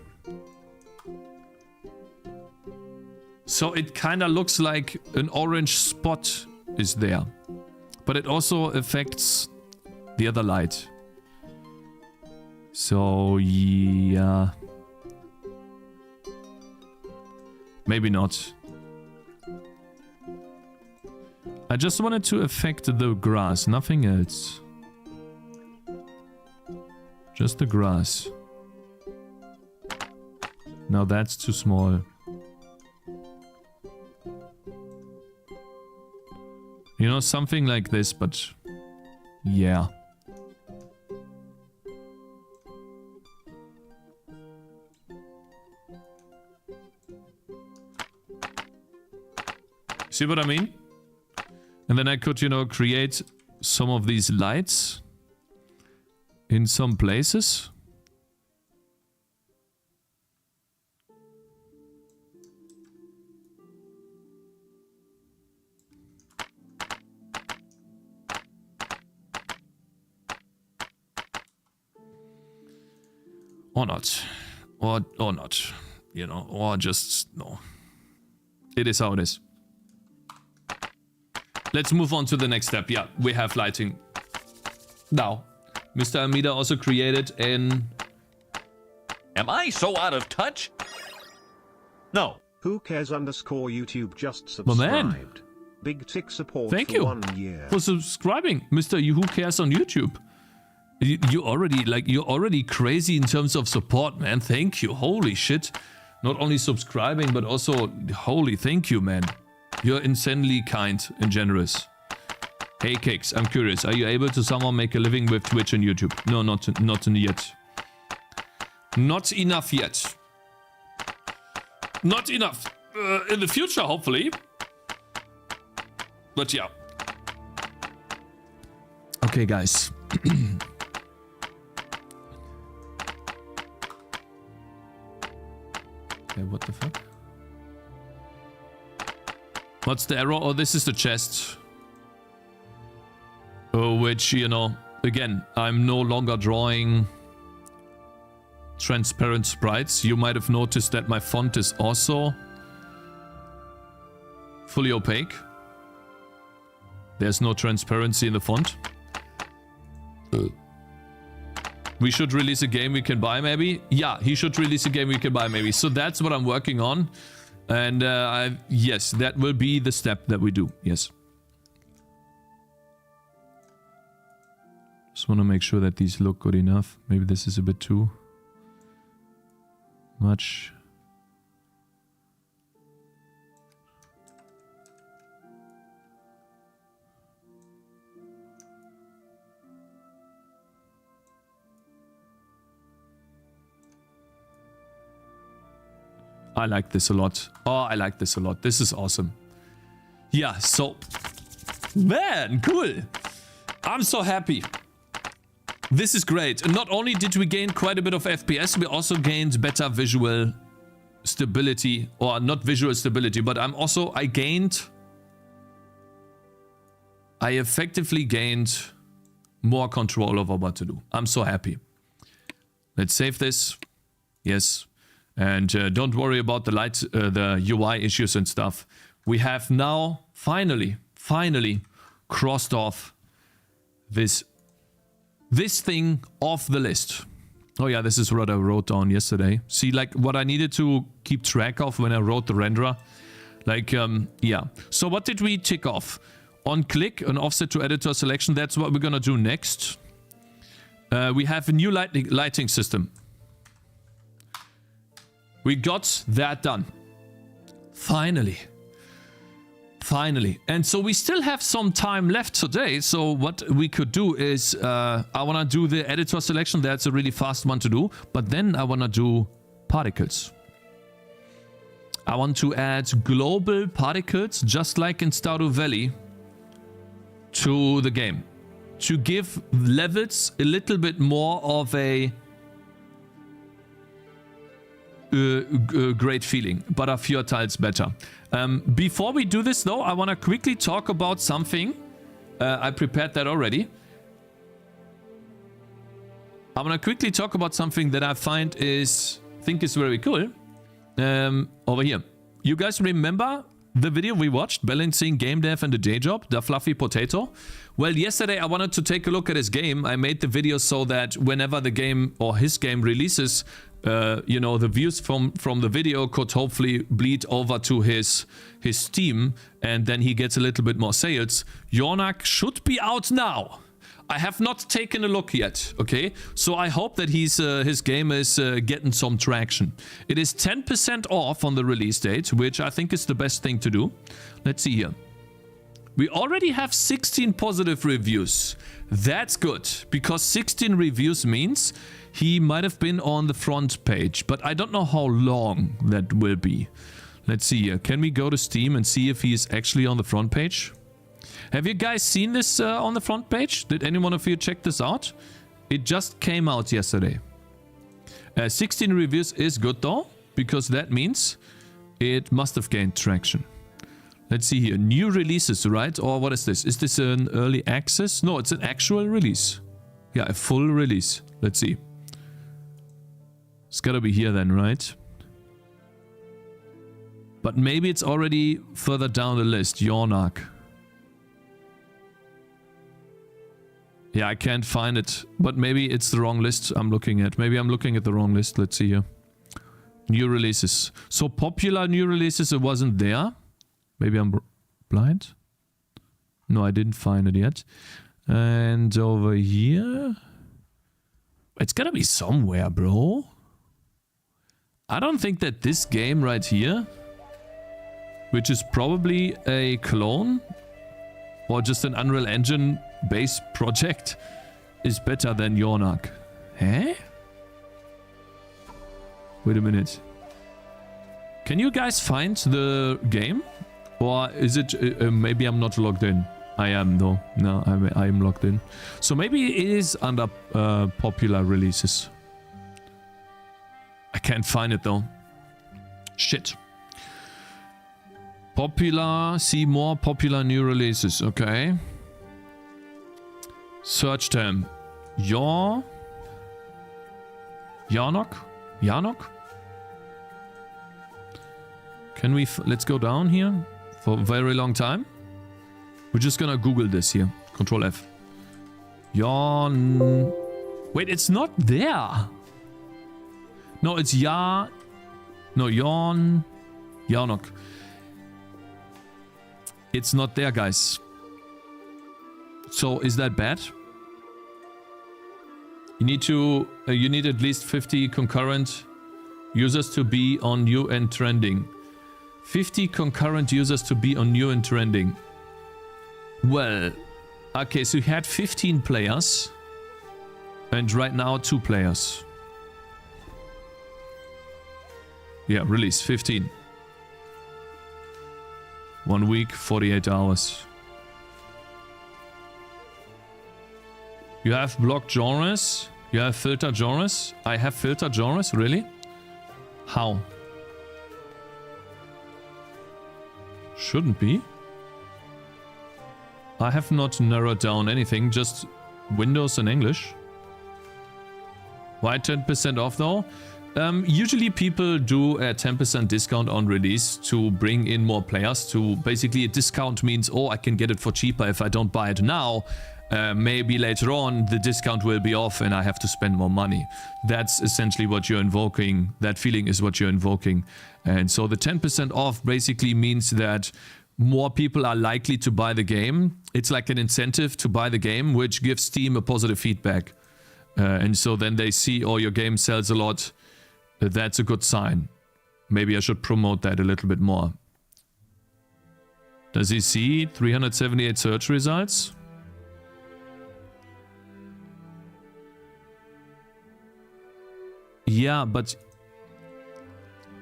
So it kind of looks like an orange spot is there. But it also affects the other light. So, yeah. Maybe not. I just wanted to affect the grass, nothing else. Just the grass. Now that's too small. You know, something like this, but... Yeah. See what I mean? And then I could, you know, create some of these lights in some places. Or not. Or not. You know, or just no. It is how it is. Let's move on to the next step. Yeah, we have lighting. Now, Mr. Amida also created an... Am I so out of touch? No. Who cares _, YouTube just My subscribed. man. Big tick support Thank for you 1 year. for subscribing, Mr. Who Cares on YouTube. You already, like, you're already crazy in terms of support, man. Thank you. Holy shit. Not only subscribing, but also, holy thank you, man. You're insanely kind and generous. Hey, Cakez, I'm curious. Are you able to somehow make a living with Twitch and YouTube? No, not yet. Not enough yet. Not enough. In the future, hopefully. But yeah. Okay, guys. Okay, what the fuck? What's the error? Oh, this is the chest. Oh, which, you know, again, I'm no longer drawing transparent sprites. You might have noticed that my font is also fully opaque. There's no transparency in the font. We should release a game we can buy, maybe? Yeah, he should release a game we can buy, maybe. So that's what I'm working on. And yes, that will be the step that we do. Yes. Just want to make sure that these look good enough. Maybe this is a bit too much. I like this a lot. Oh, I like this a lot. This is awesome. Yeah, so... Man, cool. I'm so happy. This is great. And not only did we gain quite a bit of FPS, we also gained better visual stability. Or not visual stability, but I effectively gained more control over what to do. I'm so happy. Let's save this. Yes. And don't worry about the UI issues and stuff. We have now finally crossed off this thing off the list. Oh yeah, this is what I wrote down yesterday. See, like what I needed to keep track of when I wrote the renderer. Like, yeah. So what did we tick off? On click, an offset to editor selection. That's what we're gonna do next. We have a new lighting system. We got that done. Finally. Finally. And so we still have some time left today. So what we could do is, I want to do the editor selection. That's a really fast one to do. But then I want to do particles. I want to add global particles, just like in Stardew Valley, to the game. To give levels a little bit more of a great feeling, but a few tiles better. Before we do this though, I want to quickly talk about something. I prepared that already. I want to quickly talk about something that I think is very cool. Over here. You guys remember the video we watched, balancing game dev and the day job, the fluffy potato? Well, yesterday I wanted to take a look at his game. I made the video so that whenever the game or his game releases, you know, the views from the video could hopefully bleed over to his Steam, and then he gets a little bit more sales. Yornak should be out now. I have not taken a look yet, okay? So I hope that his game is getting some traction. It is 10% off on the release date, which I think is the best thing to do. Let's see here. We already have 16 positive reviews. That's good, because 16 reviews means he might have been on the front page, but I don't know how long that will be. Let's see here. Can we go to Steam and see if he is actually on the front page? Have you guys seen this on the front page? Did anyone of you check this out? It just came out yesterday. 16 reviews is good though, because that means it must have gained traction. Let's see here. New releases, right? Or what is this? Is this an early access? No, it's an actual release. Yeah, a full release. Let's see. It's gotta be here then, right? But maybe it's already further down the list. Yornak. Yeah, I can't find it. But maybe it's the wrong list I'm looking at. Maybe I'm looking at the wrong list. Let's see here. New releases. So popular new releases, it wasn't there. Maybe I'm blind? No, I didn't find it yet. And over here... It's gotta be somewhere, bro. I don't think that this game right here, which is probably a clone or just an Unreal Engine base project, is better than Yornak. Huh? Wait a minute. Can you guys find the game? Or is it... maybe I'm not logged in. I am though. No, I am logged in. So maybe it is under popular releases. I can't find it though. Shit. Popular, see more popular new releases. Okay. Search term. Yarnock? Yarnock? Can we... let's go down here for a very long time. We're just gonna Google this here. Control F. Yarn... Wait, it's not there. No, it's No, Yarnock. It's not there, guys. So, is that bad? You need at least 50 concurrent users to be on new and trending. 50 concurrent users to be on new and trending. Well, okay, so you had 15 players. And right now, 2 players. Yeah, release 15. 1 week, 48 hours. You have blocked genres. You have filtered genres. I have filtered genres, really? How? Shouldn't be. I have not narrowed down anything, just Windows and English. Why 10% off though? Usually people do a 10% discount on release to bring in more players. To basically, a discount means, oh, I can get it for cheaper if I don't buy it now. Maybe later on the discount will be off and I have to spend more money. That's essentially what you're invoking. That feeling is what you're invoking. And so the 10% off basically means that more people are likely to buy the game. It's like an incentive to buy the game, which gives Steam a positive feedback. And so then they see, oh, your game sells a lot. That's a good sign. Maybe I should promote that a little bit more. Does he see 378 search results? Yeah, but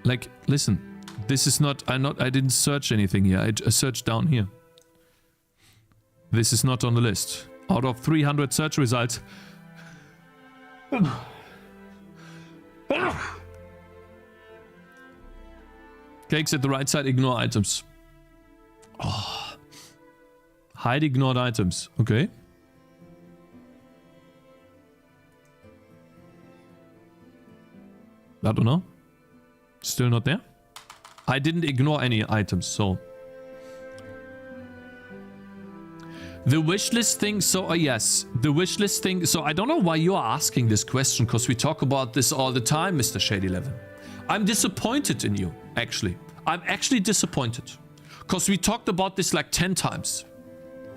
like, listen, this is not, I didn't search anything here. I searched down here. This is not on the list. Out of 300 search results. Cakes at the right side, ignore items. Oh. Hide ignored items. Okay. I don't know. Still not there? I didn't ignore any items, so... The wishlist thing, so yes, the wishlist thing, so I don't know why you are asking this question, because we talk about this all the time, Mr. Shady11. I'm disappointed in you, actually. I'm actually disappointed. Because we talked about this like 10 times.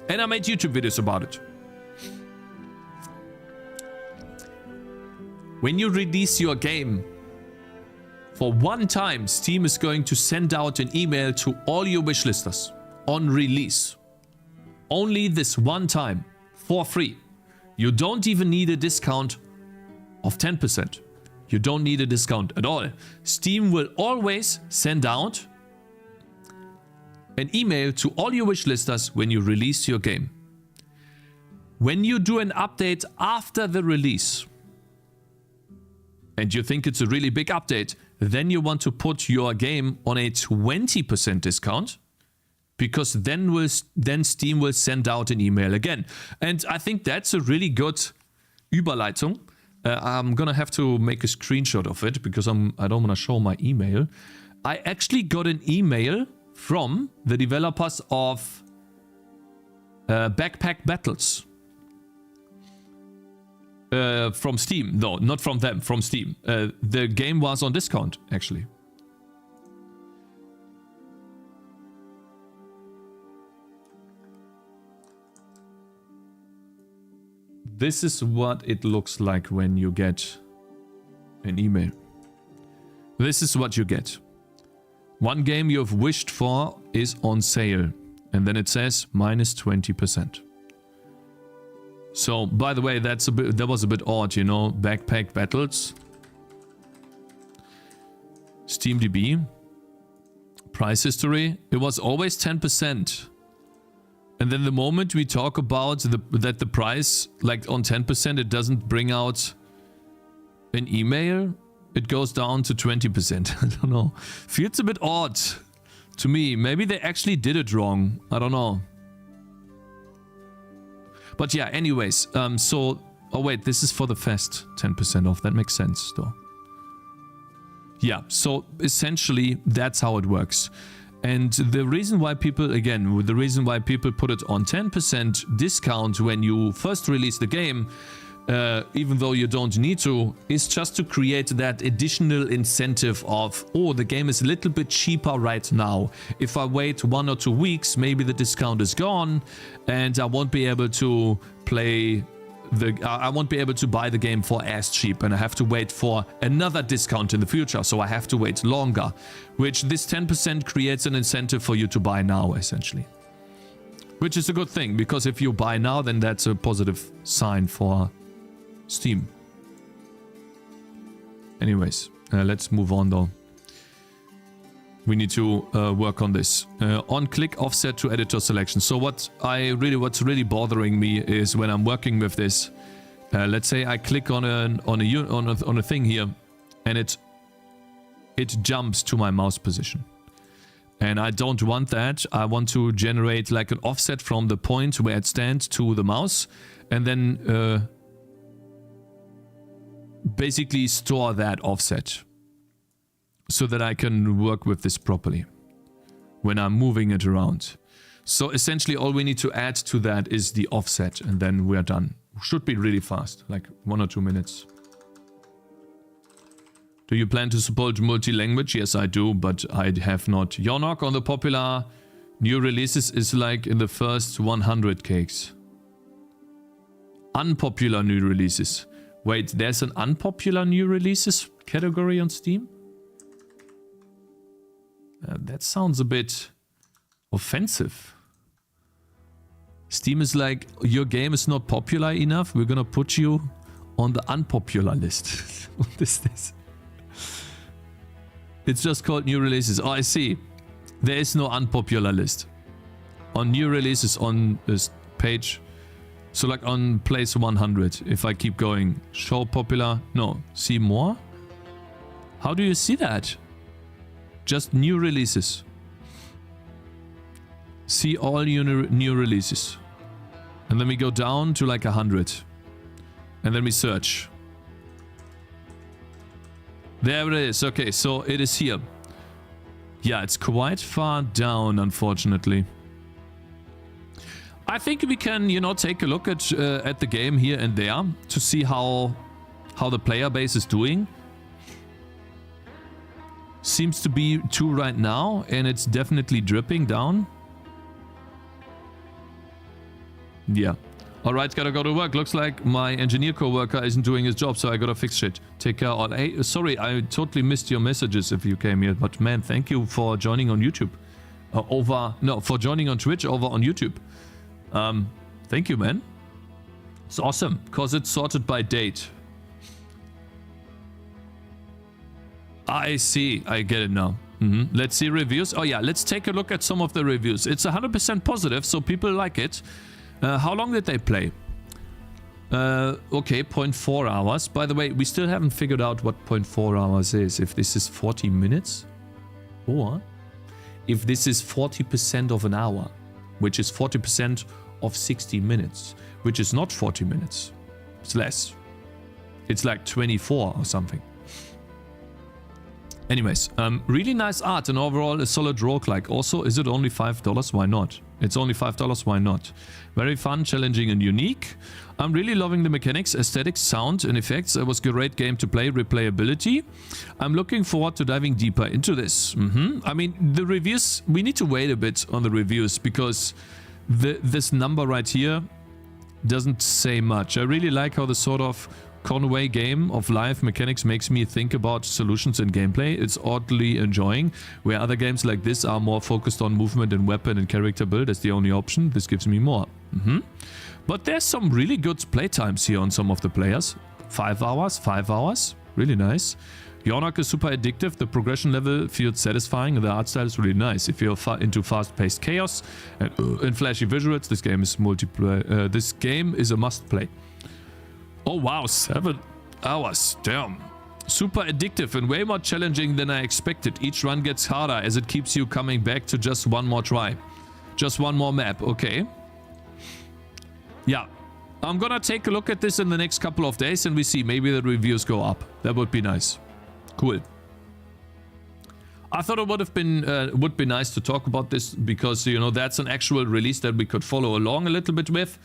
And I made YouTube videos about it. When you release your game, for one time, Steam is going to send out an email to all your wishlisters on release. Only this one time, for free. You don't even need a discount of 10%. You don't need a discount at all. Steam will always send out an email to all your wishlisters when you release your game. When you do an update after the release, and you think it's a really big update, then you want to put your game on a 20% discount, because then Steam will send out an email again. And I think that's a really good Überleitung. I'm gonna have to make a screenshot of it because I don't want to show my email. I actually got an email from the developers of Backpack Battles. From Steam. No, not from them, from Steam. The game was on discount, actually. This is what it looks like when you get an email. This is what you get. One game you have wished for is on sale. And then it says minus 20%. So, by the way, that was a bit odd, you know. Backpack Battles. SteamDB. Price history. It was always 10%. And then the moment we talk about that the price, like on 10%, it doesn't bring out an email. it goes down to 20%. I don't know. Feels a bit odd to me. Maybe they actually did it wrong. I don't know. But yeah, anyways, so... Oh wait, this is for the fest. 10% off. That makes sense, though. Yeah, so essentially, that's how it works. And the reason why people, again, the reason why people put it on 10% discount when you first release the game, even though you don't need to, is just to create that additional incentive of, oh, the game is a little bit cheaper right now. If I wait 1 or 2 weeks, maybe the discount is gone and I won't be able to play I won't be able to buy the game for as cheap, and I have to wait for another discount in the future, so I have to wait longer, which this 10% creates an incentive for you to buy now, essentially. Which is a good thing, because if you buy now, then that's a positive sign for Steam. Anyways, let's move on though. We need to work on this. On-click offset to editor selection. So what's really bothering me is when I'm working with this. Let's say I click on a thing here, and it jumps to my mouse position. And I don't want that. I want to generate like an offset from the point where it stands to the mouse, and then basically store that offset, so that I can work with this properly when I'm moving it around. So essentially all we need to add to that is the offset, and then we're done. Should be really fast, like 1 or 2 minutes. Do you plan to support multi-language? Yes, I do, but I have not. Yonok on the popular new releases is like in the first 100 cakes. Unpopular new releases. Wait, there's an unpopular new releases category on Steam? That sounds a bit offensive. Steam is like, your game is not popular enough, we're gonna put you on the unpopular list. What is this? It's just called new releases. Oh, I see. There is no unpopular list. On new releases on this page. So like on place 100, if I keep going. Show popular. No. See more? How do you see that? Just new releases. See all new releases. And then we go down to like 100. And then we search. There it is. Okay, so it is here. Yeah, it's quite far down, unfortunately. I think we can, you know, take a look at the game here and there to see how the player base is doing. Seems to be 2 right now, and it's definitely dripping down. Yeah. Alright, gotta go to work. Looks like my engineer co-worker isn't doing his job, so I gotta fix shit. Take care. Hey, sorry, I totally missed your messages if you came here, but man, thank you for joining on YouTube. For joining on Twitch over on YouTube. Thank you, man. It's awesome, because it's sorted by date. I see. I get it now. Let's see reviews. Oh yeah, let's take a look at some of the reviews. It's 100% positive, so people like it. How long did they play? Okay, 0.4 hours. By the way, we still haven't figured out what 0.4 hours is. If this is 40 minutes, or if this is 40% of an hour, which is 40% of 60 minutes, which is not 40 minutes. It's less. It's like 24 or something. Anyways, really nice art and overall a solid roguelike. Also, is it only $5? Why not? It's only $5, why not? Very fun, challenging and unique. I'm really loving the mechanics, aesthetics, sound and effects. It was a great game to play, replayability. I'm looking forward to diving deeper into this. I mean, the reviews, we need to wait a bit on the reviews because this number right here doesn't say much. I really like how the sort of Conway game of live mechanics makes me think about solutions in gameplay. It's oddly enjoying, where other games like this are more focused on movement and weapon and character build as the only option. This gives me more. But there's some really good playtimes here on some of the players. 5 hours, really nice. Yonok is super addictive, the progression level feels satisfying, and the art style is really nice. If you're into fast-paced chaos and flashy visuals, this game is a must play. Oh wow, 7 hours, damn. Super addictive and way more challenging than I expected. Each run gets harder as it keeps you coming back to just one more try. Just one more map, okay. Yeah, I'm gonna take a look at this in the next couple of days and we see. Maybe the reviews go up. That would be nice. Cool. I thought it would be nice to talk about this because, you know, that's an actual release that we could follow along a little bit with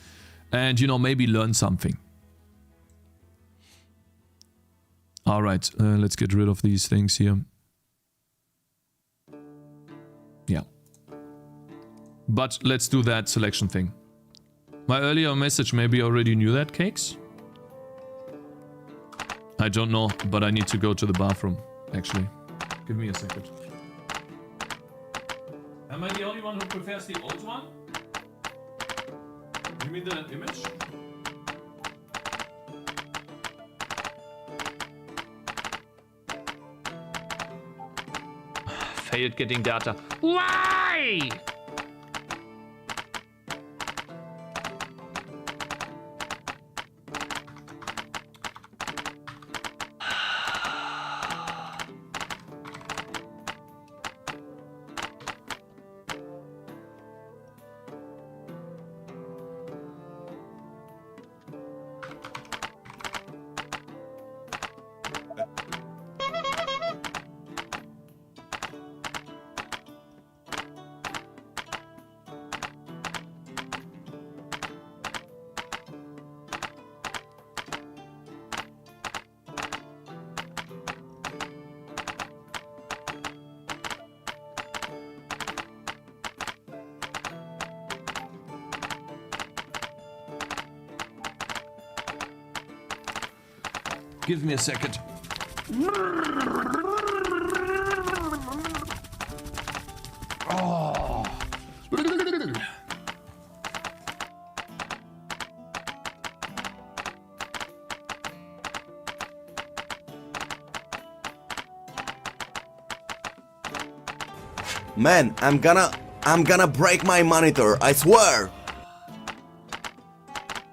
and, you know, maybe learn something. Alright, let's get rid of these things here. Yeah. But let's do that selection thing. My earlier message, maybe you already knew that, Cakez? I don't know, but I need to go to the bathroom, actually. Give me a second. Am I the only one who prefers the old one? You mean the image? Failed getting data. Why? Give me a second. Oh. Man, I'm gonna break my monitor, I swear!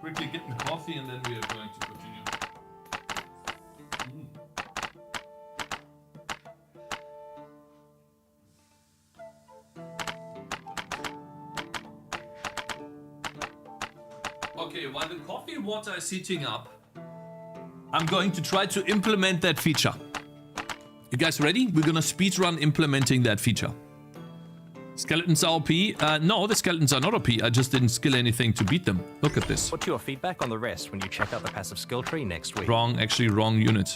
Quickly getting coffee and then we are going to continue. Okay, while the coffee and water is heating up, I'm going to try to implement that feature. You guys ready? We're gonna speedrun implementing that feature. Skeletons are OP. No, the skeletons are not OP. I just didn't skill anything to beat them. Look at this. What's your feedback on the rest when you check out the passive skill tree next week? Wrong, actually wrong unit.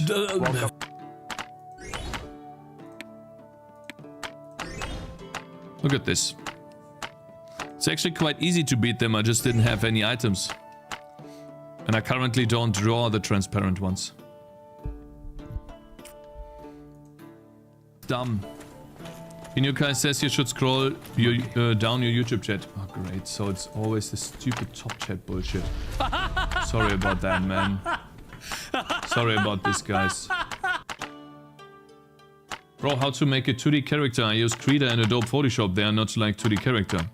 Look at this. It's actually quite easy to beat them. I just didn't have any items. And I currently don't draw the transparent ones. Dumb. Inukai says you should scroll down your YouTube chat. Oh, great. So it's always this stupid top chat bullshit. Sorry about that, man. Sorry about this, guys. Bro, how to make a 2D character? I use Krita and Adobe Photoshop. They are not like 2D character.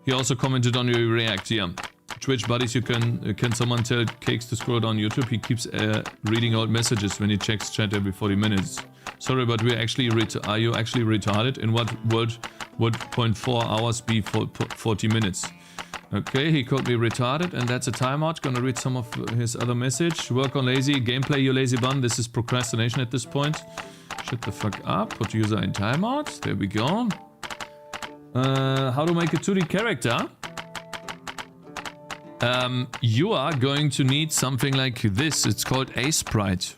He also commented on your React. Yeah. Twitch buddies, you can someone tell Cakez to scroll down YouTube? He keeps reading out messages when he checks chat every 40 minutes. Sorry, but are you actually retarded? In what world would 0.4 hours be for 40 minutes? Okay, he called me retarded, and that's a timeout. Gonna read some of his other message. Work on lazy gameplay, you lazy bun. This is procrastination at this point. Shut the fuck up. Put user in timeout. There we go. How to make a 2D character? You are going to need something like this. It's called A-Sprite.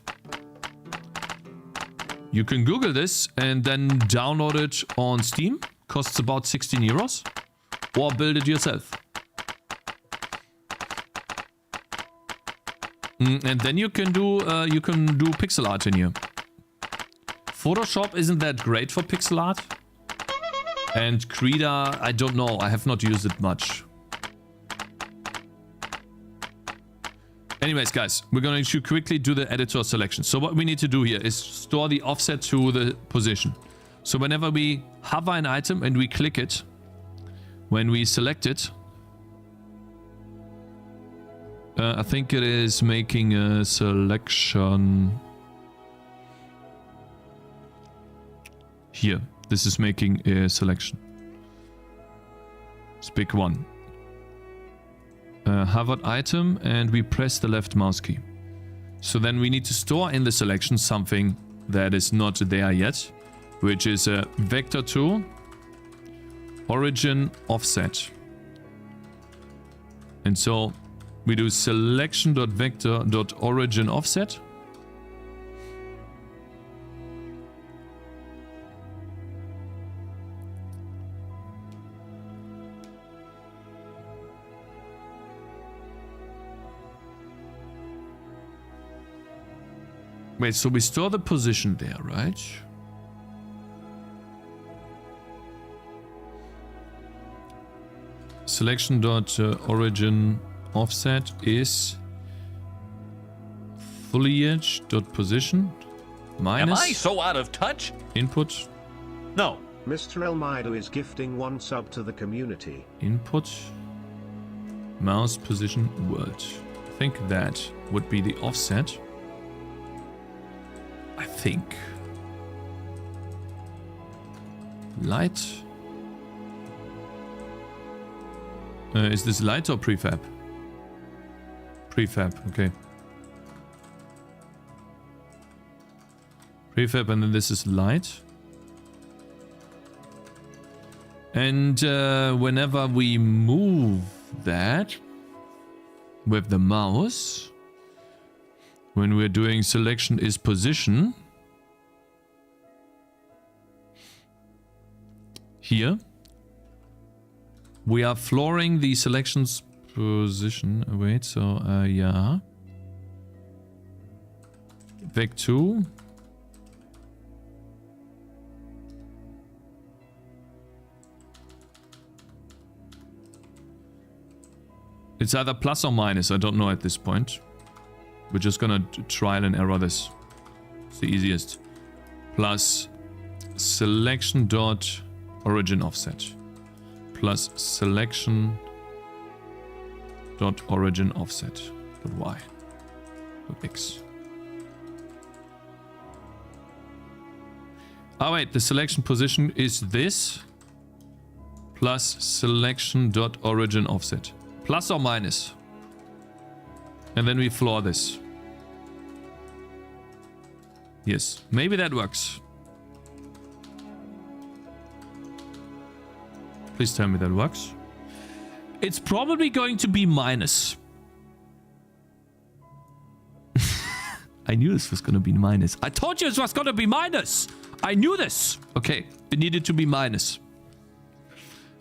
You can Google this and then download it on Steam. Costs about 16 euros. Or build it yourself. And then you can do pixel art in here. Photoshop isn't that great for pixel art. And Krita, I don't know. I have not used it much. Anyways, guys, we're going to quickly do the editor selection. So what we need to do here is store the offset to the position. So whenever we hover an item and we click it, when we select it, I think it is making a selection. Here, this is making a selection. Let's pick one. Hovered item, and we press the left mouse key. So then we need to store in the selection something that is not there yet, which is a vector2 origin offset. And so we do selection.vector.origin offset. Wait, so we store the position there, right? Selection.origin offset is foliage.position minus. Am I so out of touch? Input. No. Mr. Elmido is gifting 1 sub to the community. Input. Mouse position word. I think that would be the offset. I think. Light. Is this light or prefab? Prefab, okay. Prefab, and then this is light. And whenever we move that with the mouse, when we're doing selection is position, here, we are flooring the selection's position. Wait, so, yeah. Vec2. It's either plus or minus, I don't know at this point. We're just gonna trial and error this. It's the easiest. Plus selection dot origin offset. Plus selection dot origin offset. Dot y. Dot x. Oh wait, the selection position is this. Plus selection dot origin offset. Plus or minus. And then we floor this. Yes, maybe that works. Please tell me that works. It's probably going to be minus. I knew this was going to be minus. I told you this was going to be minus. I knew this. Okay, it needed to be minus.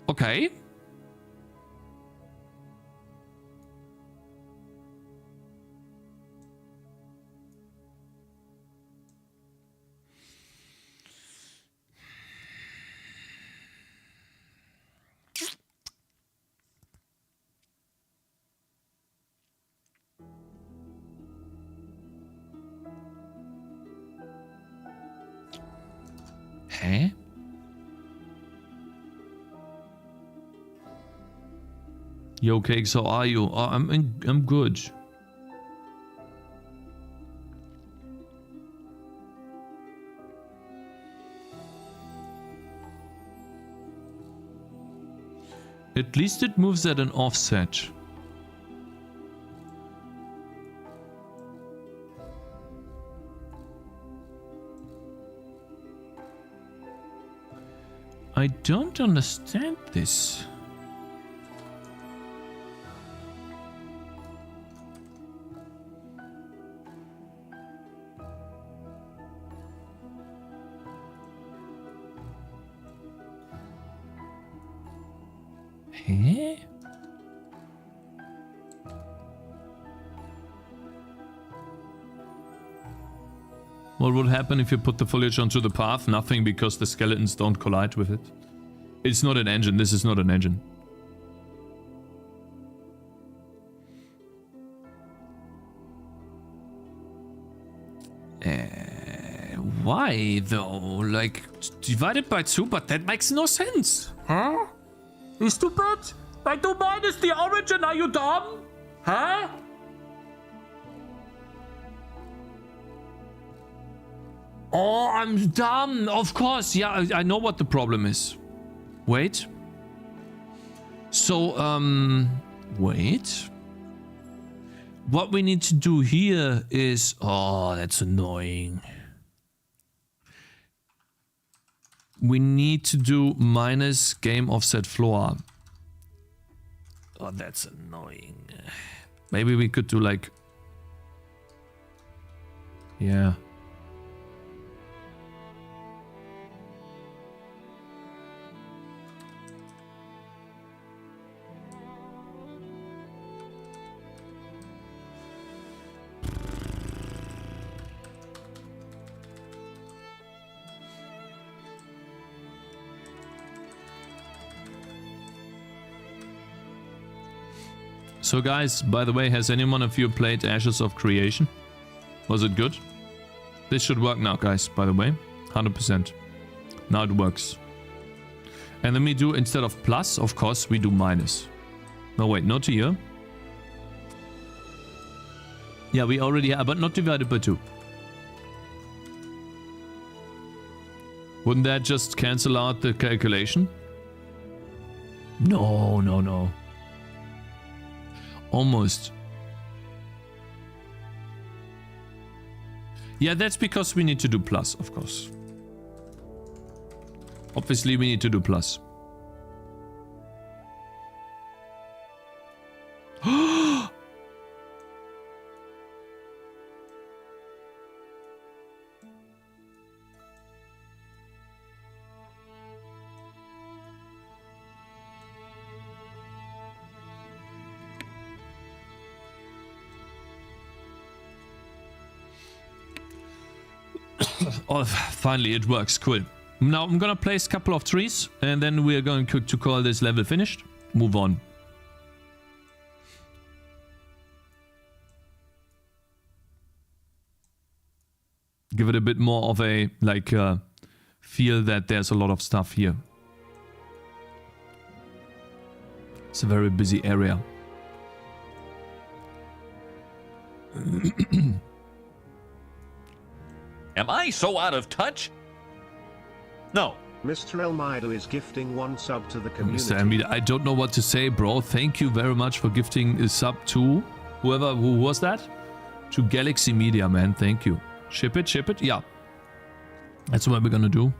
Okay. Hey? Yo, Cakez, how are you? Oh, I'm good. At least it moves at an offset. I don't understand this. Huh? What would happen if you put the foliage onto the path? Nothing, because the skeletons don't collide with it. It's not an engine. This is not an engine. Why though? Like, divided by 2, but that makes no sense. Huh? You stupid? I do minus the origin, are you dumb? Huh? Oh, I'm dumb. Of course. Yeah, I know what the problem is. Wait. So, wait. What we need to do here is... Oh, that's annoying. We need to do minus game offset floor. Oh, that's annoying. Maybe we could do like... Yeah. So guys, by the way, has anyone of you played Ashes of Creation? Was it good? This should work now, guys, by the way. 100%. Now it works. And then we do, instead of plus, of course, we do minus. No, wait, not here. Yeah, we already have, but not divided by 2. Wouldn't that just cancel out the calculation? No, no, no. Almost. Yeah, that's because we need to do plus, of course. Obviously, we need to do plus. Oh, finally it works. Cool. Now I'm gonna place a couple of trees and then we're going to call this level finished. Move on. Give it a bit more of a, like, feel that there's a lot of stuff here. It's a very busy area. Am I so out of touch? No. Mr. Elmido is gifting 1 sub to the community. Mr. Elmido, I don't know what to say, bro. Thank you very much for gifting a sub to who was that? To Galaxy Media, man. Thank you. Ship it, ship it. Yeah. That's what we're gonna do.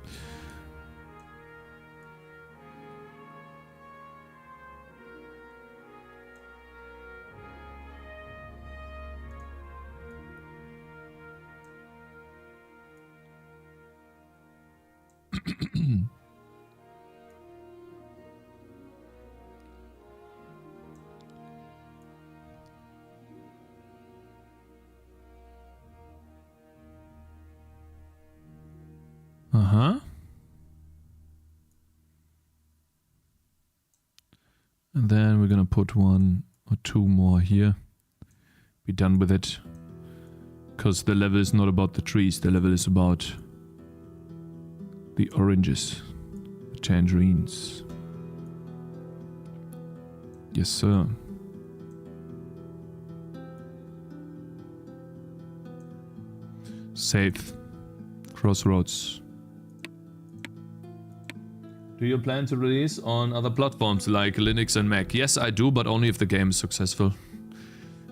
And then we're gonna put 1 or 2 more here. Be done with it. Because the level is not about the trees, the level is about the oranges, the tangerines. Yes, sir. Save. Crossroads. Do you plan to release on other platforms like Linux and Mac? Yes, I do, but only if the game is successful.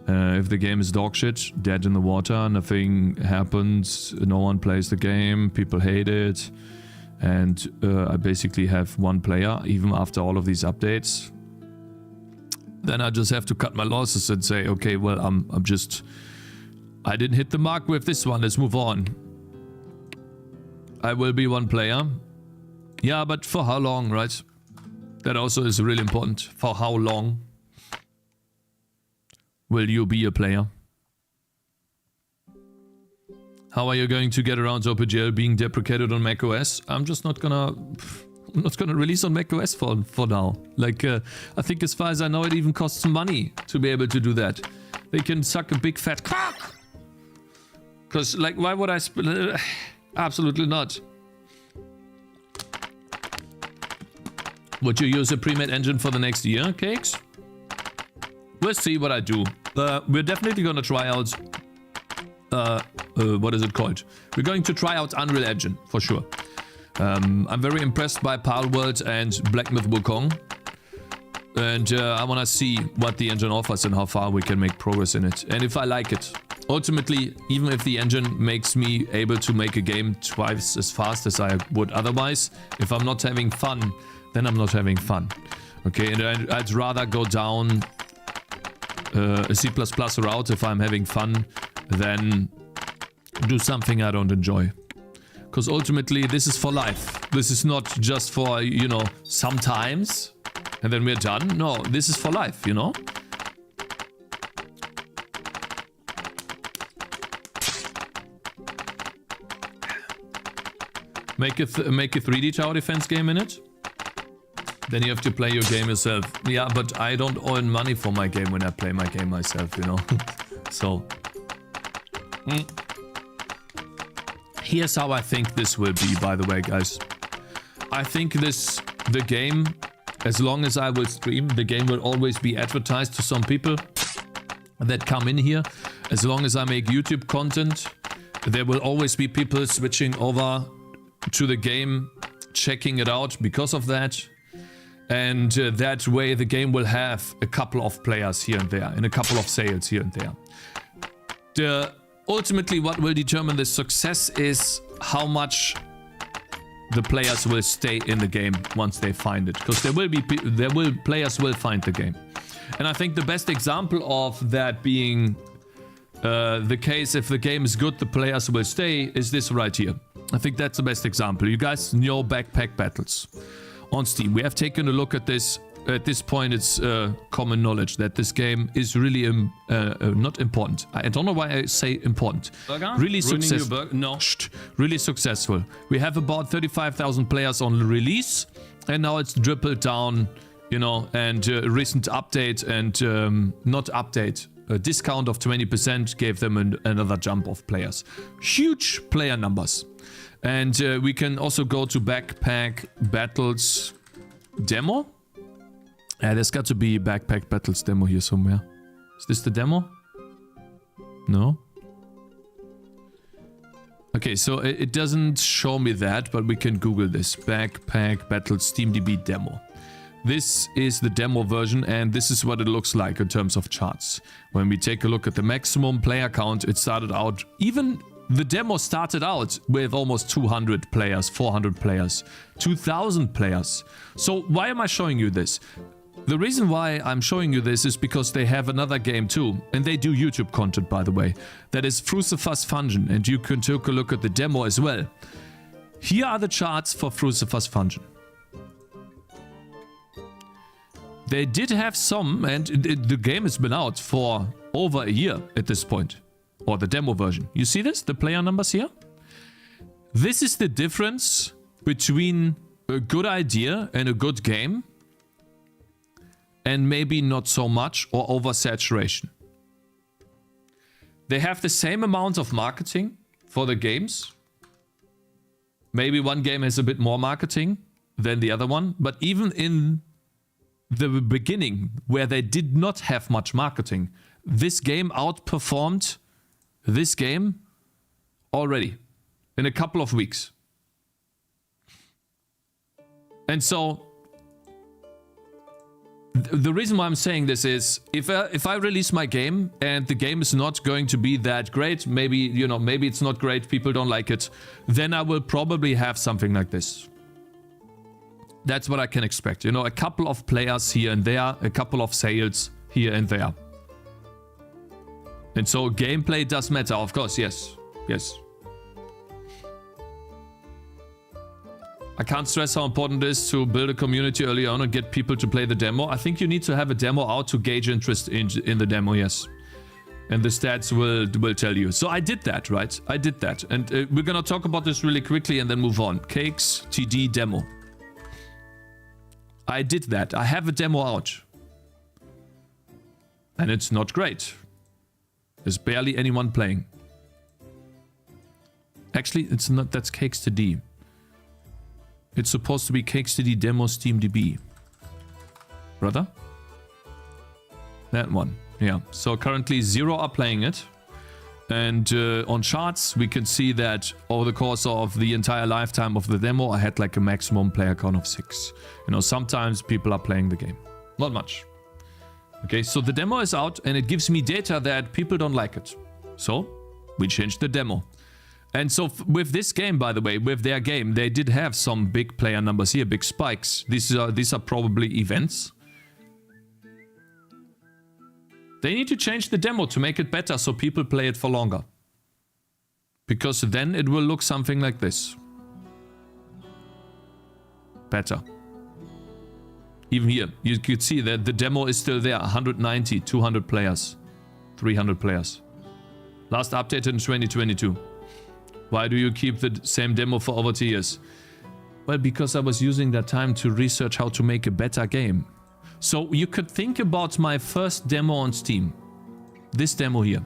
If the game is dogshit, dead in the water, nothing happens, no one plays the game, people hate it, and I basically have 1 player, even after all of these updates, then I just have to cut my losses and say, okay, well, I didn't hit the mark with this one, let's move on. I will be 1 player. Yeah, but for how long, right? That also is really important. For how long will you be a player? How are you going to get around OpenGL being deprecated on macOS? I'm just not gonna release on macOS for now. Like, I think as far as I know, it even costs money to be able to do that. They can suck a big fat cock. Cause like, why would I? Absolutely not. Would you use a pre-made engine for the next year, Cakez? We'll see what I do. We're definitely gonna try out what is it called? We're going to try out Unreal Engine, for sure. I'm very impressed by Palworld and Black Myth Wukong. And I want to see what the engine offers and how far we can make progress in it. And if I like it. Ultimately, even if the engine makes me able to make a game twice as fast as I would otherwise, if I'm not having fun, then I'm not having fun. Okay, and I'd rather go down a C++ route if I'm having fun than do something I don't enjoy. Because ultimately, this is for life. This is not just for, you know, sometimes and then we're done. No, this is for life, you know? Make a 3D tower defense game in it. Then you have to play your game yourself. Yeah, but I don't earn money for my game when I play my game myself, you know. So. Here's how I think this will be, by the way, guys. I think the game, as long as I will stream, the game will always be advertised to some people that come in here. As long as I make YouTube content, there will always be people switching over to the game, checking it out because of that. And that way the game will have a couple of players here and there and a couple of sales here and there. Ultimately what will determine the success is how much the players will stay in the game once they find it, because players will find the game. And I think the best example of that being the case, if the game is good, the players will stay, is this right here. I think that's the best example. You guys know Backpack Battles on Steam. We have taken a look at this. At this point, it's common knowledge that this game is really not important. I don't know why I say important. Really successful. No. Really successful. We have about 35,000 players on release, and now it's dribbled down, you know, and a recent update and not update. A discount of 20% gave them another jump of players. Huge player numbers. And we can also go to Backpack Battles demo. There's got to be Backpack Battles demo here somewhere. Is this the demo? No? Okay, so it doesn't show me that, but we can Google this. Backpack Battles SteamDB demo. This is the demo version, and this is what it looks like in terms of charts. When we take a look at the maximum player count, it started out, even the demo started out with almost 200 players, 400 players, 2,000 players. So why am I showing you this? The reason why I'm showing you this is because they have another game too, and they do YouTube content, by the way. That is Frucifus Function, and you can take a look at the demo as well. Here are the charts for Frucifus Function. They did have some, and the game has been out for over a year at this point. Or the demo version. You see this? The player numbers here? This is the difference between a good idea and a good game. And maybe not so much, or oversaturation. They have the same amount of marketing for the games. Maybe one game has a bit more marketing than the other one. But even in the beginning, where they did not have much marketing, this game outperformed this game already in a couple of weeks. And so the reason why I'm saying this is if I release my game and the game is not going to be that great, maybe, you know, maybe it's not great, people don't like it, then I will probably have something like this. That's what I can expect. You know, a couple of players here and there, a couple of sales here and there. And so gameplay does matter, of course, yes. Yes. I can't stress how important it is to build a community early on and get people to play the demo. I think you need to have a demo out to gauge interest in the demo, yes. And the stats will tell you. So I did that, right? I did that. And we're gonna talk about this really quickly and then move on. Cakez TD demo. I did that. I have a demo out. And it's not great. There's barely anyone playing. Actually, it's not. That's Cakez TD. It's supposed to be Cakez TD demo SteamDB. Brother? That one. Yeah. So currently 0 are playing it. And on charts, we can see that over the course of the entire lifetime of the demo, I had like a maximum player count of 6. You know, sometimes people are playing the game. Not much. Okay, so the demo is out and it gives me data that people don't like it. So, we changed the demo. And so with this game, by the way, with their game, they did have some big player numbers here, big spikes. These are probably events. They need to change the demo to make it better so people play it for longer. Because then it will look something like this. Better. Even here, you could see that the demo is still there. 190, 200 players, 300 players. Last update in 2022. Why do you keep the same demo for over 2 years? Well, because I was using that time to research how to make a better game. So you could think about my first demo on Steam. This demo here.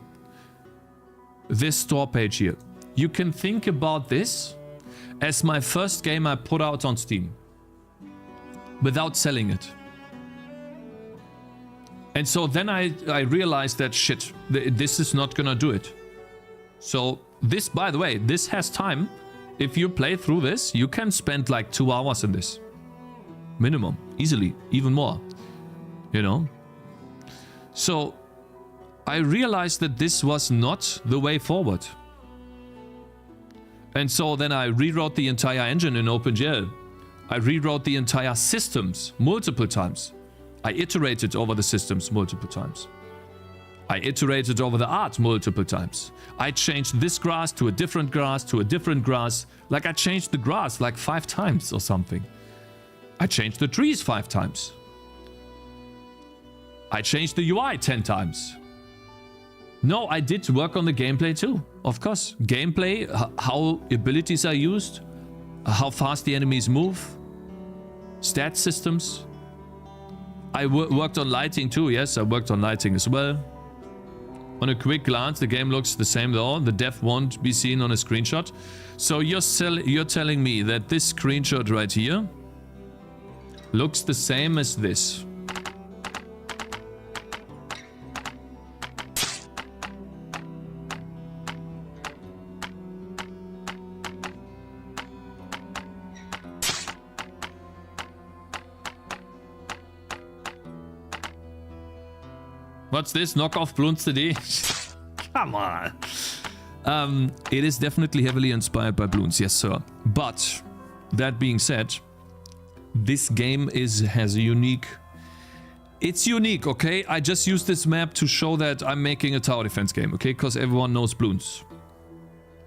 This store page here. You can think about this as my first game I put out on Steam. Without selling it. And so then I realized that shit, this is not gonna do it. So this, by the way, this has time. If you play through this, you can spend like 2 hours in this. Minimum. Easily. Even more. You know? So I realized that this was not the way forward. And so then I rewrote the entire engine in OpenGL. I rewrote the entire systems multiple times. I iterated over the systems multiple times. I iterated over the art multiple times. I changed this grass to a different grass to a different grass. Like I changed the grass like 5 times or something. I changed the trees 5 times. I changed the UI 10 times. No, I did work on the gameplay too. Of course. Gameplay, how abilities are used, how fast the enemies move. Stat systems. I worked on lighting too. Yes, I worked on lighting as well. On a quick glance, the game looks the same though. The dev won't be seen on a screenshot. So you're telling me that this screenshot right here looks the same as this. What's this? Knockoff Bloons CD? Come on. It is definitely heavily inspired by Bloons, yes sir. But, that being said, this game has a unique... It's unique, okay? I just used this map to show that I'm making a tower defense game, okay? Because everyone knows Bloons.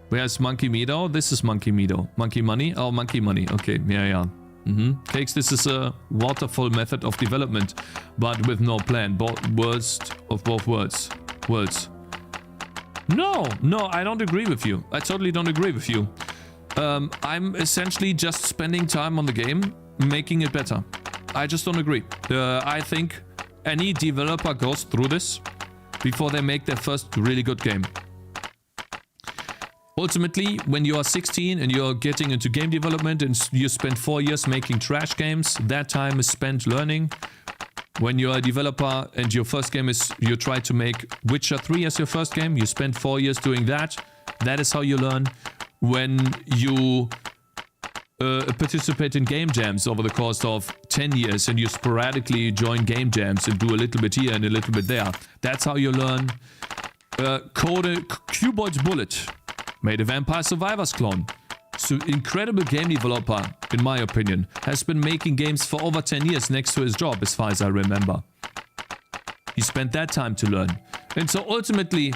Where's Monkey Meadow? This is Monkey Meadow. Monkey Money? Oh, Monkey Money. Okay, yeah. Cakez, this is a waterfall method of development, but with no plan. Worst of both worlds. No, I don't agree with you. I totally don't agree with you. I'm essentially just spending time on the game, making it better. I just don't agree. I think any developer goes through this before they make their first really good game. Ultimately, when you are 16 and you're getting into game development and you spend 4 years making trash games, that time is spent learning. When you're a developer and your first game is, you try to make Witcher 3 as your first game, you spend 4 years doing that. That is how you learn. When you participate in game jams over the course of 10 years and you sporadically join game jams and do a little bit here and a little bit there, that's how you learn. Cuboid's Bullet made a Vampire Survivors clone. So incredible game developer, in my opinion, has been making games for over 10 years next to his job, as far as I remember. He spent that time to learn. And so ultimately,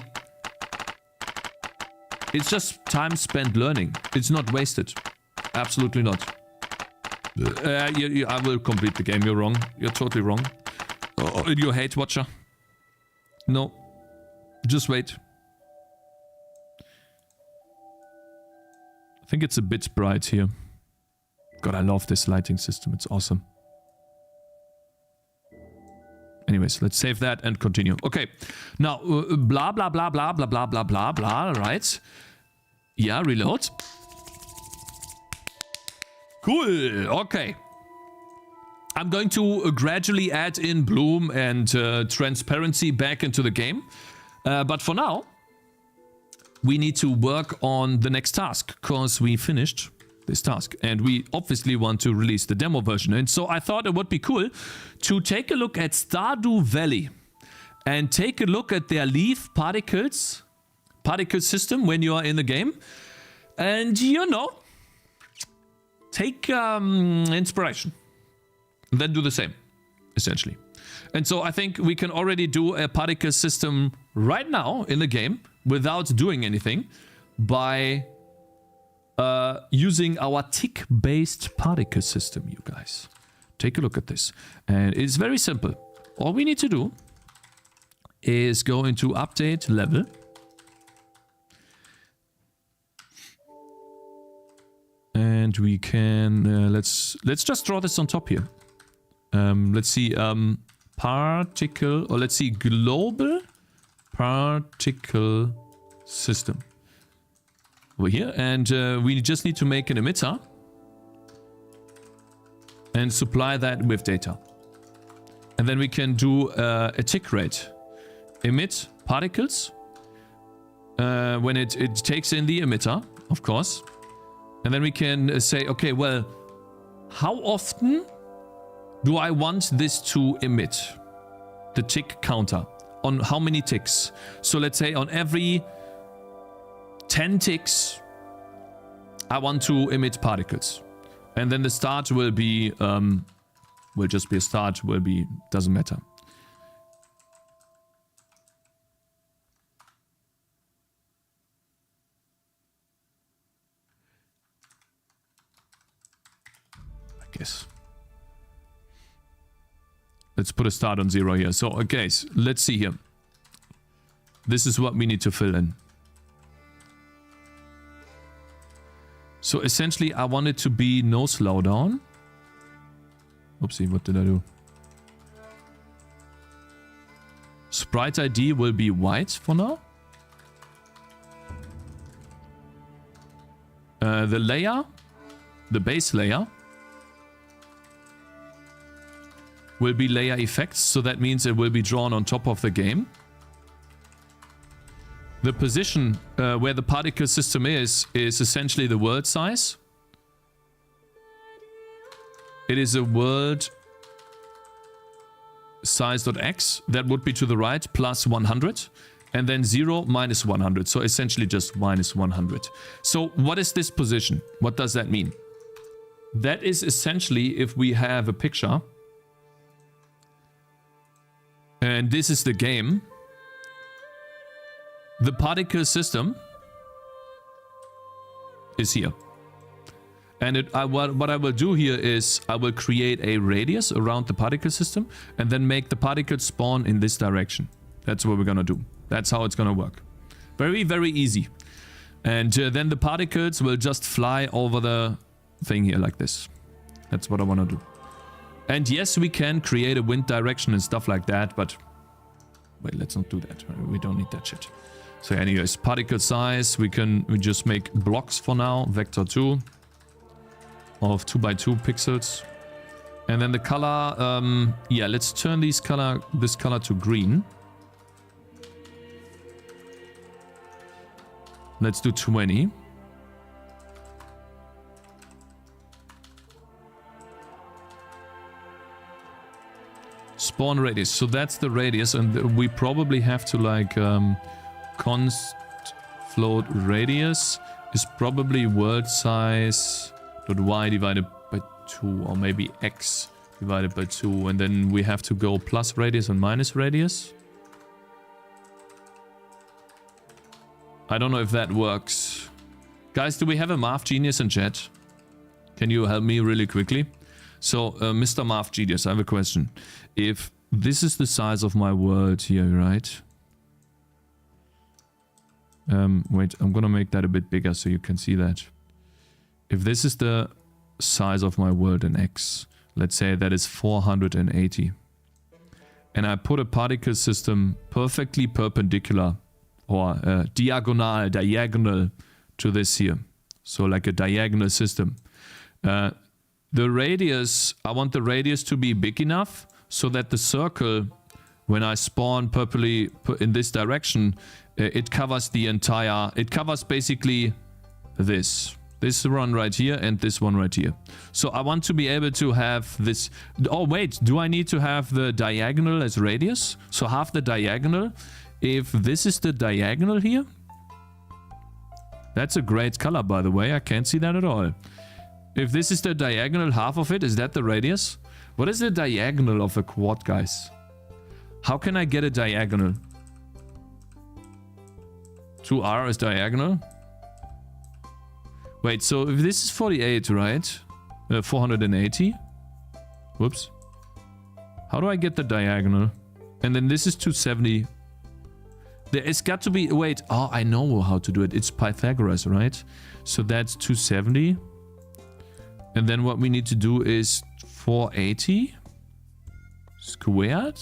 it's just time spent learning. It's not wasted. Absolutely not. I will complete the game. You're wrong. You're totally wrong. Oh, you hate Watcher. No. Just wait. I think it's a bit bright here. God, I love this lighting system. It's awesome. Anyways, let's save that and continue. Okay. Now, blah, blah, blah, blah, blah, blah, blah, blah, blah, right? Yeah, reload. Cool. Okay. I'm going to gradually add in bloom and transparency back into the game. But for now, we need to work on the next task, because we finished this task and we obviously want to release the demo version. And so I thought it would be cool to take a look at Stardew Valley and take a look at their leaf particle system when you are in the game. And, you know, take inspiration. Then do the same, essentially. And so I think we can already do a particle system right now in the game without doing anything by using our tick-based particle system, you guys. Take a look at this. And it's very simple. All we need to do is go into update level. And we can, let's just draw this on top here. Let's see, particle, or let's see, global particle system. Over here, and we just need to make an emitter and supply that with data. And then we can do a tick rate. Emit particles when it takes in the emitter, of course. And then we can say, okay, well, how often do I want this to emit? The tick counter. On how many ticks? So let's say on every 10 ticks, I want to emit particles. And then the start will be, will just be a start, will be, doesn't matter. I guess. Let's put a start on 0 here. So, okay, so let's see here. This is what we need to fill in. So essentially, I want it to be no slowdown. Oopsie, what did I do? Sprite ID will be white for now. The layer, the base layer, will be layer effects. So that means it will be drawn on top of the game. The position where the particle system is essentially the world size. It is a world size.x. That would be to the right, plus 100. And then 0, minus 100. So essentially just minus 100. So what is this position? What does that mean? That is essentially if we have a picture. And this is the game. The particle system is here. And what I will do here is I will create a radius around the particle system and then make the particles spawn in this direction. That's what we're gonna do. That's how it's gonna work. Very, very easy. And then the particles will just fly over the thing here like this. That's what I wanna do. And yes, we can create a wind direction and stuff like that, but wait, let's not do that. We don't need that shit. So anyways, particle size, we just make blocks for now, vector 2 of 2 by 2 pixels. And then the color, yeah, let's turn this color to green. Let's do 20. Spawn radius, so that's the radius, and we probably have to like const float radius is probably world size dot y divided by 2, or maybe x divided by 2, and then we have to go plus radius and minus radius. I don't know if that works. Guys, do we have a math genius in chat? Can you help me really quickly? So, Mr. Math Genius, I have a question. If this is the size of my world here, right? Wait, I'm gonna make that a bit bigger so you can see that. If this is the size of my world in X, let's say that is 480. And I put a particle system perfectly perpendicular or diagonal to this here. So like a diagonal system. The radius, I want the radius to be big enough so that the circle when I spawn purpley in this direction, it covers the entire, it covers basically this one right here and this one right here. So I want to be able to have this. Oh wait, do I need to have the diagonal as radius? So half the diagonal. If this is the diagonal here, that's a great color, by the way. I can't see that at all. If this is the diagonal, half of it, is that the radius? What is the diagonal of a quad, guys? How can I get a diagonal? 2R is diagonal. Wait, so if this is 48, right? 480. Whoops. How do I get the diagonal? And then this is 270. There's got to be... Wait. Oh, I know how to do it. It's Pythagoras, right? So that's 270. And then what we need to do is 480 squared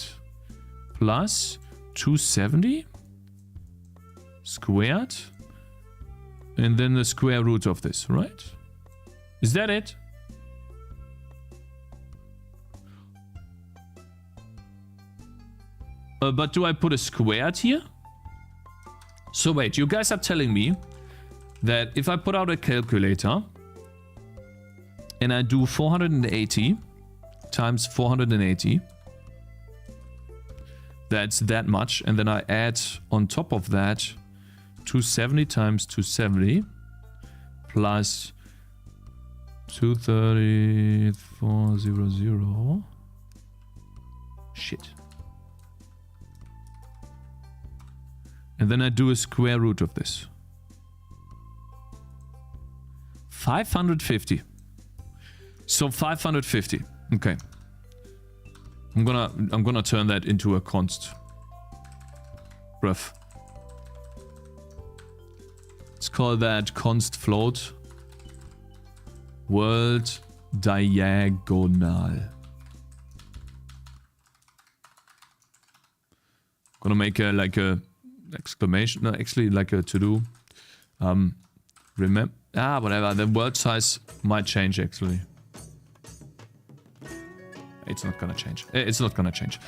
plus 270 squared. And then the square root of this, right? Is that it? But do I put a squared here? So wait, you guys are telling me that if I put out a calculator and I do 480 times 480, that's that much, and then I add on top of that 270 times 270 plus 230, 400. Shit. And then I do a square root of this. 550. So 550. Okay. I'm gonna turn that into a const. Ref. Let's call that const float. World diagonal. Gonna make a like a exclamation, no, actually like a to do. Remember, whatever, the word size might change actually. It's not gonna change. It's not gonna change.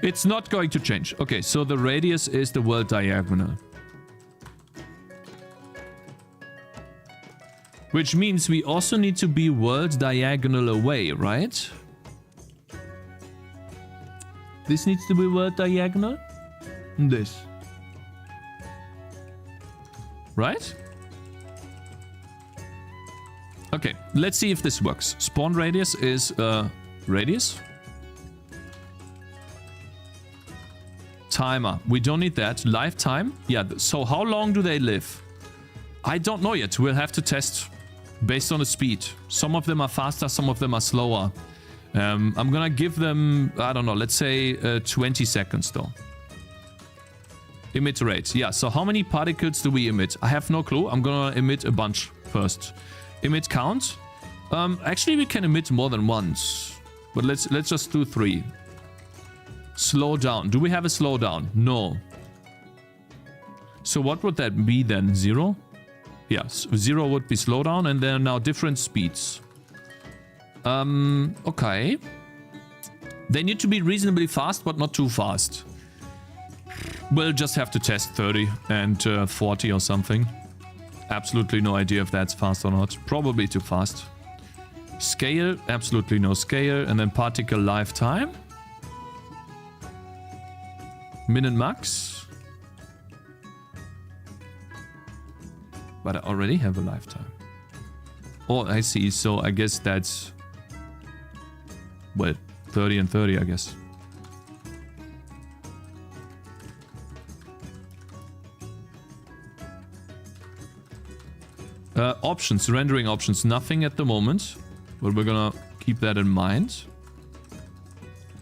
It's not going to change. Okay, so the radius is the world diagonal. Which means we also need to be world diagonal away, right? This needs to be world diagonal. This. Right? Okay, let's see if this works. Spawn radius is radius. Timer. We don't need that. Lifetime. Yeah, so how long do they live? I don't know yet. We'll have to test based on the speed. Some of them are faster, some of them are slower. I'm gonna give them, I don't know, let's say 20 seconds though. Emit rate. Yeah, so how many particles do we emit? I have no clue. I'm gonna emit a bunch first. Emit count. Actually, we can emit more than once. But let's just do 3. Slow down. Do we have a slowdown? No. So what would that be then? 0? Yes, 0 would be slowdown, and there are now different speeds. Okay. They need to be reasonably fast, but not too fast. We'll just have to test 30 and 40 or something. Absolutely no idea if that's fast or not. Probably too fast. Scale, absolutely no scale. And then particle lifetime. Min and max. But I already have a lifetime. Oh, I see. So I guess that's... well, 30 and 30, I guess. Options, rendering options, nothing at the moment, but we're gonna keep that in mind.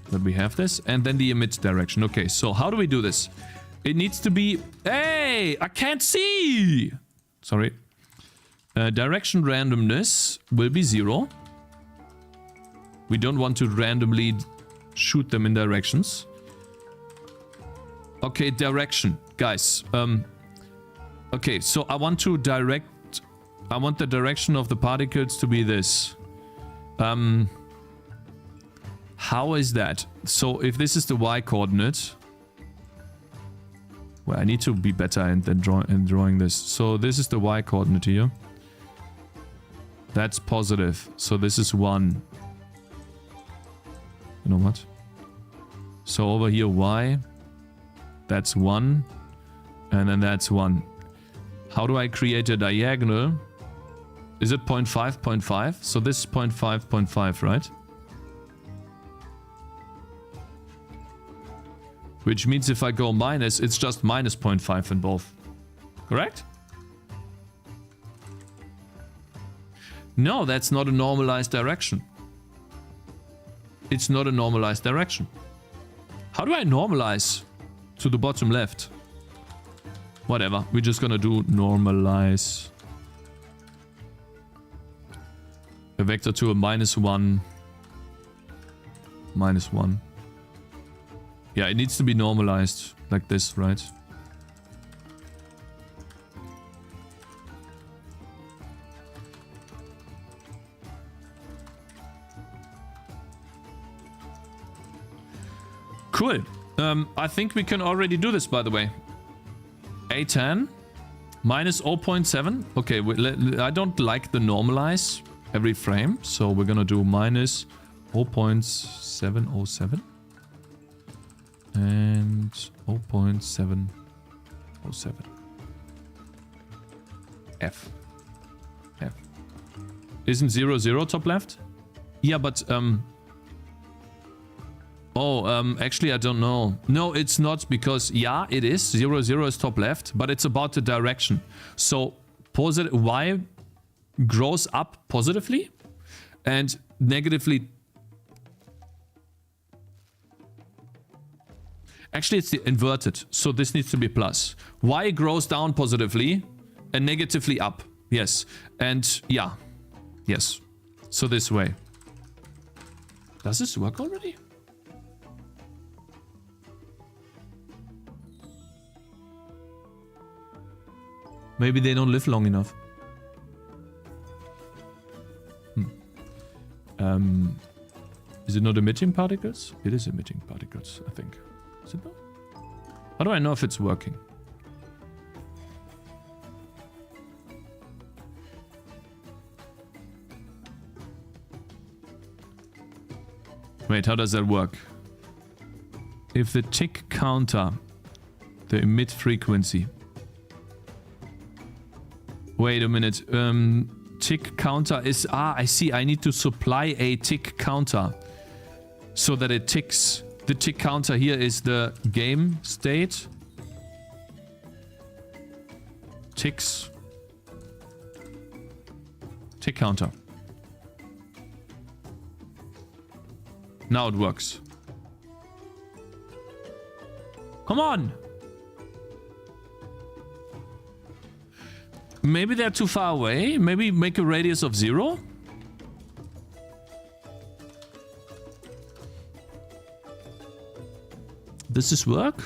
That we have this, and then the emit direction. Okay, so how do we do this? It needs to be... Hey, I can't see! Sorry. Direction randomness will be 0. We don't want to randomly shoot them in directions. Okay, direction. Guys, okay, so I want to direct... I want the direction of the particles to be this. How is that? So if this is the y coordinate, well, I need to be better in drawing this. So this is the y coordinate here. That's positive. So this is 1. You know what? So over here y, that's 1. And then that's 1. How do I create a diagonal? Is it 0.5, 0.5? So this is 0.5, 0.5, right? Which means if I go minus, it's just minus 0.5 in both. Correct? No, that's not a normalized direction. It's not a normalized direction. How do I normalize to the bottom left? Whatever, we're just gonna do normalize a vector to a -1. -1. Yeah, it needs to be normalized like this, right? Cool. I think we can already do this, by the way. A10 minus 0.7. Okay, I don't like the normalize every frame, so we're gonna do minus 0.707 and 0.707. F. Isn't 0, 0 top left? Yeah, but actually, I don't know. No, it's not, because, yeah, it is. 0, 0 is top left, but it's about the direction. So, y grows up positively and negatively. Actually, it's the inverted. So, this needs to be plus. Y grows down positively and negatively up. Yes. And, yeah. Yes. So, this way. Does this work already? Maybe they don't live long enough. Is it not emitting particles? It is emitting particles, I think. Is it not? How do I know if it's working? Wait, how does that work? If the tick counter, the emit frequency. Wait a minute. Tick counter is... I see. I need to supply a tick counter so that it ticks. The tick counter here is the game state. Ticks. Tick counter. Now it works. Come on! Maybe they're too far away. Maybe make a radius of 0. Does this work?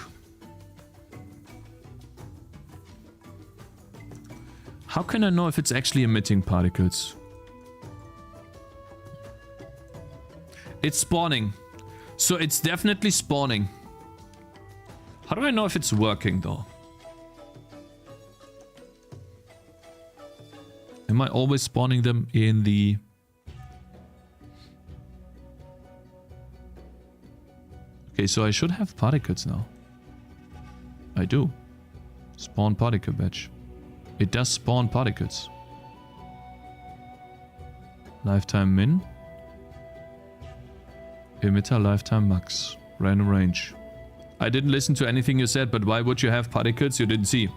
How can I know if it's actually emitting particles? It's spawning. So it's definitely spawning. How do I know if it's working though? Am I always spawning them in the... Okay, so I should have particles now. I do. Spawn particle batch. It does spawn particles. Lifetime min. Emitter lifetime max. Random range. I didn't listen to anything you said, but why would you have particles you didn't see?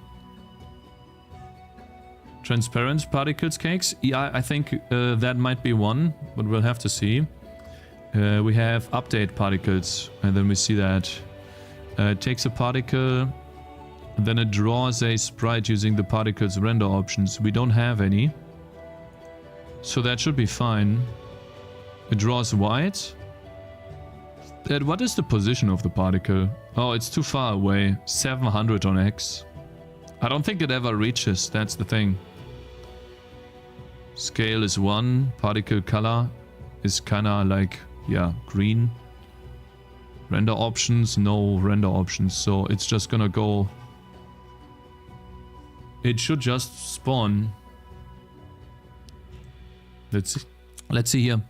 Transparent particles, Cakez? Yeah, I think that might be one, but we'll have to see. We have update particles, and then we see that it takes a particle, and then it draws a sprite using the particles render options. We don't have any, so that should be fine. It draws white. What is the position of the particle? Oh, it's too far away. 700 on X. I don't think it ever reaches, that's the thing. Scale is 1. Particle color is kinda like, yeah, green. Render options, no render options. So it's just gonna go... It should just spawn. Let's see here.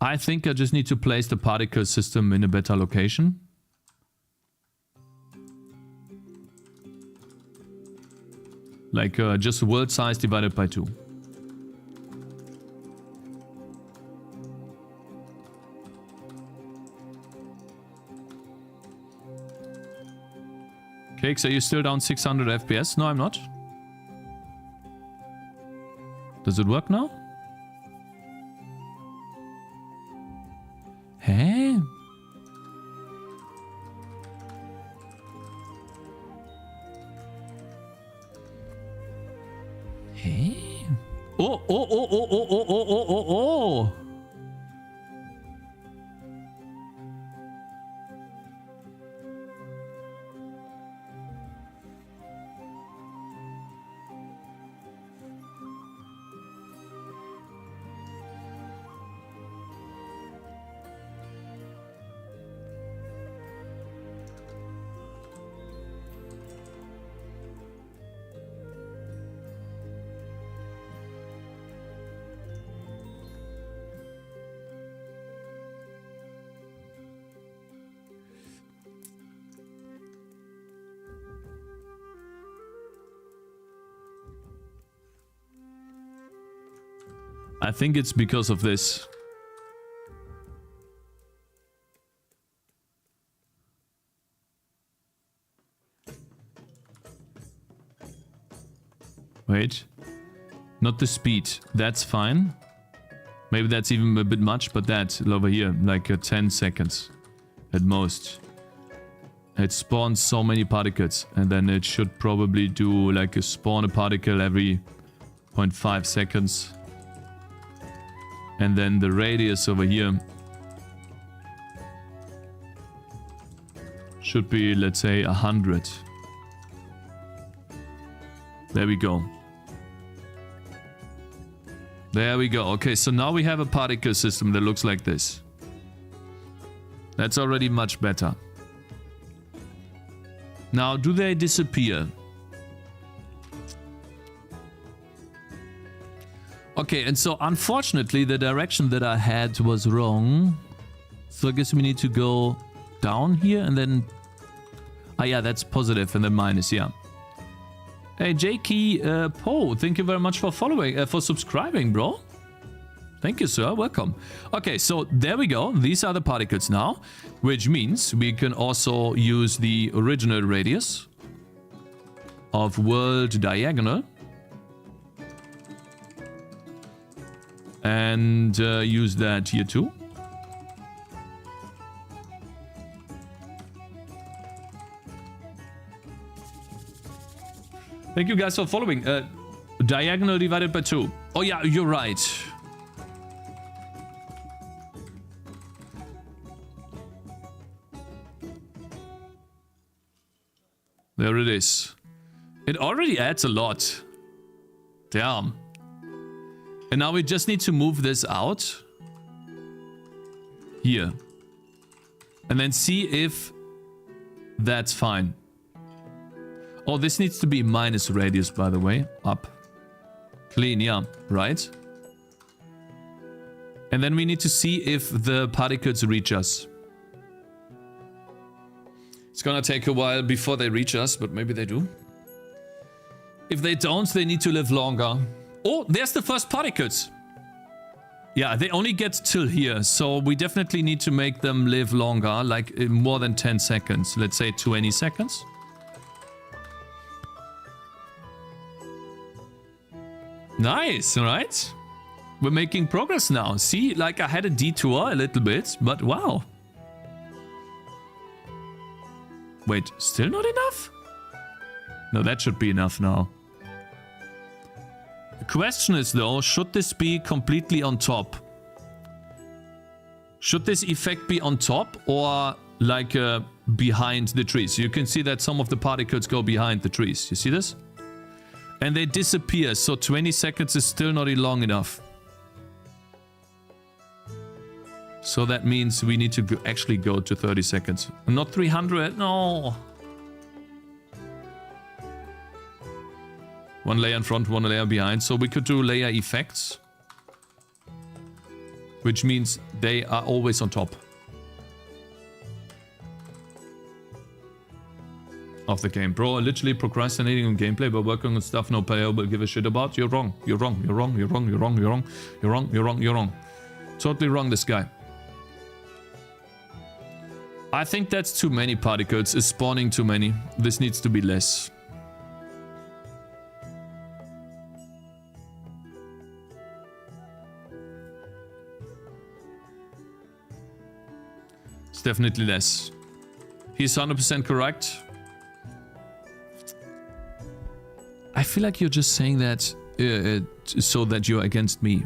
I think I just need to place the particle system in a better location. Like just world size divided by 2. Cakez, are you still down 600 FPS? No, I'm not. Does it work now? Hey? Hey? Oh, oh, oh, oh, oh, oh, oh, oh, oh, oh. I think it's because of this. Wait. Not the speed. That's fine. Maybe that's even a bit much, but that over here, like 10 seconds at most. It spawns so many particles, and then it should probably do like a spawn a particle every 0.5 seconds. And then the radius over here should be, let's say, 100. There we go. There we go. Okay, so now we have a particle system that looks like this. That's already much better. Now, do they disappear? Okay, and so unfortunately the direction that I had was wrong. So I guess we need to go down here and then... Ah yeah, that's positive and then minus, yeah. Hey, Jakey Poe, thank you very much for following, for subscribing, bro. Thank you, sir. Welcome. Okay, so there we go. These are the particles now, which means we can also use the original radius of world diagonal. And use that here too. Thank you guys for following. Diagonal divided by 2. Oh yeah, you're right. There it is. It already adds a lot. Damn. And now we just need to move this out. Here. And then see if that's fine. Oh, this needs to be minus radius, by the way. Up. Clean, yeah. Right? And then we need to see if the particles reach us. It's gonna take a while before they reach us, but maybe they do. If they don't, they need to live longer. Oh, there's the first particles. Yeah, they only get till here, so we definitely need to make them live longer, like more than 10 seconds. Let's say 20 seconds. Nice, right? We're making progress now. See, like I had a detour a little bit, but wow. Wait, still not enough? No, that should be enough now. The question is though, should this be completely on top? Should this effect be on top or like behind the trees? You can see that some of the particles go behind the trees. You see this? And they disappear, so 20 seconds is still not long enough. So that means we need to actually go to 30 seconds. Not 300, no. One layer in front, one layer behind. So we could do layer effects. Which means they are always on top of the game. Bro, literally procrastinating on gameplay but working on stuff no player will give a shit about. You're wrong. You're wrong. You're wrong. You're wrong. You're wrong. You're wrong. You're wrong. You're wrong. You're wrong. Totally wrong, this guy. I think that's too many particles. It's spawning too many. This needs to be less. It's definitely less. He's 100% correct. I feel like you're just saying that so that you're against me,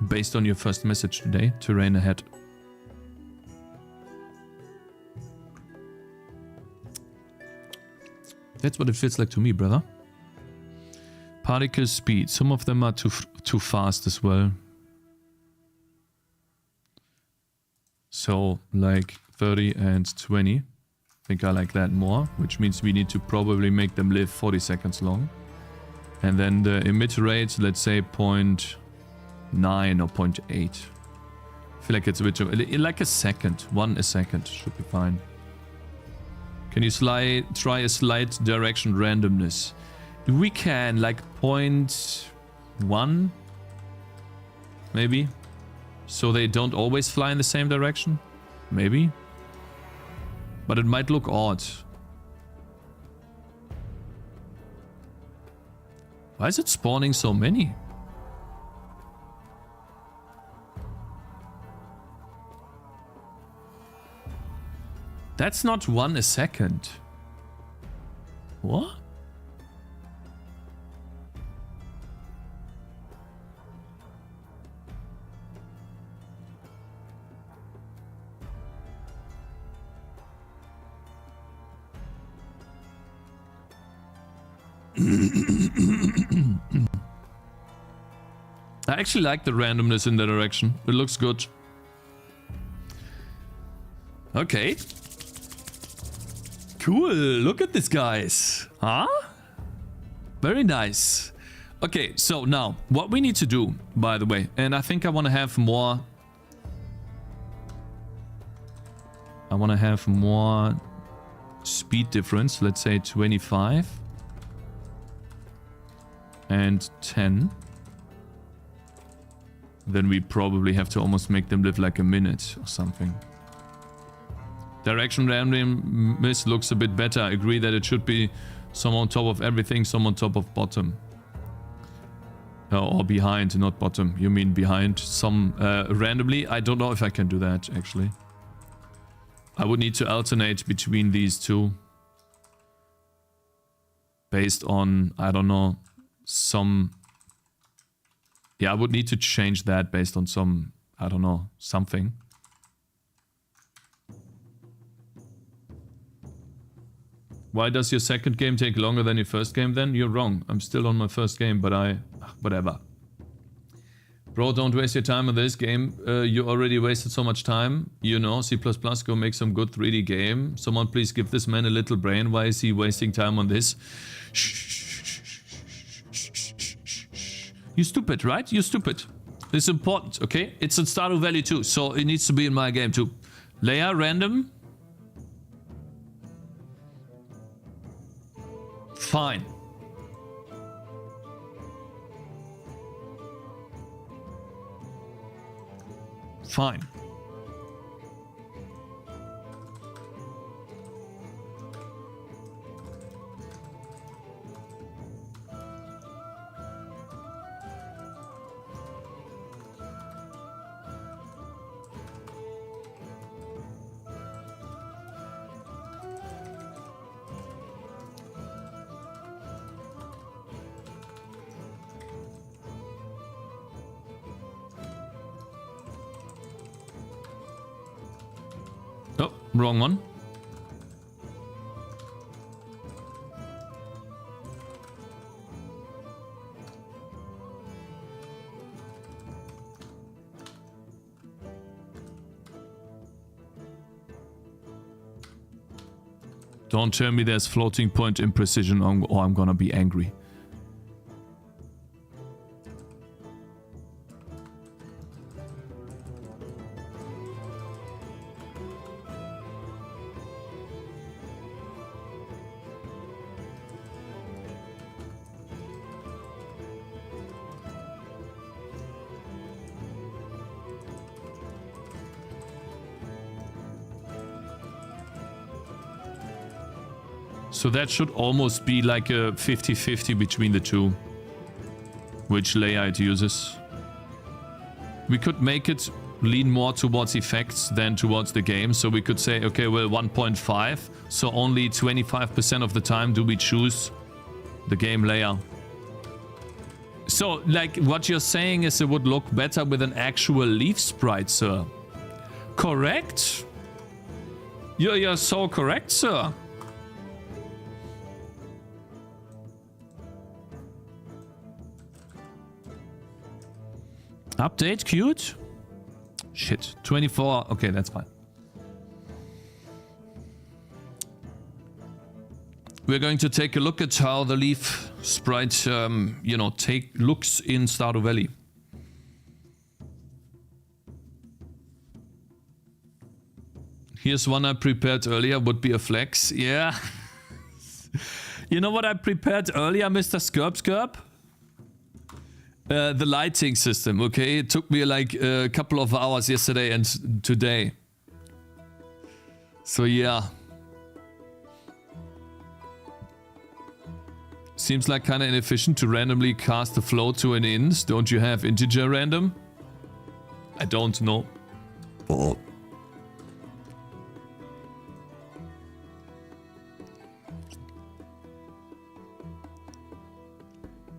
based on your first message today. Terrain ahead. That's what it feels like to me, brother. Particle speed. Some of them are too fast as well. So like 30 and 20. I think I like that more, which means we need to probably make them live 40 seconds long. And then the emit rate, let's say 0.9 or 0.8. I feel like it's a bit too... Like a second. 1 a second should be fine. Can you try a slight direction randomness? We can, like 0.1 maybe. So they don't always fly in the same direction? Maybe. But it might look odd. Why is it spawning so many? That's not 1 a second. What? I actually like the randomness in the direction. It looks good. Okay. Cool. Look at this, guys. Huh? Very nice. Okay, so now what we need to do, by the way, and I think I want to have more... I want to have more speed difference. Let's say 25. And 10. Then we probably have to almost make them live like a minute or something. Direction randomness looks a bit better. I agree that it should be some on top of everything, some on top of bottom. Or behind, not bottom. You mean behind some randomly? I don't know if I can do that, actually. I would need to alternate between these two. Based on, I don't know, some... Yeah, I would need to change that based on some, I don't know, something. Why does your second game take longer than your first game then? You're wrong. I'm still on my first game, but whatever. Bro, don't waste your time on this game. You already wasted so much time. You know, C++, go make some good 3D game. Someone please give this man a little brain. Why is he wasting time on this? Shh. You stupid, right? You stupid. It's important, okay? It's in Stardew Valley too, so it needs to be in my game too. Layer, random. Fine. Fine. Oh, wrong one. Don't tell me there's floating point imprecision or I'm gonna be angry. So that should almost be like a 50-50 between the two. Which layer it uses. We could make it lean more towards effects than towards the game. So we could say, okay, well, 1.5. So only 25% of the time do we choose the game layer. So, like, what you're saying is it would look better with an actual leaf sprite, sir. Correct? You're so correct, sir. Update queued? Shit. 24. Okay, that's fine. We're going to take a look at how the leaf sprite, you know, looks in Stardew Valley. Here's one I prepared earlier, would be a flex. Yeah. You know what I prepared earlier, Mr. Skirp? The lighting system, okay? It took me like a couple of hours yesterday and today. So yeah. Seems like kind of inefficient to randomly cast a float to an int. Don't you have integer random? I don't know. Oh.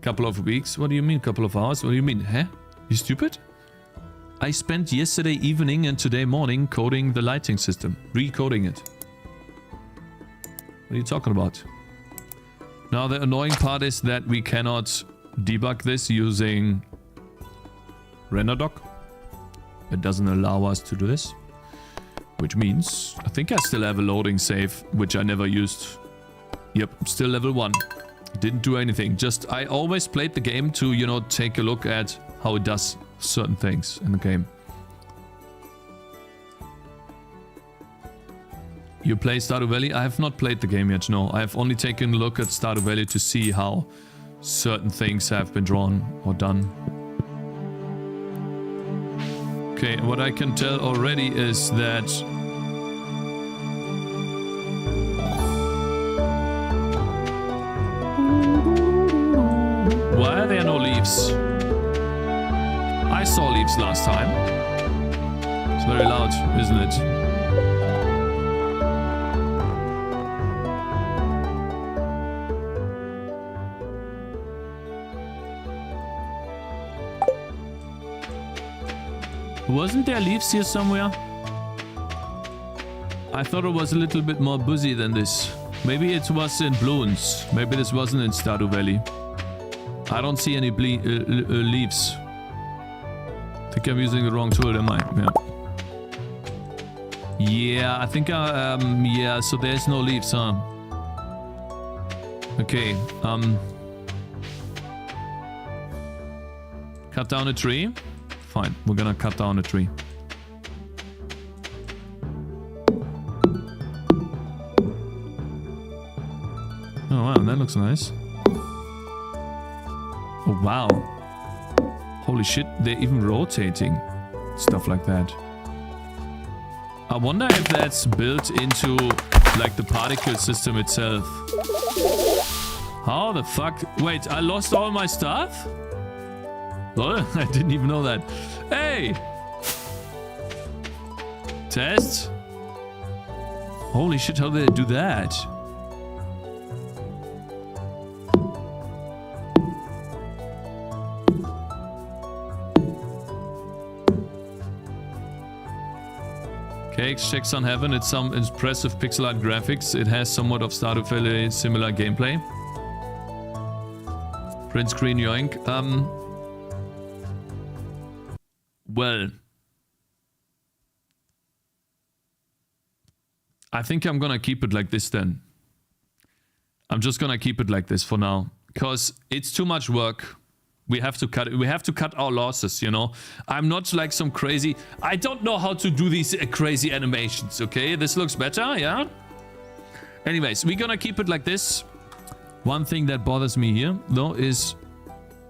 Couple of weeks? What do you mean couple of hours? What do you mean? Huh? You stupid? I spent yesterday evening and today morning coding the lighting system. Recoding it. What are you talking about? Now the annoying part is that we cannot debug this using RenderDoc. It doesn't allow us to do this. Which means I think I still have a loading save, which I never used. Yep, still level 1. Didn't do anything. Just, I always played the game to, you know, take a look at how it does certain things in the game. You play Stardew Valley? I have not played the game yet, no. I have only taken a look at Stardew Valley to see how certain things have been drawn or done. Okay, what I can tell already is that why are there no leaves? I saw leaves last time. It's very loud, isn't it? Wasn't there leaves here somewhere? I thought it was a little bit more busy than this. Maybe it was in Bloons. Maybe this wasn't in Stardew Valley. I don't see any leaves. I think I'm using the wrong tool, am I? Yeah. Yeah, I think yeah, so there's no leaves, huh? Okay, cut down a tree. Fine, we're gonna cut down a tree. Oh wow, that looks nice. Oh wow. Holy shit, they're even rotating. Stuff like that. I wonder if that's built into like the particle system itself. How the fuck? Wait, I lost all my stuff? Lol, I didn't even know that. Hey! Test? Holy shit, how did they do that? Cakez checks on Heaven. It's some impressive pixel art graphics. It has somewhat of Stardew Valley similar gameplay. Print screen yoink. Well, I think I'm gonna keep it like this then. I'm just gonna keep it like this for now, because it's too much work. We have to cut our losses, you know. I'm not like some crazy... I don't know how to do these crazy animations, okay? This looks better, yeah? Anyways, we're gonna keep it like this. One thing that bothers me here, though, is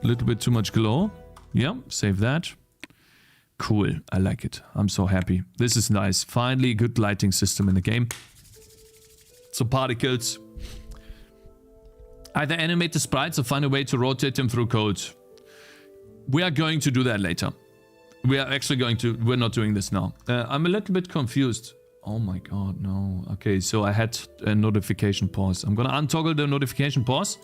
a little bit too much glow. Yeah, save that. Cool, I like it. I'm so happy. This is nice. Finally, a good lighting system in the game. So particles. Either animate the sprites or find a way to rotate them through code. We are going to do that later. We are actually going to... We're not doing this now. I'm a little bit confused. Oh my god, no. Okay, so I had a notification pause. I'm gonna untoggle the notification pause.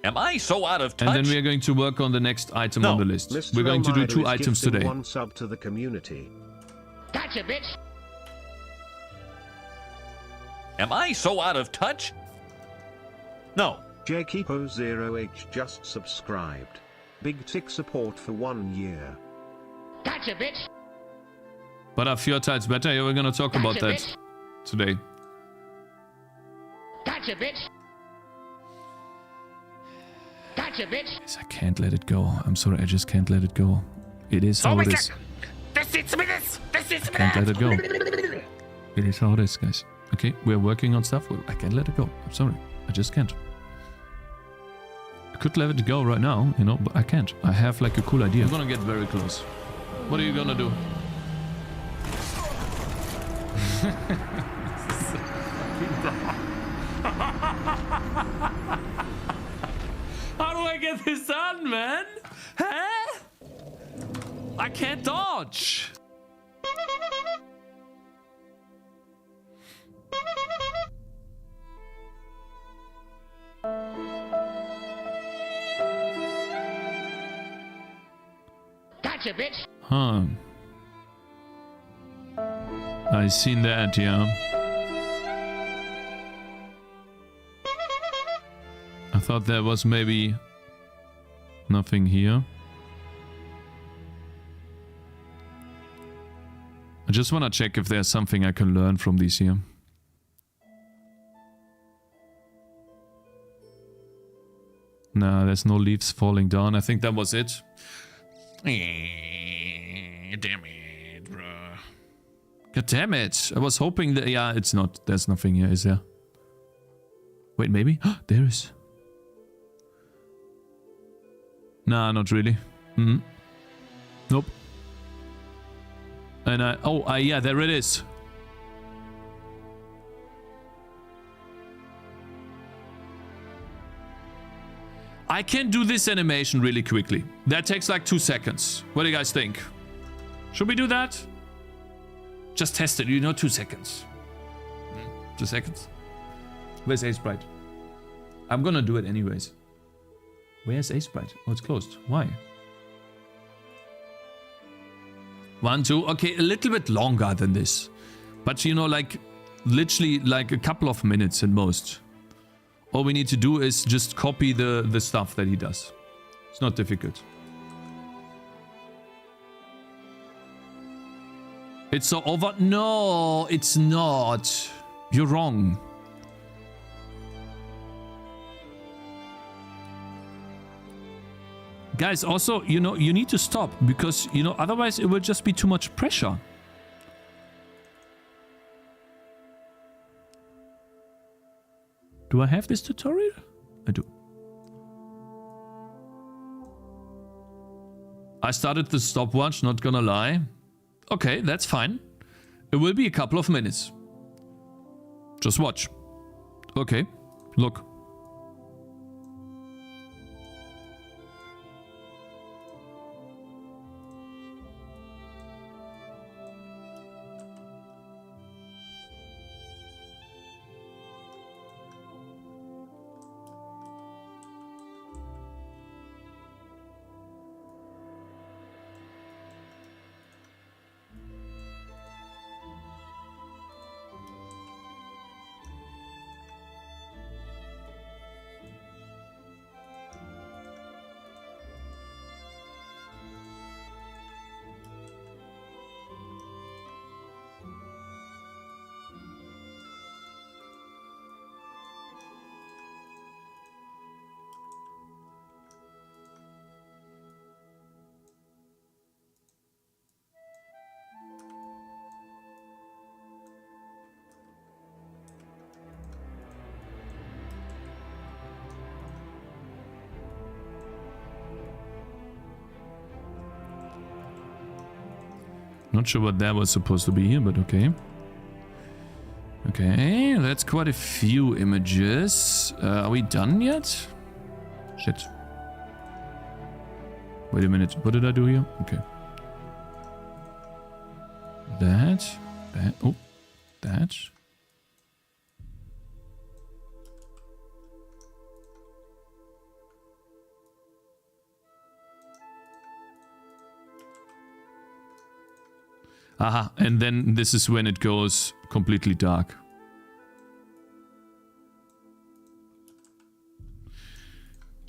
Am I so out of touch? And then we are going to work on the next item on the list. Mr. We're going to do 2 is items gifting today. 1 sub to the community. Gotcha, bitch. Am I so out of touch? No. JKeepo0H just subscribed. Big tick support for 1 year. Gotcha, bitch. But are fjord tiles better? Yeah, we're gonna talk about that today. Gotcha, bitch. Gotcha, bitch. I can't let it go. I'm sorry, I just can't let it go. It is how it is. I can't let it go. It is how it is, guys. Okay, we're working on stuff. I can't let it go. I'm sorry. I just can't. I could let it go right now, you know, but I can't. I have like a cool idea. I'm gonna get very close. What are you gonna do? How do I get this done, man? Huh? I can't dodge. Gotcha, bitch. Huh. I seen that, yeah. I thought there was maybe nothing here. I just want to check if there's something I can learn from these here. Nah, there's no leaves falling down. I think that was it. Damn it, bruh. God damn it. I was hoping that... Yeah, it's not. There's nothing here, is there? Wait, maybe? There is. Nah, not really. Nope. And I... Oh, yeah, there it is. I can do this animation really quickly. That takes like 2 seconds. What do you guys think? Should we do that? Just test it, you know, 2 seconds. 2 seconds. Where's Sprite? I'm gonna do it anyways. Where's Sprite? Oh, it's closed. Why? 1, 2. Okay, a little bit longer than this. But you know, like, literally like a couple of minutes at most. All we need to do is just copy the stuff that he does. It's not difficult. It's so over... No, it's not. You're wrong. Guys, also, you know, you need to stop because, you know, otherwise it will just be too much pressure. Do I have this tutorial? I do. I started the stopwatch, not gonna lie. Okay, that's fine. It will be a couple of minutes. Just watch. Okay, look. Not sure what that was supposed to be here, but okay. Okay, that's quite a few images. Are we done yet? Shit. Wait a minute, what did I do here? Okay. That. Oh, that. Aha, and then this is when it goes completely dark.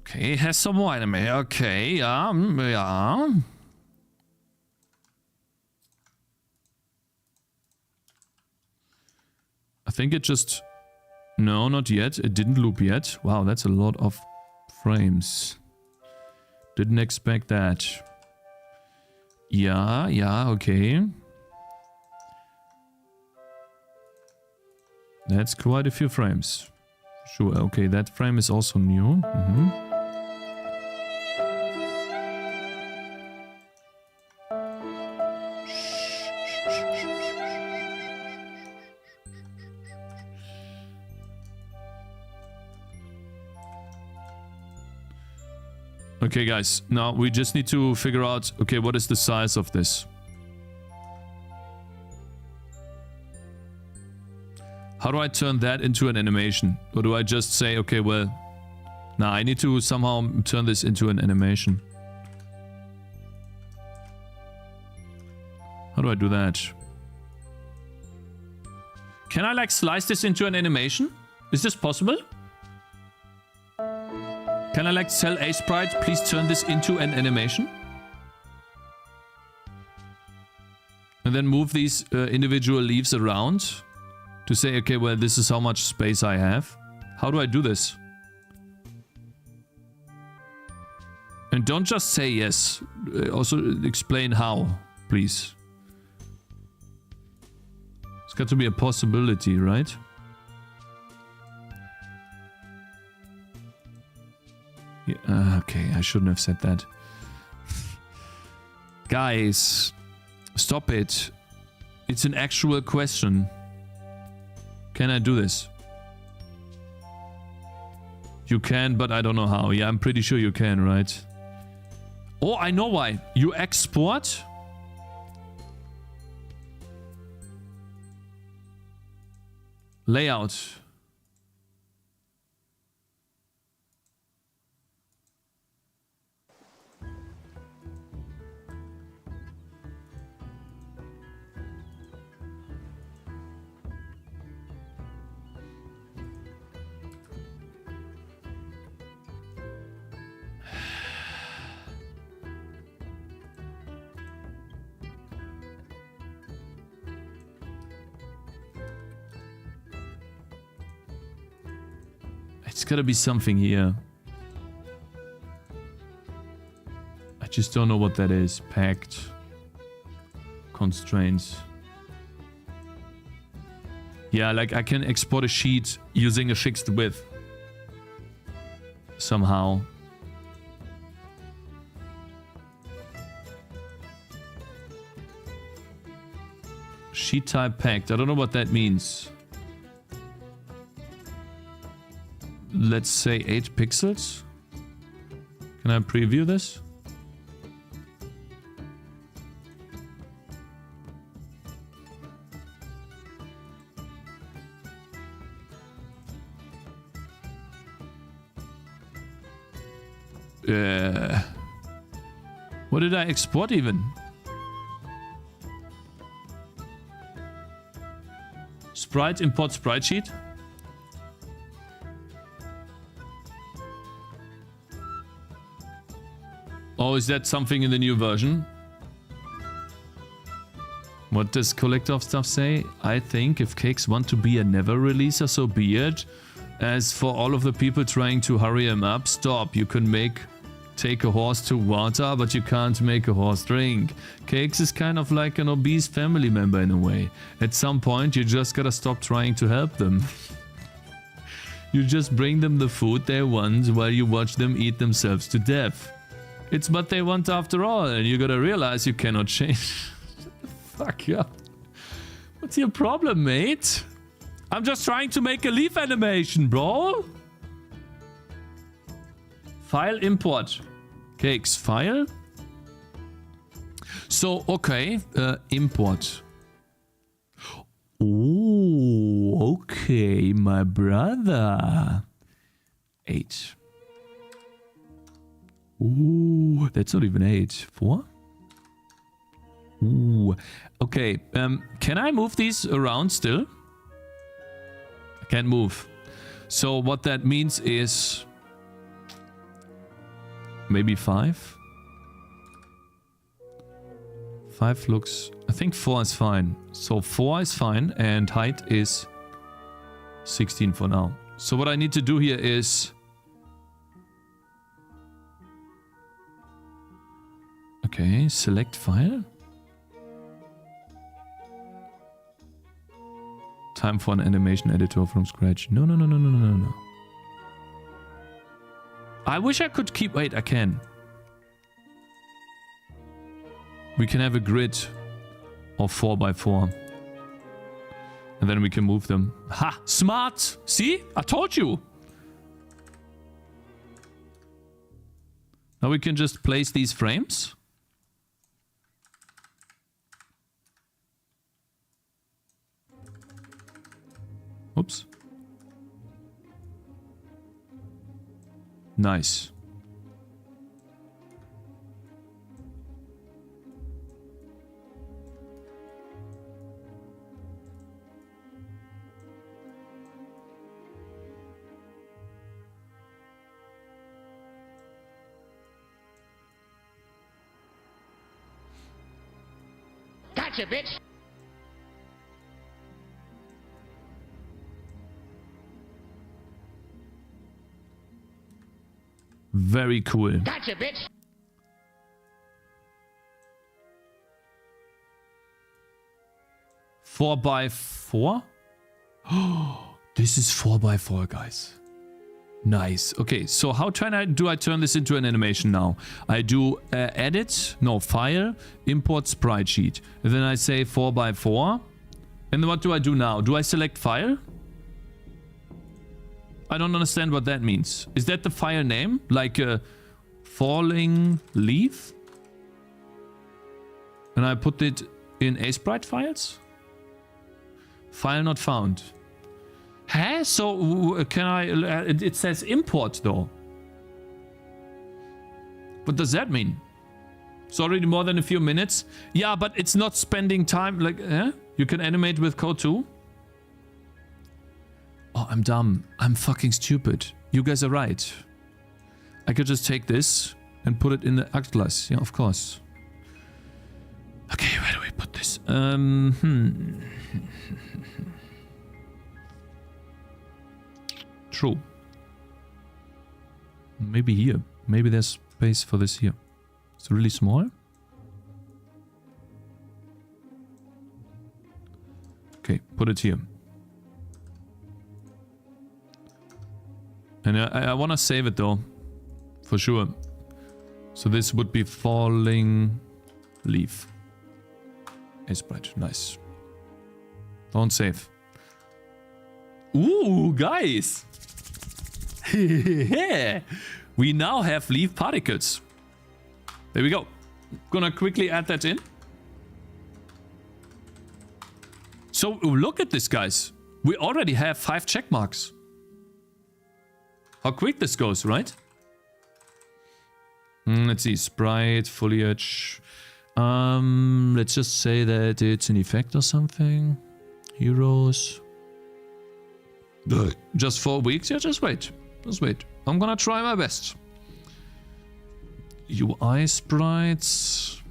Okay, has some wine in me. Okay, yeah. I think it just... No, not yet. It didn't loop yet. Wow, that's a lot of frames. Didn't expect that. Yeah, okay. That's quite a few frames. Sure, okay, that frame is also new. Okay, guys, now we just need to figure out, okay, what is the size of this? How do I turn that into an animation? Or do I just say, okay, well... Nah, I need to somehow turn this into an animation. How do I do that? Can I, like, slice this into an animation? Is this possible? Can I, like, tell a sprite, please turn this into an animation? And then move these individual leaves around? To say, okay, well, this is how much space I have. How do I do this? And don't just say yes. Also explain how, please. It's got to be a possibility, right? Yeah, okay, I shouldn't have said that. Guys, stop it. It's an actual question. Can I do this? You can, but I don't know how. Yeah, I'm pretty sure you can, right? Oh, I know why. You export. Layout. It's gotta be something here. I just don't know what that is. Packed. Constraints. Yeah, like I can export a sheet using a fixed width. Somehow. Sheet type packed. I don't know what that means. Let's say 8 pixels. Can I preview this? What did I export even? Sprite, import sprite sheet. Oh, is that something in the new version? What does collector of stuff say? I think if Cakez want to be a never releaser, so be it. As for all of the people trying to hurry him up, stop. You can take a horse to water, but you can't make a horse drink. Cakez is kind of like an obese family member in a way. At some point, you just gotta stop trying to help them. You just bring them the food they want while you watch them eat themselves to death. It's what they want after all, and you gotta realize you cannot change. Shut the fuck up. What's your problem, mate? I'm just trying to make a leaf animation, bro. File import. Cakes file. So, okay. Import. Oh, okay, my brother. 8. Ooh, that's not even 8. 4? Ooh. Okay, can I move these around still? I can't move. So what that means is... maybe 5? 5 looks... I think 4 is fine. So 4 is fine and height is 16 for now. So what I need to do here is... okay, select file. Time for an animation editor from scratch. No. I wish I could keep... wait, I can. We can have a grid of 4x4. And then we can move them. Ha! Smart! See? I told you! Now we can just place these frames. Oops. Nice. Gotcha, bitch! Very cool. Gotcha, bitch! Four by 4? Oh, this is 4x4, guys. Nice. Okay, so how do I turn this into an animation now? I do edit, no, file, import sprite sheet. And then I say 4x4. And then what do I do now? Do I select file? I don't understand what that means. Is that the file name? Like a falling leaf? And I put it in sprite files? File not found. Huh? So can I... it says import though. What does that mean? It's already more than a few minutes. Yeah, but it's not spending time like... You can animate with code too? Oh, I'm dumb. I'm fucking stupid. You guys are right. I could just take this and put it in the Atlas. Yeah, of course. Okay, where do we put this? True. Maybe here. Maybe there's space for this here. It's really small. Okay, put it here. And I want to save it though. For sure. So this would be falling leaf. Sprite. Nice. Don't save. Ooh, guys. We now have leaf particles. There we go. Gonna quickly add that in. So look at this, guys. We already have 5 check marks. How quick this goes, right? Let's see. Sprite, foliage. Let's just say that it's an effect or something. Heroes. Just 4 weeks? Yeah, just wait. Just wait. I'm gonna try my best. UI sprites.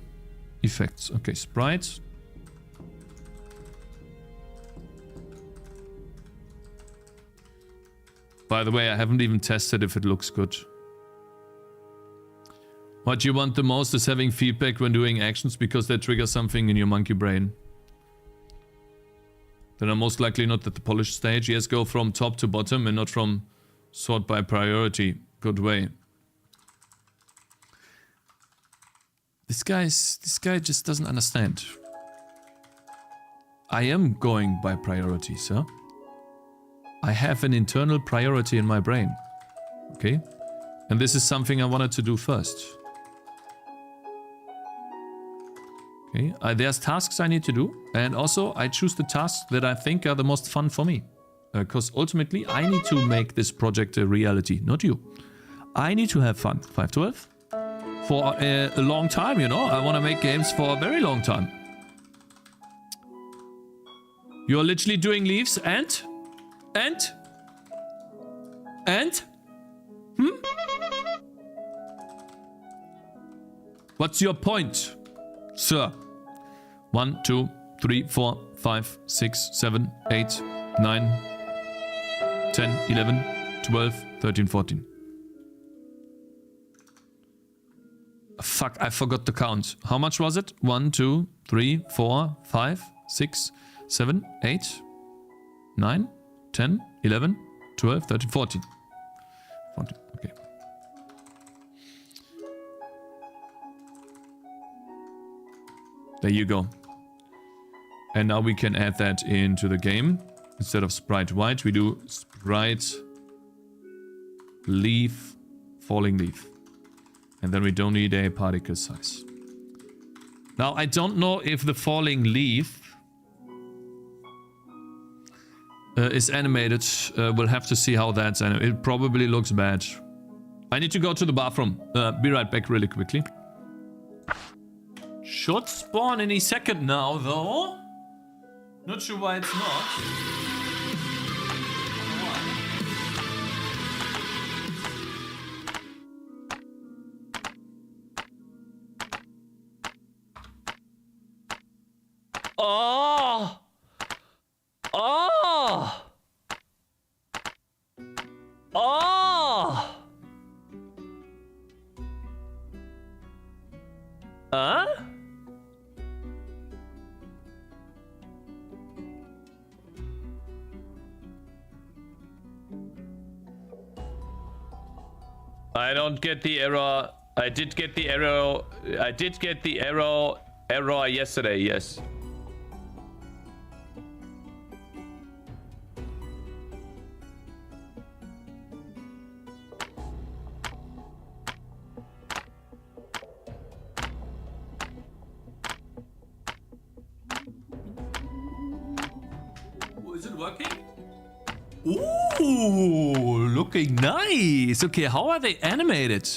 Effects. Okay, sprites. By the way, I haven't even tested if it looks good. What you want the most is having feedback when doing actions because they trigger something in your monkey brain. Then I'm most likely not at the polished stage. Yes, go from top to bottom and not from sort by priority. Good way. This guy just doesn't understand. I am going by priority, sir. I have an internal priority in my brain. Okay? And this is something I wanted to do first. Okay, there's tasks I need to do. And also, I choose the tasks that I think are the most fun for me. Because ultimately, I need to make this project a reality, not you. I need to have fun. 512? For a long time, you know? I want to make games for a very long time. You're literally doing leaves and? What's your point, sir? 1, 2, 3, 4, 5, 6, 7, 8, 9, 10, 11, 12, 13, 14. Fuck, I forgot the count. How much was it? 1, 2, 3, 4, 5, 6, 7, 8, 9, 10, 11, 12, 13, 14. 14, okay. There you go. And now we can add that into the game. Instead of sprite white, we do sprite leaf, falling leaf. And then we don't need a particle size. Now, I don't know if the falling leaf is animated. We'll have to see how that's animated. It probably looks bad. I need to go to the bathroom. Be right back really quickly. Should spawn any second now, though. Not sure why it's not. Oh! Oh! Oh! Huh? I don't get the error. I did get the error. I did get the error yesterday, yes. Is it working? Ooh, looking nice. Okay, how are they animated?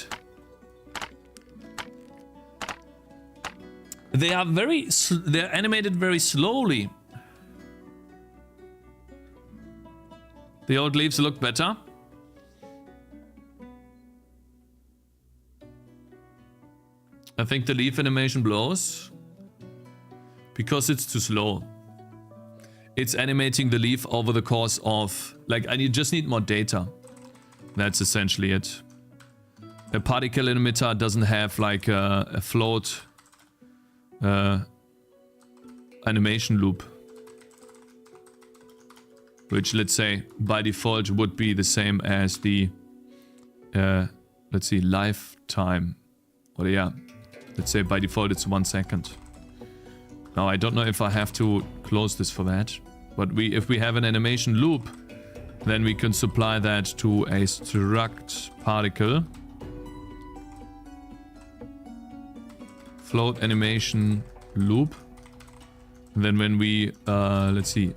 They are they're animated very slowly. The old leaves look better. I think the leaf animation blows because it's too slow. It's animating the leaf over the course of, like, I just need more data. That's essentially it. A particle emitter doesn't have like a float animation loop, which, let's say, by default would be the same as the let's see, lifetime. Or yeah, let's say by default it's 1 second. Now I don't know if I have to close this for that, but if we have an animation loop, then we can supply that to a struct particle. Float animation loop. And then when we, let's see,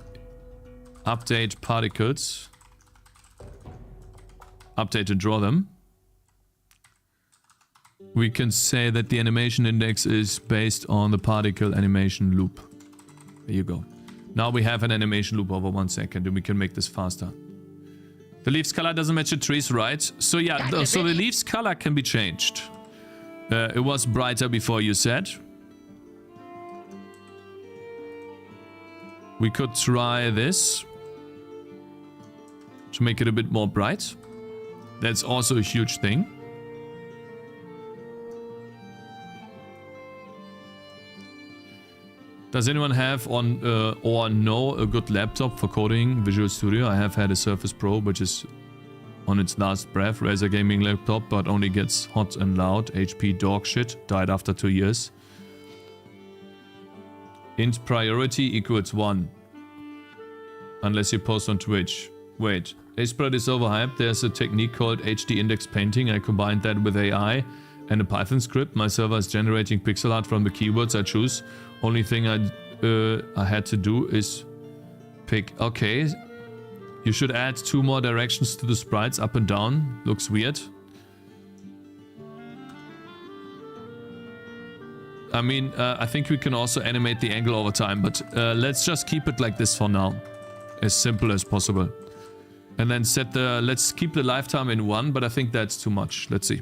update particles, update and draw them, we can say that the animation index is based on the particle animation loop. There you go. Now we have an animation loop over 1 second and we can make this faster. The leaf's color doesn't match the trees, right? So yeah, so the leaf's color can be changed. It was brighter before, you said. We could try this to make it a bit more bright. That's also a huge thing. Does anyone have or know a good laptop for coding Visual Studio? I have had a Surface Pro, which is on its last breath. Razer gaming laptop, but only gets hot and loud. HP dog shit. Died after 2 years. int priority equals 1. Unless you post on Twitch. Wait, spread is overhyped. There's a technique called HD index painting. I combined that with AI and a Python script. My server is generating pixel art from the keywords I choose. Only thing I had to do is pick. Okay, you should add 2 more directions to the sprites, up and down. Looks weird. I mean, I think we can also animate the angle over time, but let's just keep it like this for now. As simple as possible. And then set the... Let's keep the lifetime in 1, but I think that's too much. Let's see.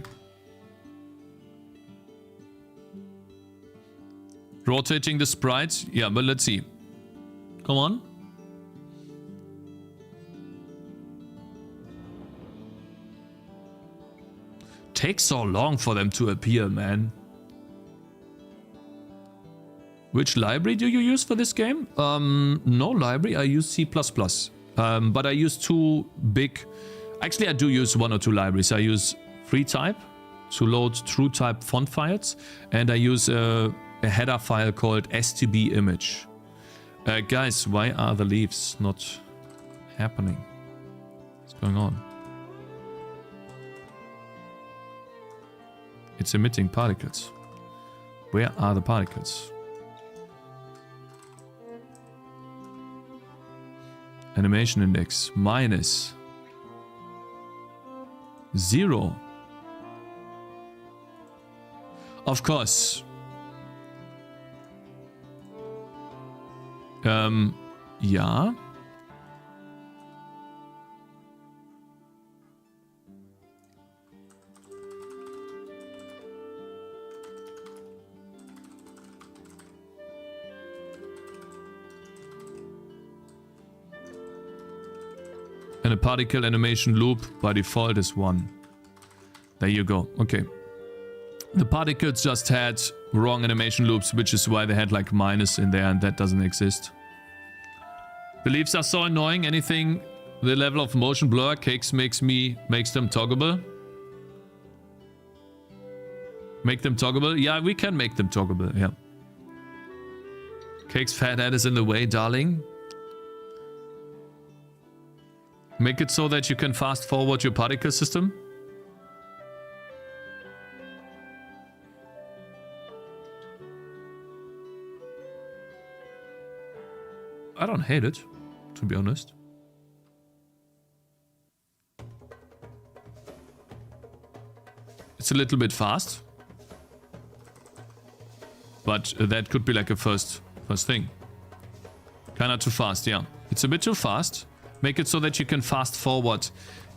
Rotating the sprites? Yeah, but let's see. Come on. Takes so long for them to appear, man. Which library do you use for this game? No library, I use C++. But I use 2 big... Actually, I do use 1 or 2 libraries. I use FreeType to load TrueType font files. And I use a header file called stb image. Guys, why are the leaves not happening? What's going on? It's emitting particles. Where are the particles? Animation index minus 0. Of course. Yeah. And a particle animation loop by default is 1. There you go. Okay. The particles just had wrong animation loops, which is why they had like minus in there, and that doesn't exist. The leaves are so annoying. Anything the level of motion blur, Cakez makes them toggable. Make them toggable? Yeah, we can make them toggable, yeah. Cakez fat head is in the way, darling. Make it so that you can fast forward your particle system. I don't hate it, to be honest. It's a little bit fast. But that could be like a first thing. Kinda too fast, yeah. It's a bit too fast. Make it so that you can fast forward.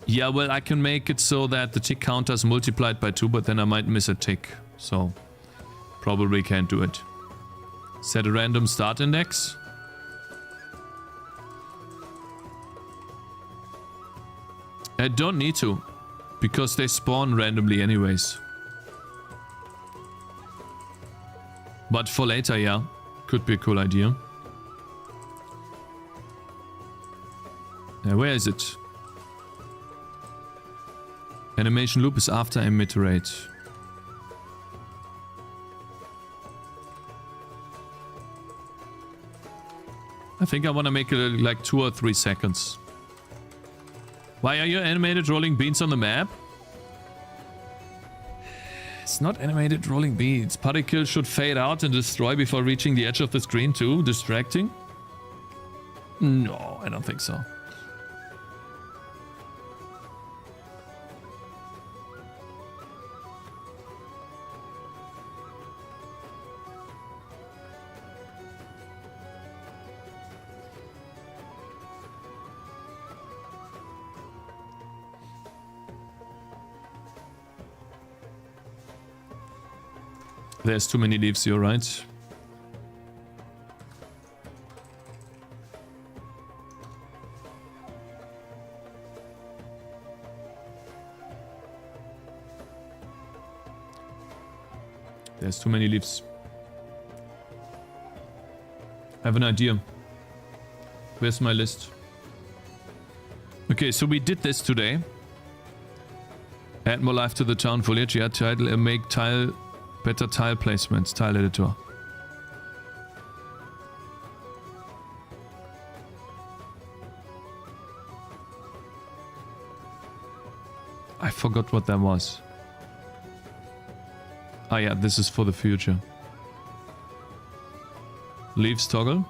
Yeah, well, I can make it so that the tick counter is multiplied by 2, but then I might miss a tick. So, probably can't do it. Set a random start index. I don't need to, because they spawn randomly anyways. But for later, yeah, could be a cool idea. Where is it? Animation loop is after emit rate. I think I want to make it like 2 or 3 seconds. Why are you animated rolling beans on the map? It's not animated rolling beans. Particles should fade out and destroy before reaching the edge of the screen too. Distracting? No, I don't think so. There's too many leaves, you're right. There's too many leaves. I have an idea. Where's my list? Okay, so we did this today. Add more life to the town foliage. Yeah, title, make tile... Better tile placements, tile editor. I forgot what that was. Ah yeah, this is for the future. Leaves toggle.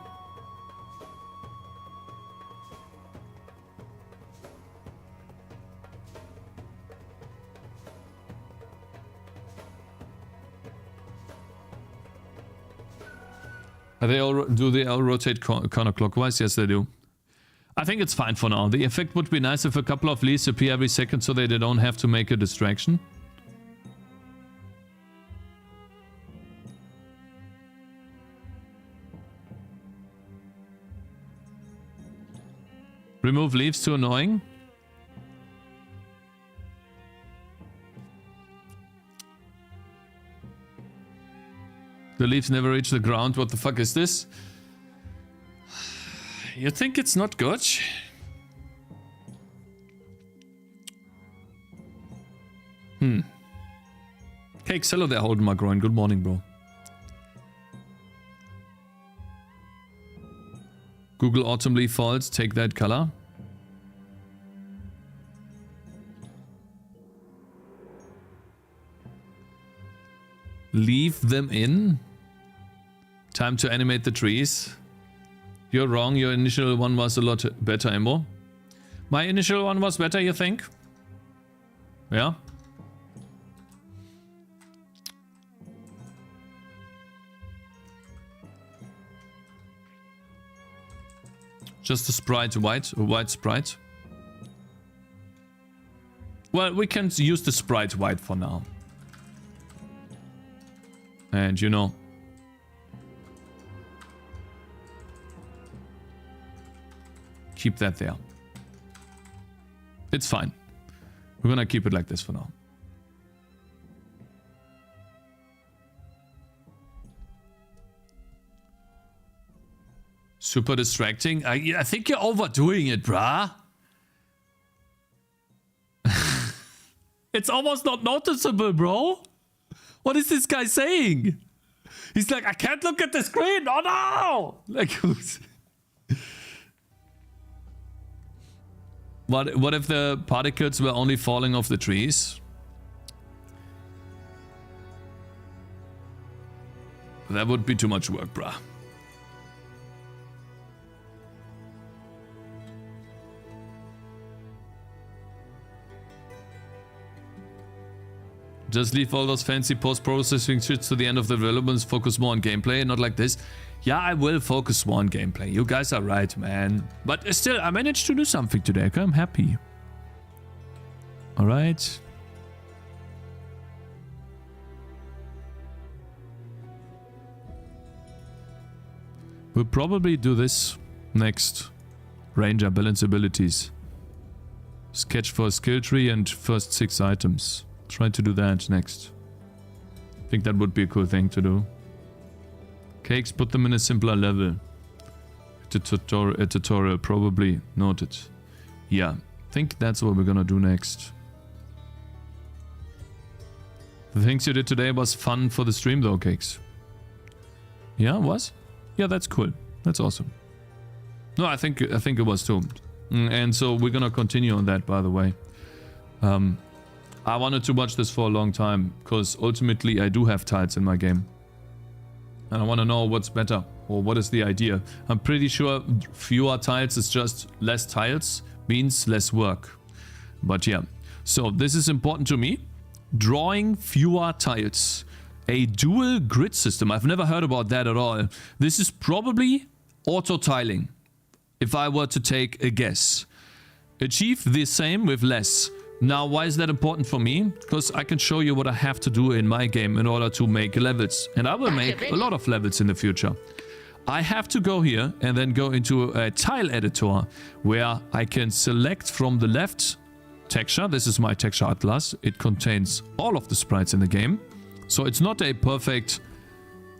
Do they all rotate counterclockwise? Yes, they do. I think it's fine for now. The effect would be nice if a couple of leaves appear every second so they don't have to make a distraction. Remove leaves, too annoying. The leaves never reach the ground. What the fuck is this? You think it's not good? Cakez, hello there, holding my groin. Good morning, bro. Google autumn leaf falls. Take that color. Leave them in. Time to animate the trees. You're wrong. Your initial one was a lot better, Embo. My initial one was better, you think? Yeah? Just a sprite white, a white sprite. Well, we can use the sprite white for now. And you know, keep that there. It's fine. We're gonna keep it like this for now. Super distracting. I think you're overdoing it, bruh. It's almost not noticeable, bro. What is this guy saying? He's like, I can't look at the screen. Oh no! Like, what if the particles were only falling off the trees? That would be too much work, bruh. Just leave all those fancy post-processing shits to the end of the developments. Focus more on gameplay, not like this. Yeah, I will focus more on gameplay. You guys are right, man. But still, I managed to do something today. Okay, I'm happy. Alright. We'll probably do this next. Ranger balance abilities. Sketch for a skill tree and first 6 items. Try to do that next. I think that would be a cool thing to do. Cakez, put them in a simpler level. A tutorial probably. Noted. Yeah, I think that's what we're gonna do next. The things you did today was fun for the stream though, Cakez. Yeah, was? Yeah, that's cool. That's awesome. No, I think it was too. And so we're gonna continue on that, by the way. I wanted to watch this for a long time, because ultimately I do have tiles in my game. And I want to know what's better, or what is the idea. I'm pretty sure fewer tiles is just less tiles, means less work. But yeah, so this is important to me. Drawing fewer tiles. A dual grid system, I've never heard about that at all. This is probably auto-tiling, if I were to take a guess. Achieve the same with less. Now, why is that important for me? Because I can show you what I have to do in my game in order to make levels. And I will make a lot of levels in the future. I have to go here and then go into a tile editor where I can select from the left texture. This is my texture atlas. It contains all of the sprites in the game. So it's not a perfect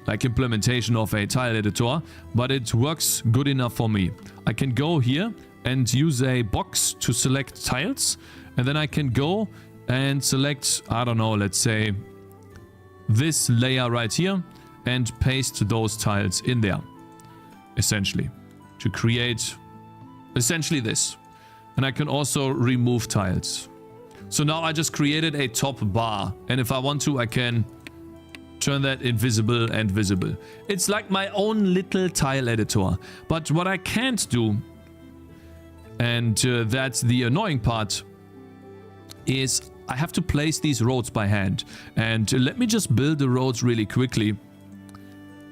like implementation of a tile editor, but it works good enough for me. I can go here and use a box to select tiles. And then I can go and select, I don't know, let's say this layer right here and paste those tiles in there, essentially, to create essentially this. And I can also remove tiles. So now I just created a top bar. And if I want to, I can turn that invisible and visible. It's like my own little tile editor. But what I can't do, and that's the annoying part, is I have to place these roads by hand. And let me just build the roads really quickly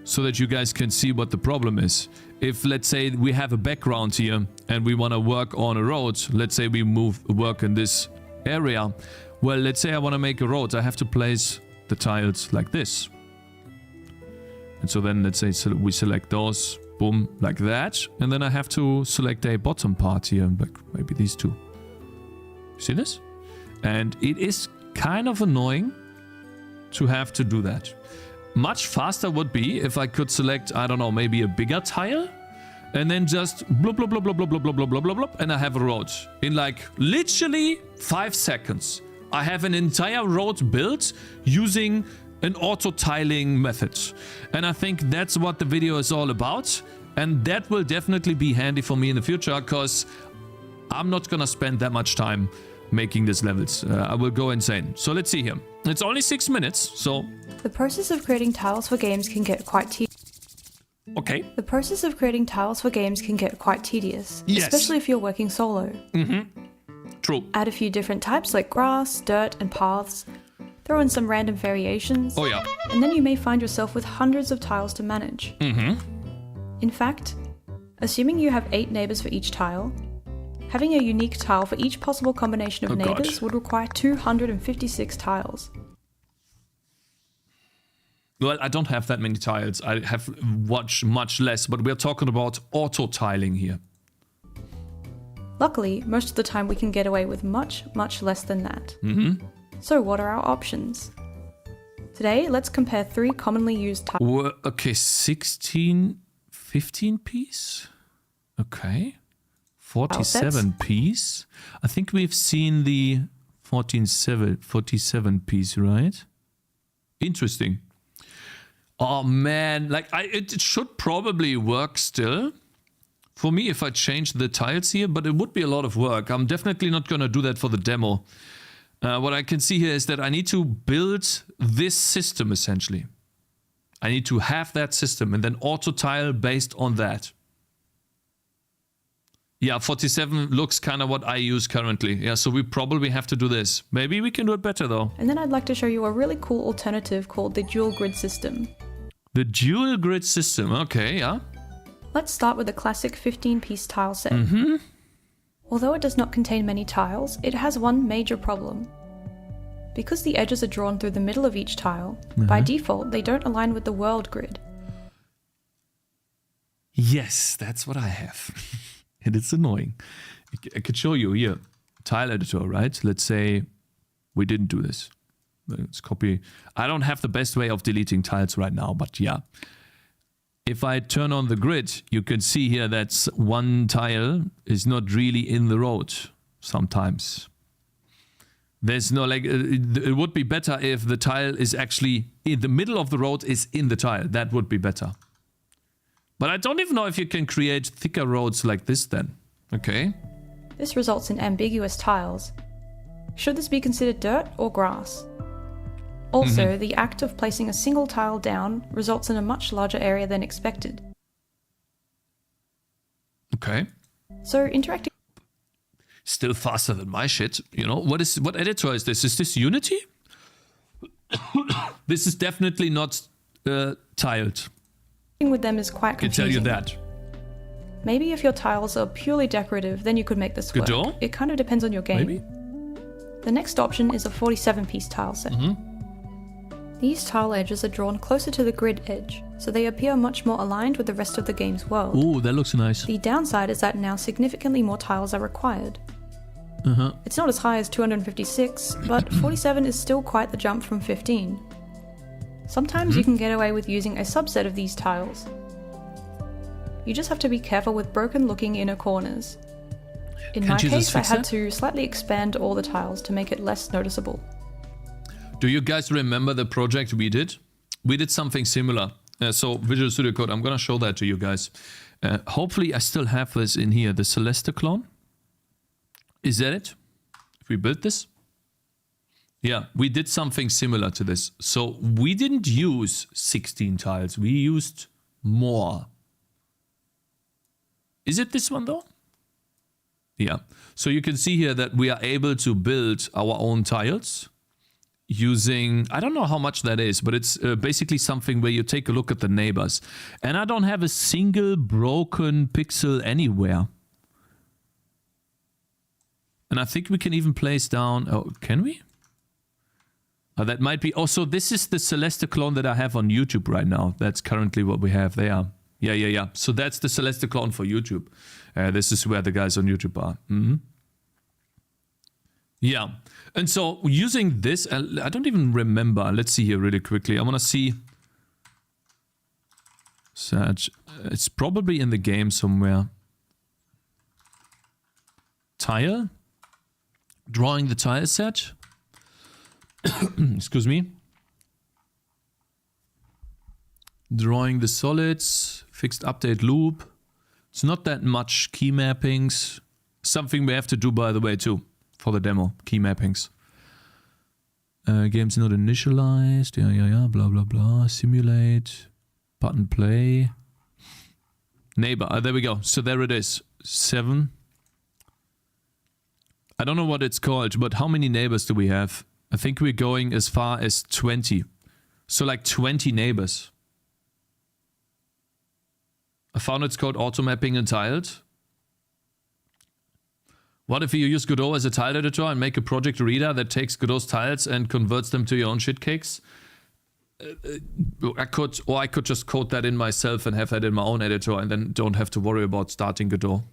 so that you guys can see what the problem is. If, let's say, we have a background here and we want to work on a road, let's say we work in this area. Well, let's say I want to make a road. I have to place the tiles like this. And so then, let's say we select those, boom, like that. And then I have to select a bottom part here, like maybe these two. See this? And it is kind of annoying to have to do that. Much faster would be if I could select, I don't know, maybe a bigger tile. And then just blub, blub, blub, blub, blub, blub, blub, blub, blub, blub, and I have a road. In like literally 5 seconds. I have an entire road built using an auto-tiling method. And I think that's what the video is all about. And that will definitely be handy for me in the future, because I'm not gonna spend that much time making these levels. I will go insane. So let's see here. It's only 6 minutes, so... The process of creating tiles for games can get quite tedious. Okay. The process of creating tiles for games can get quite tedious, yes, especially if you're working solo. True. Add a few different types like grass, dirt, and paths. Throw in some random variations. Oh yeah. And then you may find yourself with hundreds of tiles to manage. In fact, assuming you have 8 neighbors for each tile, having a unique tile for each possible combination of neighbors would require 256 tiles. Well, I don't have that many tiles. I have much less, but we're talking about auto-tiling here. Luckily, most of the time we can get away with much less than that. So what are our options? Today, let's compare 3 commonly used tiles. Okay, 16, 15 piece? Okay. 47 piece? I think we've seen the 47 piece, right? Interesting. Oh man, like it should probably work still for me if I change the tiles here, but it would be a lot of work. I'm definitely not going to do that for the demo. What I can see here is that I need to build this system essentially. I need to have that system and then auto tile based on that. Yeah, 47 looks kind of what I use currently. Yeah, so we probably have to do this. Maybe we can do it better though. And then I'd like to show you a really cool alternative called the dual grid system. The dual grid system, okay, yeah. Let's start with a classic 15-piece tile set. Although it does not contain many tiles, it has one major problem. Because the edges are drawn through the middle of each tile, by default they don't align with the world grid. Yes, that's what I have. And it's annoying. I could show you here, tile editor, right? Let's say we didn't do this. Let's copy. I don't have the best way of deleting tiles right now, but yeah. If I turn on the grid, you can see here that one tile is not really in the road sometimes. There's no like, it would be better if the tile is actually in the middle of the road is in the tile. That would be better. But I don't even know if you can create thicker roads like this then. Okay. This results in ambiguous tiles. Should this be considered dirt or grass? Also, the act of placing a single tile down results in a much larger area than expected. Okay. So interacting... Still faster than my shit, you know? What editor is this? Is this Unity? This is definitely not tiled. with them is quite confusing. I can tell you that. Maybe if your tiles are purely decorative, then you could make this work. Godot? It kind of depends on your game. Maybe? The next option is a 47-piece tile set. These tile edges are drawn closer to the grid edge, so they appear much more aligned with the rest of the game's world. Ooh, that looks nice. The downside is that now significantly more tiles are required. It's not as high as 256, but 47 is still quite the jump from 15. Sometimes you can get away with using a subset of these tiles. You just have to be careful with broken-looking inner corners. In my case, I had to slightly expand all the tiles to make it less noticeable. Do you guys remember the project we did? We did something similar. So Visual Studio Code, I'm gonna show that to you guys. Hopefully I still have this in here, the Celeste clone. Is that it? If we build this? Yeah, we did something similar to this. So we didn't use 16 tiles. We used more. Is it this one though? Yeah. So you can see here that we are able to build our own tiles using, I don't know how much that is, but it's basically something where you take a look at the neighbors. And I don't have a single broken pixel anywhere. And I think we can even place down, oh, can we? Oh, that might be, also this is the Celeste clone that I have on YouTube right now. That's currently what we have there. Yeah. So that's the Celeste clone for YouTube. This is where the guys on YouTube are. Yeah. And so using this, I don't even remember. Let's see here really quickly. I want to see. Search. It's probably in the game somewhere. Tile. Drawing the tile set. Excuse me. Drawing the solids. Fixed update loop. It's not that much key mappings. Something we have to do, by the way, too. For the demo, key mappings. Game's not initialized. Yeah. Blah, blah, blah. Simulate. Button play. Neighbor. There we go. So there it is. 7. I don't know what it's called, but how many neighbors do we have? I think we're going as far as 20. So like 20 neighbors. I found it's called auto mapping and tiled. What if you use Godot as a tile editor and make a project reader that takes Godot's tiles and converts them to your own shitcakes? I could just code that in myself and have that in my own editor and then don't have to worry about starting Godot.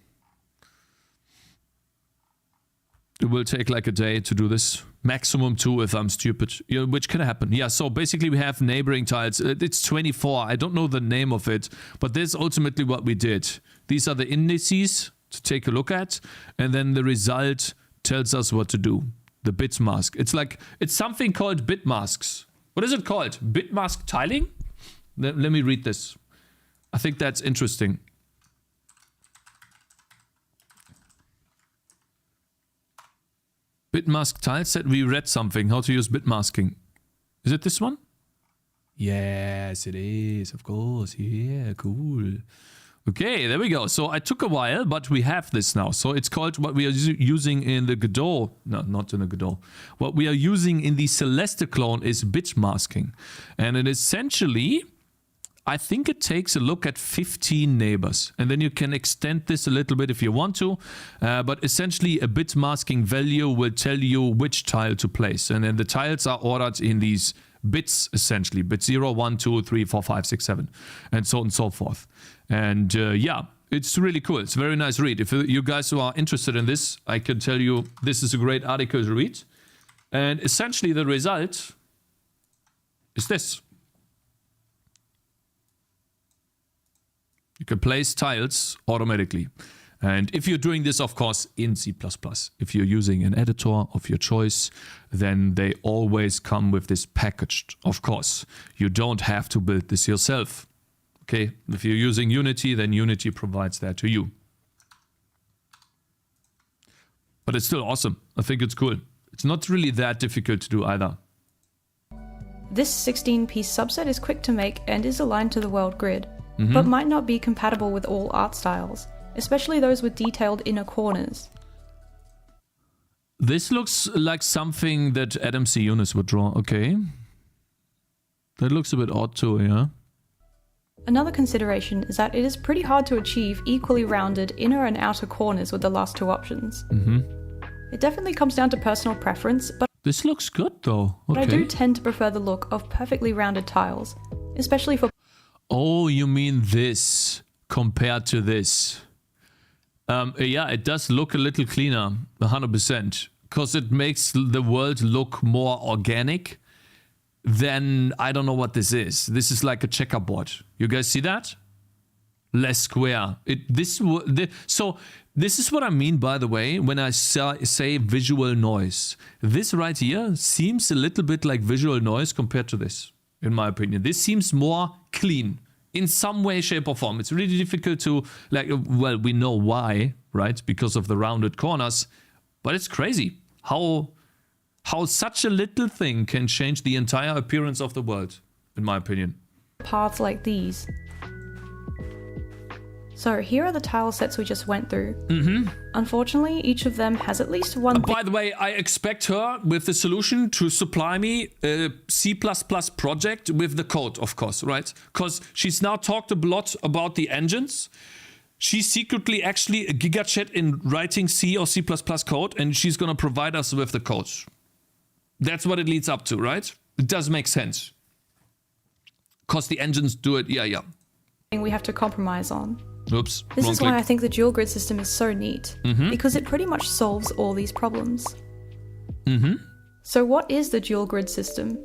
It will take like a day to do this. Maximum 2 if I'm stupid. Which can happen. Yeah, so basically we have neighboring tiles. It's 24. I don't know the name of it. But this is ultimately what we did. These are the indices to take a look at. And then the result tells us what to do. The bit mask. It's something called bit masks. What is it called? Bit mask tiling? Let me read this. I think that's interesting. Bitmask tile set. We read something. How to use bitmasking. Is it this one? Yes, it is. Of course. Yeah, cool. Okay, there we go. So I took a while, but we have this now. So it's called what we are using in the Godot. No, not in the Godot. What we are using in the Celeste clone is bitmasking. And it essentially, I think it takes a look at 15 neighbors. And then you can extend this a little bit if you want to. But essentially a bit masking value will tell you which tile to place. And then the tiles are ordered in these bits, essentially. Bit 0, 1, 2, 3, 4, 5, 6, 7. And so on and so forth. And yeah, it's really cool. It's a very nice read. If you guys who are interested in this, I can tell you this is a great article to read. And essentially the result is this. You can place tiles automatically. And if you're doing this, of course, in C++, if you're using an editor of your choice, then they always come with this packaged. Of course, you don't have to build this yourself. Okay, if you're using Unity, then Unity provides that to you. But it's still awesome. I think it's cool. It's not really that difficult to do either. This 16-piece subset is quick to make and is aligned to the world grid. But might not be compatible with all art styles, especially those with detailed inner corners. This looks like something that Adam C. Yunus would draw. Okay. That looks a bit odd too, yeah? Another consideration is that it is pretty hard to achieve equally rounded inner and outer corners with the last two options. It definitely comes down to personal preference, but this looks good though. Okay. But I do tend to prefer the look of perfectly rounded tiles, especially for... Oh, you mean this compared to this? Yeah, it does look a little cleaner, 100%. Because it makes the world look more organic than, I don't know what this is. This is like a checkerboard. You guys see that? Less square. So this is what I mean, by the way, when I say visual noise. This right here seems a little bit like visual noise compared to this. In my opinion, this seems more clean in some way, shape or form. It's really difficult to, like, well, we know why, right? Because of the rounded corners, but it's crazy how how such a little thing can change the entire appearance of the world, in my opinion. Paths like these. So here are the tile sets we just went through. Unfortunately, each of them has at least one By the way, I expect her with the solution to supply me a C++ project with the code, of course, right? Because she's now talked a lot about the engines. She's secretly actually a gigachat in writing C or C++ code, and she's gonna provide us with the code. That's what it leads up to, right? It does make sense. Because the engines do it, yeah. we have to compromise on. Oops, This wrong is click. why I think the dual grid system is so neat, because it pretty much solves all these problems. So what is the dual grid system?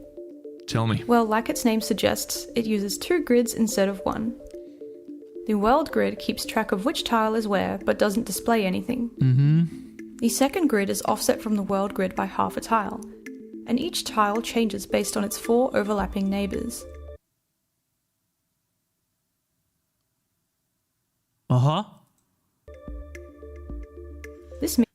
Tell me. Well, like its name suggests, it uses 2 grids instead of 1. The world grid keeps track of which tile is where, but doesn't display anything. The second grid is offset from the world grid by half a tile, and each tile changes based on its 4 overlapping neighbors. This means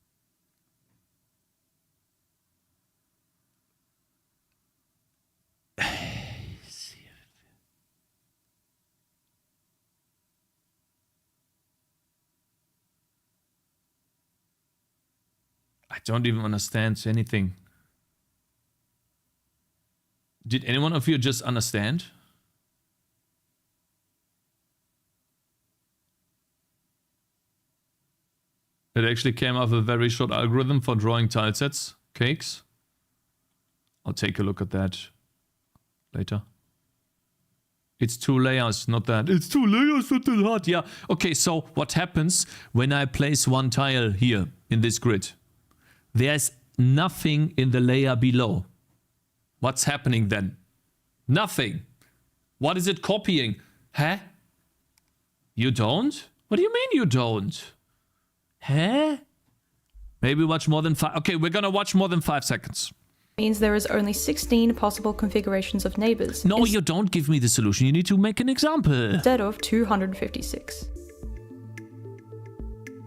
I don't even understand anything. Did anyone of you just understand? It actually came up with a very short algorithm for drawing tile sets. Cakez. I'll take a look at that later. It's 2 layers, not that. It's 2 layers, not that hard. Yeah. Okay, so what happens when I place one tile here in this grid? There's nothing in the layer below. What's happening then? Nothing. What is it copying? Huh? You don't? What do you mean you don't? Huh? Maybe watch more than 5. Okay, we're gonna watch more than 5 seconds. means there is only 16 possible configurations of neighbors. No, you don't give me the solution. You need to make an example. Instead of 256.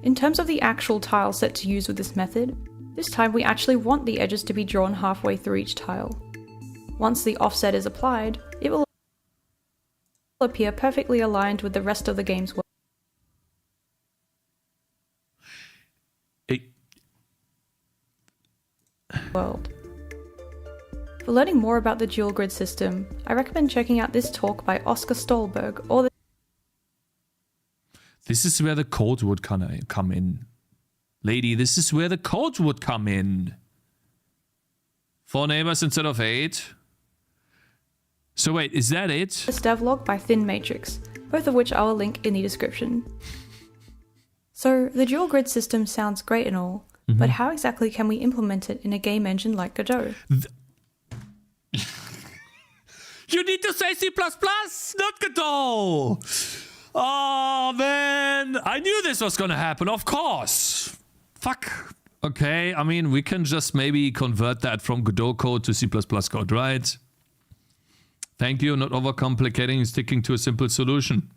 In terms of the actual tile set to use with this method, this time we actually want the edges to be drawn halfway through each tile. Once the offset is applied, it will appear perfectly aligned with the rest of the game's world. For learning more about the dual grid system, I recommend checking out this talk by Oscar Stolberg or the This is where the code would come in. Lady, this is where the code would come in. 4 neighbors instead of 8. So wait, is that it? This devlog by Thin Matrix, both of which I will link in the description. So, the dual grid system sounds great and all, but how exactly can we implement it in a game engine like Godot? You need to say C++, not Godot! Oh man, I knew this was gonna happen, of course. Fuck. Okay, I mean, we can just maybe convert that from Godot code to C++ code, right? Thank you, not overcomplicating, sticking to a simple solution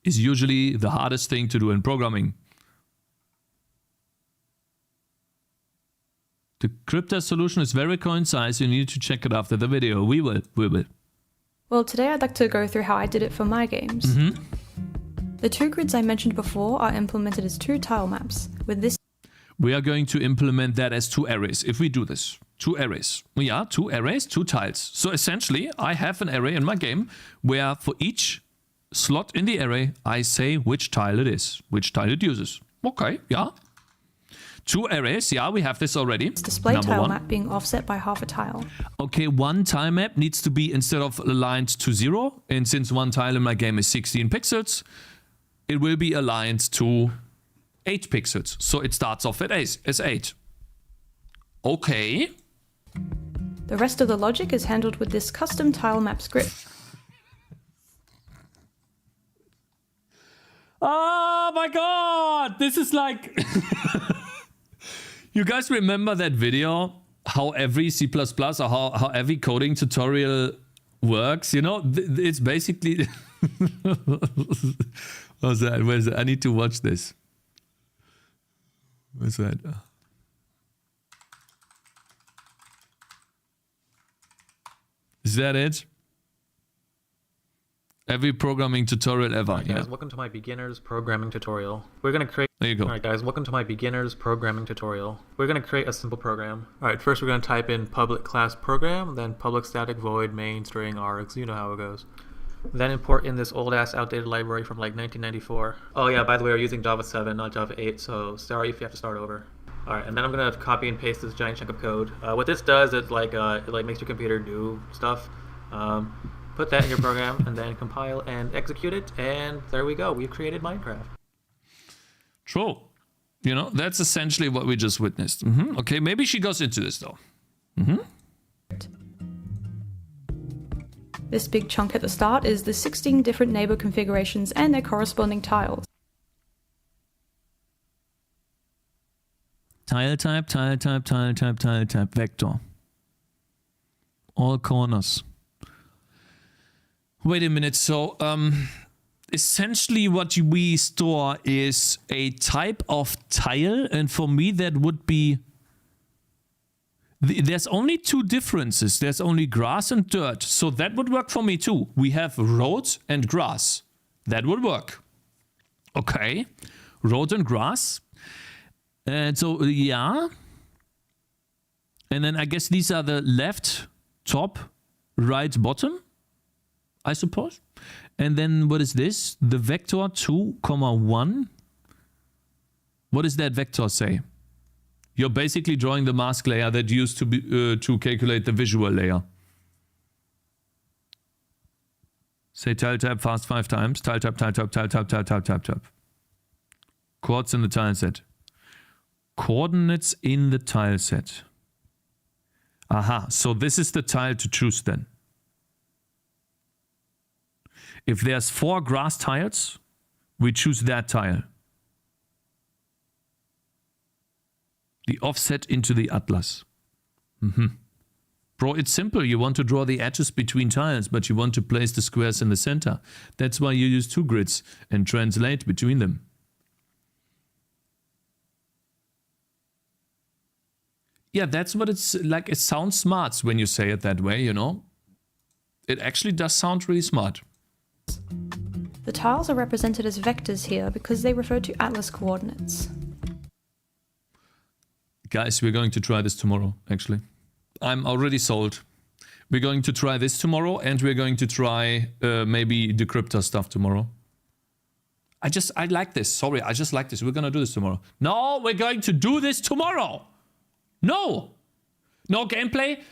is usually the hardest thing to do in programming. The Crypta solution is very concise. You need to check it after the video. We will. Well, today I'd like to go through how I did it for my games. The 2 grids I mentioned before are implemented as 2 tile maps. With this, we are going to implement that as 2 arrays. If we do this, 2 arrays. Yeah, 2 arrays, 2 tiles. So essentially, I have an array in my game where for each slot in the array, I say which tile it is, which tile it uses. Okay, yeah. 2 arrays, yeah, we have this already. Display Number tile 1. map being offset by half a tile. Okay, 1 tile map needs to be instead of aligned to 0, and since 1 tile in my game is 16 pixels, it will be aligned to 8 pixels. So it starts off as 8. Okay. The rest of the logic is handled with this custom tile map script. Oh my god! This is like... You guys remember that video? How every C++ or how every coding tutorial works? You know, it's basically... What's that? Where's that? I need to watch this. Where's that? Is that it? Every programming tutorial ever. Alright, guys, welcome to my beginner's programming tutorial. We're gonna create. There you go. Alright, guys, welcome to my beginner's programming tutorial. We're gonna create a simple program. Alright, first we're gonna type in public class program, then public static void main string args. You know how it goes. Then import in this old ass outdated library from like 1994. Oh yeah, by the way, we're using Java 7, not Java 8, so sorry if you have to start over. Alright, and then I'm gonna copy and paste this giant chunk of code. What this does is it makes your computer do stuff. Put that in your program and then compile and execute it, and there we go. We've created Minecraft. True. You know, that's essentially what we just witnessed. Okay, maybe she goes into this though. This big chunk at the start is the 16 different neighbor configurations and their corresponding tiles. Tile type, tile type, tile type, tile type, vector. All corners. Wait a minute, so essentially what we store is a type of tile, and for me that would be... There's only two differences. There's only grass and dirt, so that would work for me too. We have road and grass. That would work. Okay, road and grass. And so, yeah. And then I guess these are the left, top, right, bottom. I suppose. And then what is this? The vector 2, 1. What does that vector say? You're basically drawing the mask layer that used to be to calculate the visual layer. Say tile type fast 5 times. Tile type, tile type, tile type, tile type, tile type. Chords in the tile set. Coordinates in the tile set. Aha, so this is the tile to choose then. If there's 4 grass tiles, we choose that tile. The offset into the atlas. Bro, it's simple. You want to draw the edges between tiles, but you want to place the squares in the center. That's why you use 2 grids and translate between them. Yeah, that's what it's like. It sounds smart when you say it that way, you know? It actually does sound really smart. The tiles are represented as vectors here because they refer to atlas coordinates. Guys, we're going to try this tomorrow, actually. I'm already sold. We're going to try this tomorrow, and we're going to try maybe decryptor stuff tomorrow. I like this. Sorry, I just like this. We're going to do this tomorrow. No, we're going to do this tomorrow. No. No gameplay.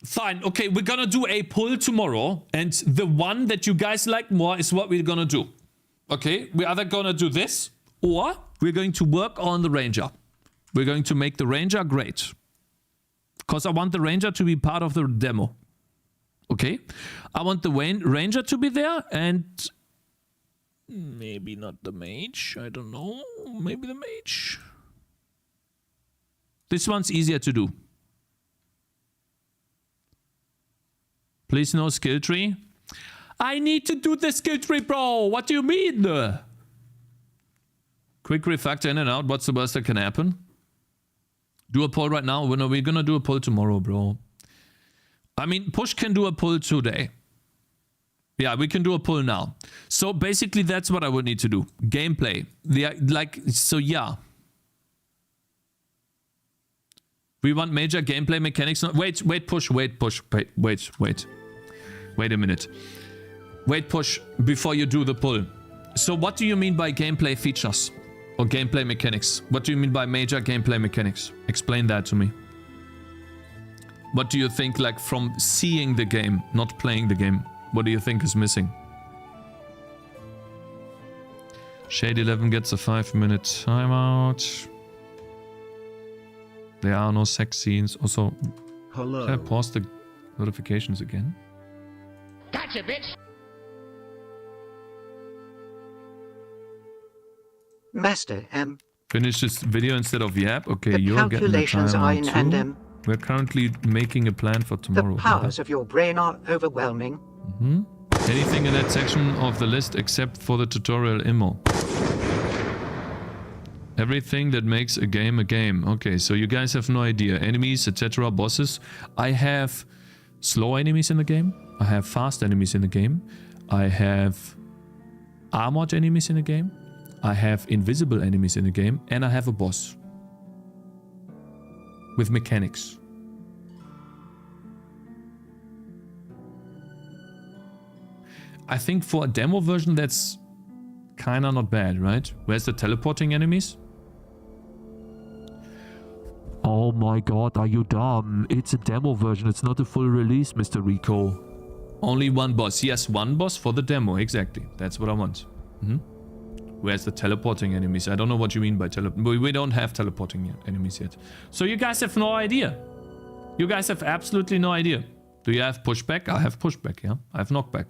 Fine, okay, we're gonna do a poll tomorrow, and the one that you guys like more is what we're gonna do. Okay, we're either gonna do this, or we're going to work on the Ranger. We're going to make the Ranger great. Because I want the Ranger to be part of the demo. Okay? I want the Ranger to be there, and... maybe not the mage, I don't know. Maybe the mage. This one's easier to do. Please no skill tree. I need to do the skill tree, bro. What do you mean? Quick refactor in and out. What's the worst that can happen? Do a poll right now. No, we're gonna do a poll tomorrow, bro. I mean, Push can do a poll today. Yeah, we can do a poll now. So basically, that's what I would need to do. Gameplay. So yeah. We want major gameplay mechanics. Wait, Push. Wait a minute. Wait, Push, before you do the pull. So what do you mean by gameplay features? Or gameplay mechanics? What do you mean by major gameplay mechanics? Explain that to me. What do you think, like, from seeing the game, not playing the game? What do you think is missing? Shade 11 gets a 5-minute timeout. There are no sex scenes. Also, hello. Can I pause the notifications again? Gotcha, bitch! Master, Finish this video instead of yap? Okay, the you're getting the calculations are in timeout too. and We're currently making a plan for tomorrow. the powers of your brain are overwhelming. Anything in that section of the list except for the tutorial immo. Everything that makes a game a game. Okay, so you guys have no idea. Enemies, etc., bosses. I have slow enemies in the game. I have fast enemies in the game. I have armored enemies in the game. I have invisible enemies in the game. And I have a boss. With mechanics. I think for a demo version that's kinda not bad, right? Where's the teleporting enemies? Oh my god, are you dumb? It's a demo version, it's not a full release, Mr. Rico. Only one boss. Yes, one boss for the demo, exactly. That's what I want. Where's the teleporting enemies? I don't know what you mean by we don't have teleporting enemies yet. So you guys have no idea. You guys have absolutely no idea. Do you have pushback? I have pushback, yeah. I have knockback.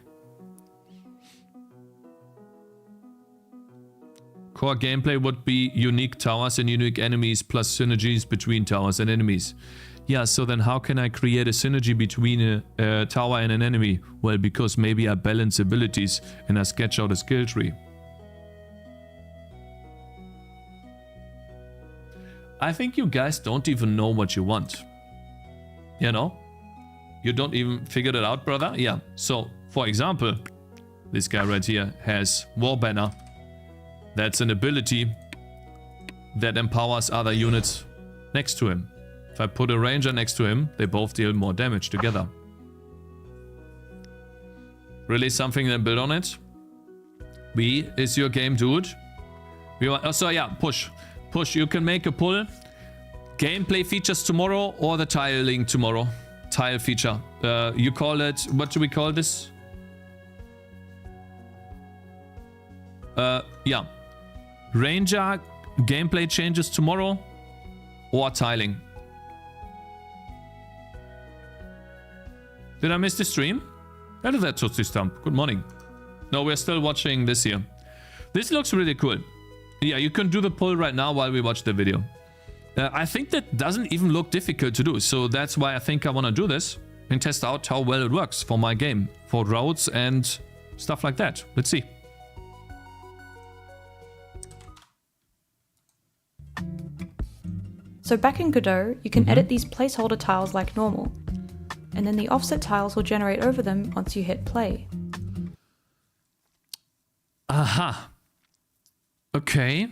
Core gameplay would be unique towers and unique enemies plus synergies between towers and enemies. Yeah, so then how can I create a synergy between a tower and an enemy? Well, because maybe I balance abilities and I sketch out a skill tree. I think you guys don't even know what you want. You know? You don't even figure it out, brother? Yeah, so for example, this guy right here has War Banner. That's an ability that empowers other units next to him. If I put a ranger next to him, they both deal more damage together. Really something that build on it? B is your game, dude. We want, oh, so yeah, push. Push, you can make a pull. Gameplay features tomorrow or the tiling tomorrow. Tile feature. You call it, what do we call this? Yeah. Ranger gameplay changes tomorrow or tiling. Did I miss the stream? Hello there, Tootsie Stump. Good morning. No, we're still watching this here. This looks really cool. Yeah, you can do the pull right now while we watch the video. I think that doesn't even look difficult to do. So that's why I think I want to do this and test out how well it works for my game. For routes and stuff like that. Let's see. So back in Godot, you can edit these placeholder tiles like normal, and then the offset tiles will generate over them once you hit play. Aha. Okay.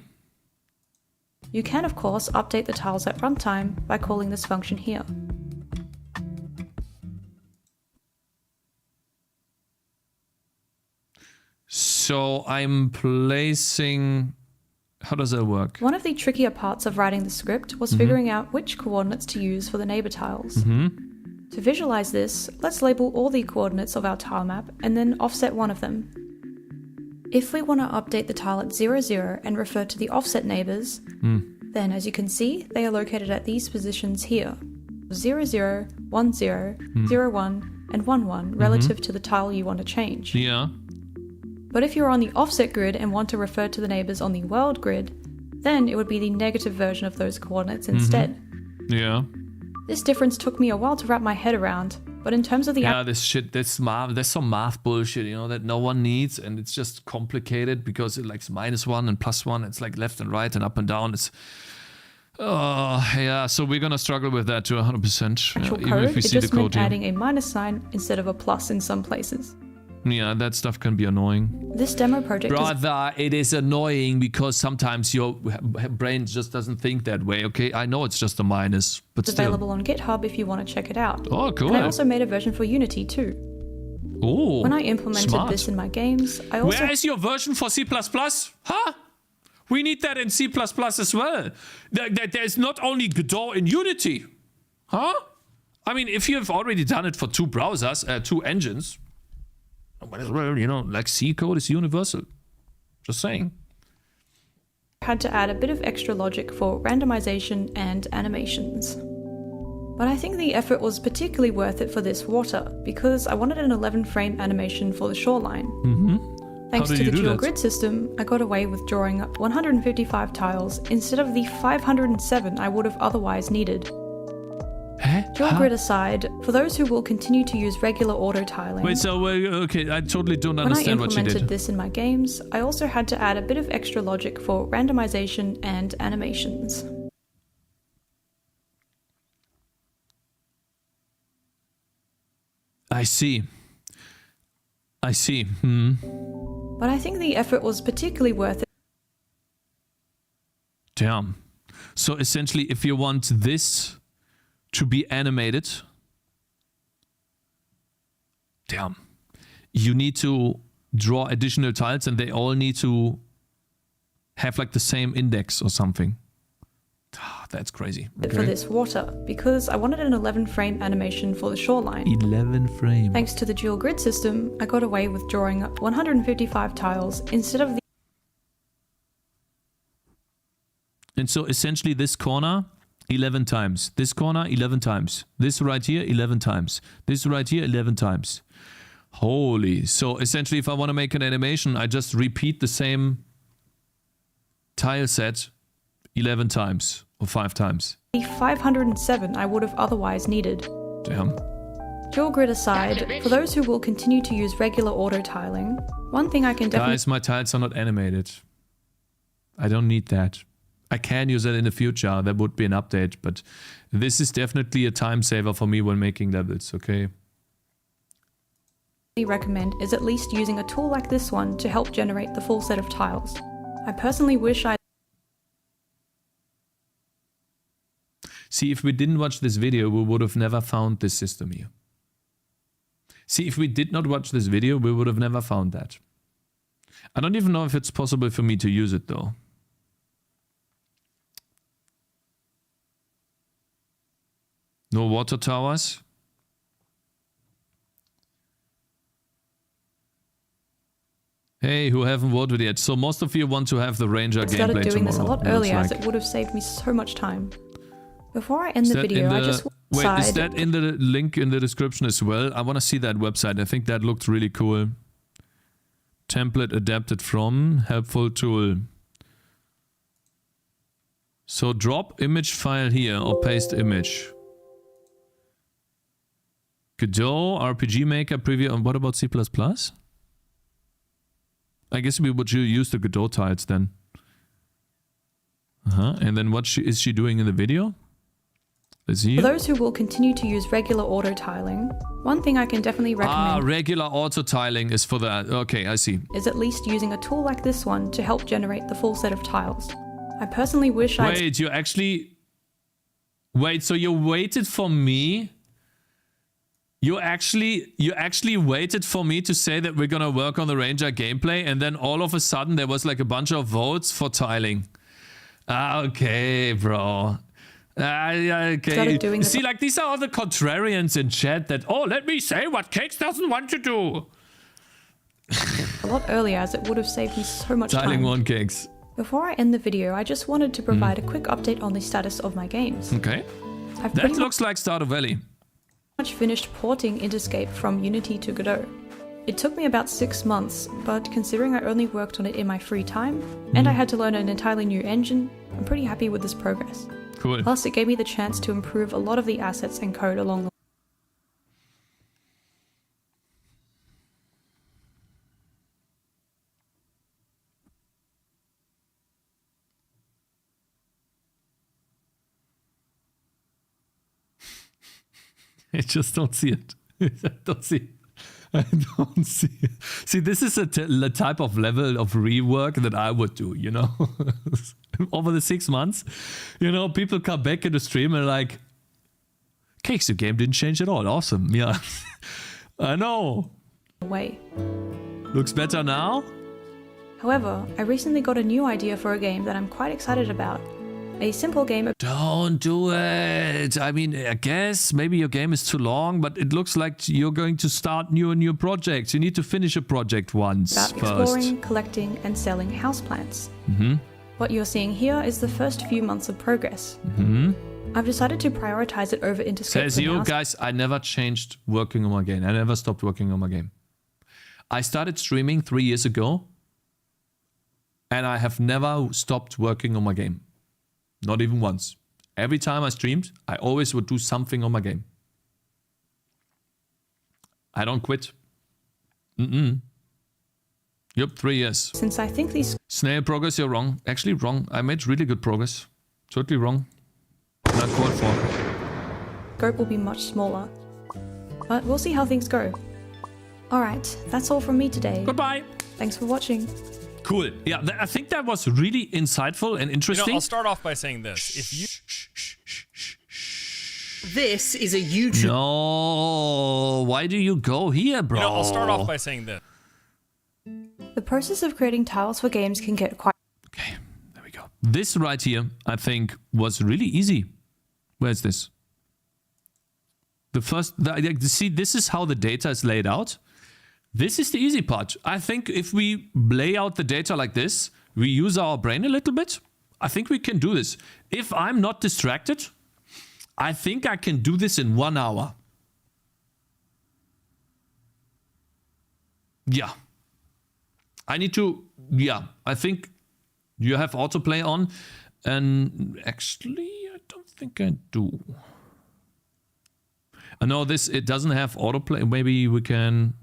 You can, of course, update the tiles at runtime by calling this function here. So I'm placing... How does that work? One of the trickier parts of writing the script was figuring out which coordinates to use for the neighbor tiles. To visualize this, let's label all the coordinates of our tile map and then offset one of them. If we want to update the tile at 0, 0 and refer to the offset neighbors, then as you can see, they are located at these positions here. 0, 0, 1, 0, 0, 1, and 1, 1 relative to the tile you want to change. Yeah. But if you're on the offset grid and want to refer to the neighbors on the world grid, then it would be the negative version of those coordinates instead. Yeah. This difference took me a while to wrap my head around, but in terms of the this shit, there's some math bullshit, you know, that no one needs, and it's just complicated because it likes -1 and +1, it's like left and right and up and down. It's yeah, so we're gonna struggle with that to 100%. actual even code, if we it see the just code meant here. adding a minus sign instead of a plus in some places. Yeah, that stuff can be annoying. This demo project Brother, it is annoying because sometimes your brain just doesn't think that way, okay? I know it's just a minus, but is still. available on GitHub if you want to check it out. Oh, cool. And I also made a version for Unity too. Oh, when I implemented smart. this in my games, I also... Where is your version for C++? Huh? We need that in C++ as well. There's not only Godot in Unity. Huh? I mean, if you've already done it for 2 browsers, 2 engines, might as well, you know, like C code is universal. Just saying. had to add a bit of extra logic for randomization and animations. But I think the effort was particularly worth it for this water, because I wanted an 11-frame animation for the shoreline. Thanks to the dual grid system, I got away with drawing up 155 tiles instead of the 507 I would have otherwise needed. Dual grid aside, for those who will continue to use regular auto tiling... Wait, so, okay, I totally don't understand what you did. When I implemented this in my games, I also had to add a bit of extra logic for randomization and animations. I see. But I think the effort was particularly worth it. Damn. So essentially, if you want this to be animated, damn, you need to draw additional tiles and they all need to have like the same index or something. That's crazy. For this water, because I wanted an 11 frame animation for the shoreline. 11 frame. Thanks to the dual grid system, I got away with drawing up 155 tiles instead of the... And so essentially this corner 11 times, this corner 11 times, this right here 11 times, this right here 11 times. Holy. So essentially if I want to make an animation, I just repeat the same tile set 11 times or 5 times. The 507 I would have otherwise needed. Damn. Dual grid aside, for those who will continue to use regular auto tiling, one thing I can definitely... Guys, my tiles are not animated. I don't need that. I can use that in the future. That would be an update, but this is definitely a time saver for me when making levels, okay? recommend is at least using a tool like this one to help generate the full set of tiles. I personally wish I... See, if we didn't watch this video, we would have never found this system here. See, if we did not watch this video, we would have never found that. I don't even know if it's possible for me to use it though. No water towers. Hey, who haven't voted yet? So most of you want to have the Ranger gameplay tomorrow. I started doing this a lot earlier as it would have saved me so much time. Before I end the video, I just want to Wait, is that in the link in the description as well? I want to see that website. I think that looked really cool. Template adapted from helpful tool. So drop image file here or paste image. Godot, RPG Maker, preview, and what about C++? I guess we would use the Godot tiles then. And then what is she doing in the video? Let's see. For those who will continue to use regular auto tiling, one thing I can definitely recommend regular auto tiling is for that. Okay, I see. Is at least using a tool like this one to help generate the full set of tiles. I personally wish I... Wait, you actually... Wait, so you waited for me? You actually waited for me to say that we're gonna work on the Ranger gameplay, and then all of a sudden there was like a bunch of votes for tiling. Okay, bro. Okay. See, like these are all the contrarians in chat that, oh, let me say what Cakez doesn't want to do. a lot earlier as it would have saved me so much time. Tiling one Cakez. Before I end the video, I just wanted to provide a quick update on the status of my games. Okay. That looks like Stardew Valley. Much finished porting Interscape from Unity to Godot. It took me about 6 months, but considering I only worked on it in my free time, and I had to learn an entirely new engine, I'm pretty happy with this progress. Cool. Plus, it gave me the chance to improve a lot of the assets and code along the way. I just don't see it. I don't see it. I don't see it. See, this is a type of level of rework that I would do, you know? Over the 6 months, you know, people come back in the stream and like, Cakez, your game didn't change at all. Awesome. Yeah. I know. Way. Looks better now? However, I recently got a new idea for a game that I'm quite excited about. A simple game. Don't do it. I mean, I guess maybe your game is too long, but it looks like you're going to start new projects. You need to finish a project once About exploring, collecting, and selling houseplants. What you're seeing here is the first few months of progress. I've decided to prioritize it over Interscape. Says you guys, I never changed working on my game. I never stopped working on my game. I started streaming 3 years ago, and I have never stopped working on my game. Not even once. Every time I streamed, I always would do something on my game. I don't quit. Yup, 3 years. Since I think these... Snail progress, you're wrong. Actually wrong. I made really good progress. Totally wrong. Not called for. Scope will be much smaller. but we'll see how things go. Alright, that's all from me today. Goodbye. Thanks for watching. Cool. Yeah, I think that was really insightful and interesting. You know, I'll start off by saying this. If you... This is a YouTube... No, why do you go here, bro? You know, I'll start off by saying this. The process of creating tiles for games can get quite... Okay, there we go. This right here, I think, was really easy. Where's this? The first... see, this is how the data is laid out. This is the easy part. I think if we lay out the data like this, we use our brain a little bit, I think we can do this. If I'm not distracted, I think I can do this in 1 hour. Yeah. I need to... Yeah, I think you have autoplay on. And actually, I don't think I do. I know this, it doesn't have autoplay. Maybe we can...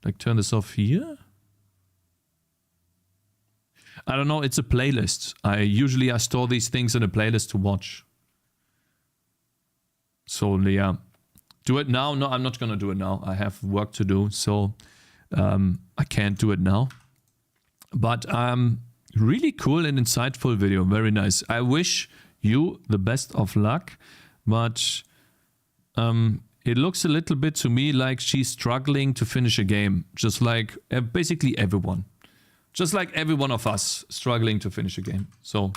like turn this off here? I don't know, it's a playlist. I store these things in a playlist to watch. So yeah. Do it now? No, I'm not gonna do it now. I have work to do, so I can't do it now. But really cool and insightful video. Very nice. I wish you the best of luck, but it looks a little bit to me like she's struggling to finish a game. Just like basically everyone. Just like every one of us struggling to finish a game. So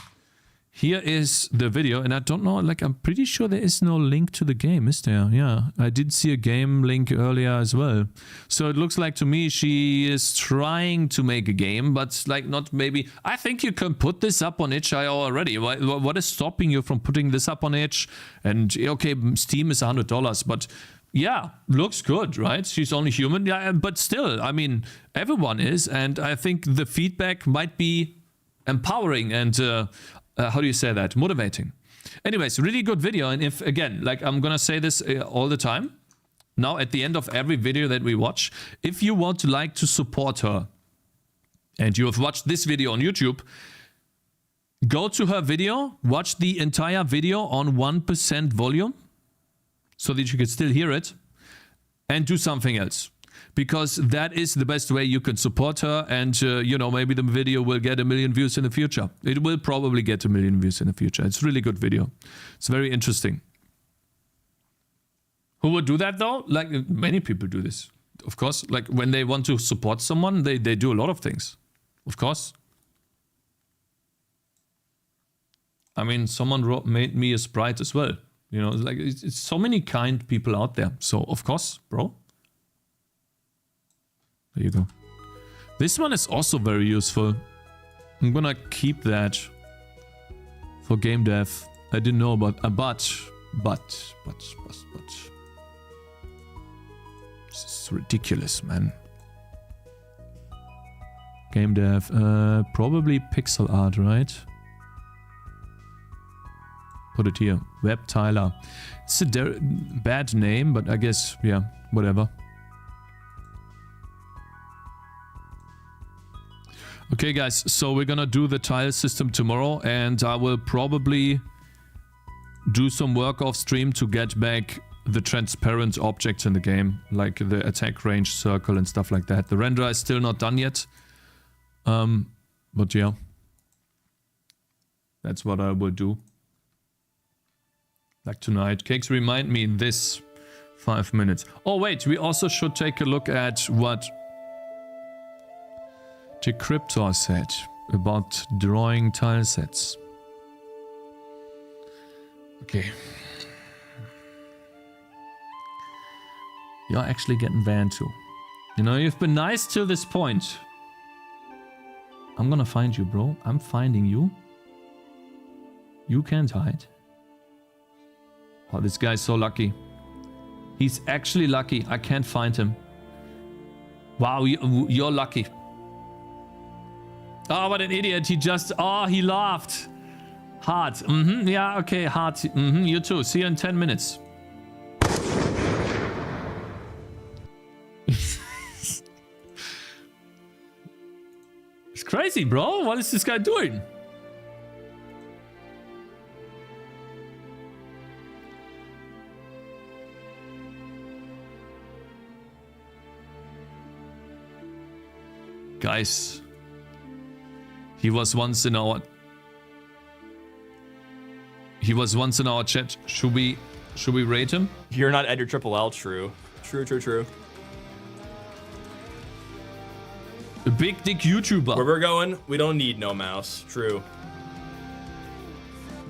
here is the video. And I don't know, like I'm pretty sure there is no link to the game, is there? Yeah, I did see a game link earlier as well. So it looks like to me she is trying to make a game, but like not maybe... I think you can put this up on itch.io already. What is stopping you from putting this up on itch? And okay, Steam is $100, but yeah, looks good, right? She's only human, yeah, but still, I mean, everyone is, and I think the feedback might be empowering and how do you say that? Motivating. Anyways, really good video. And if, again, like I'm gonna say this all the time, now at the end of every video that we watch, if you want to like to support her and you have watched this video on YouTube, go to her video, watch the entire video on 1% volume so that you can still hear it, and do something else. Because that is the best way you can support her, and you know, maybe the video will get 1 million views in the future. It will probably get 1 million views in the future. It's a really good video. It's very interesting. Who would do that though? Like many people do this, of course. Like when they want to support someone, they do a lot of things, of course. I mean, someone made me a Sprite as well. You know, like it's so many kind people out there. So of course, bro. There you go. This one is also very useful. I'm gonna keep that for game dev. I didn't know about but. This is ridiculous, man. Game dev, probably pixel art, right? Put it here. Web Tyler. It's a bad name, but I guess, yeah, whatever. Okay, guys, so we're gonna do the tile system tomorrow, and I will probably do some work off stream to get back the transparent objects in the game, like the attack range circle and stuff like that. The render is still not done yet, but yeah, that's what I will do. Like tonight. Cakes, remind me this 5 minutes. Oh wait, we also should take a look at what Decryptor said about drawing tile sets. Okay. You're actually getting banned too. You know, you've been nice till this point. I'm gonna find you, bro. I'm finding you. You can't hide. Oh, this guy's so lucky. He's actually lucky. I can't find him. Wow, you're lucky. Oh, what an idiot. He just... Oh, he laughed. Heart. Yeah, okay, heart. You too. See you in 10 minutes. It's crazy, bro. What is this guy doing? Guys, he was once in our chat. Should we rate him? You're not Edgar Triple L. True. True. A big dick YouTuber. Where we're going, we don't need no mouse. True.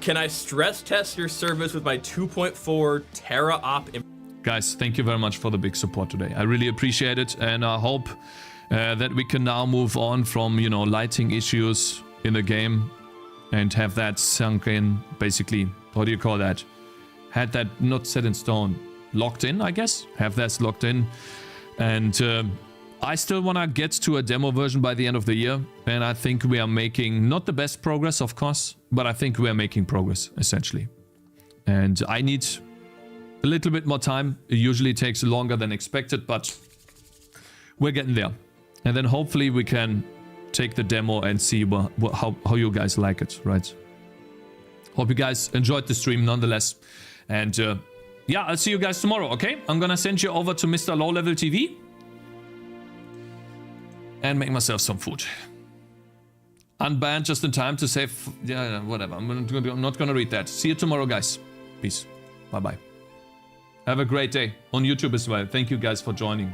Can I stress test your service with my 2.4 tera op? Guys, thank you very much for the big support today. I really appreciate it, and I hope that we can now move on from, you know, lighting issues in the game and have that sunk in, basically. What do you call that? Had that not set in stone, locked in, I guess. Have that locked in, and I still want to get to a demo version by the end of the year, and I think we are making not the best progress, of course, but I think we are making progress, essentially. And I need a little bit more time. It usually takes longer than expected, but we're getting there. And then hopefully we can take the demo and see how you guys like it, right? Hope you guys enjoyed the stream nonetheless. And yeah, I'll see you guys tomorrow, okay? I'm gonna send you over to Mr. Low Level TV and make myself some food. Unbanned just in time to save... Yeah, whatever. I'm not gonna read that. See you tomorrow, guys. Peace. Bye-bye. Have a great day on YouTube as well. Thank you guys for joining.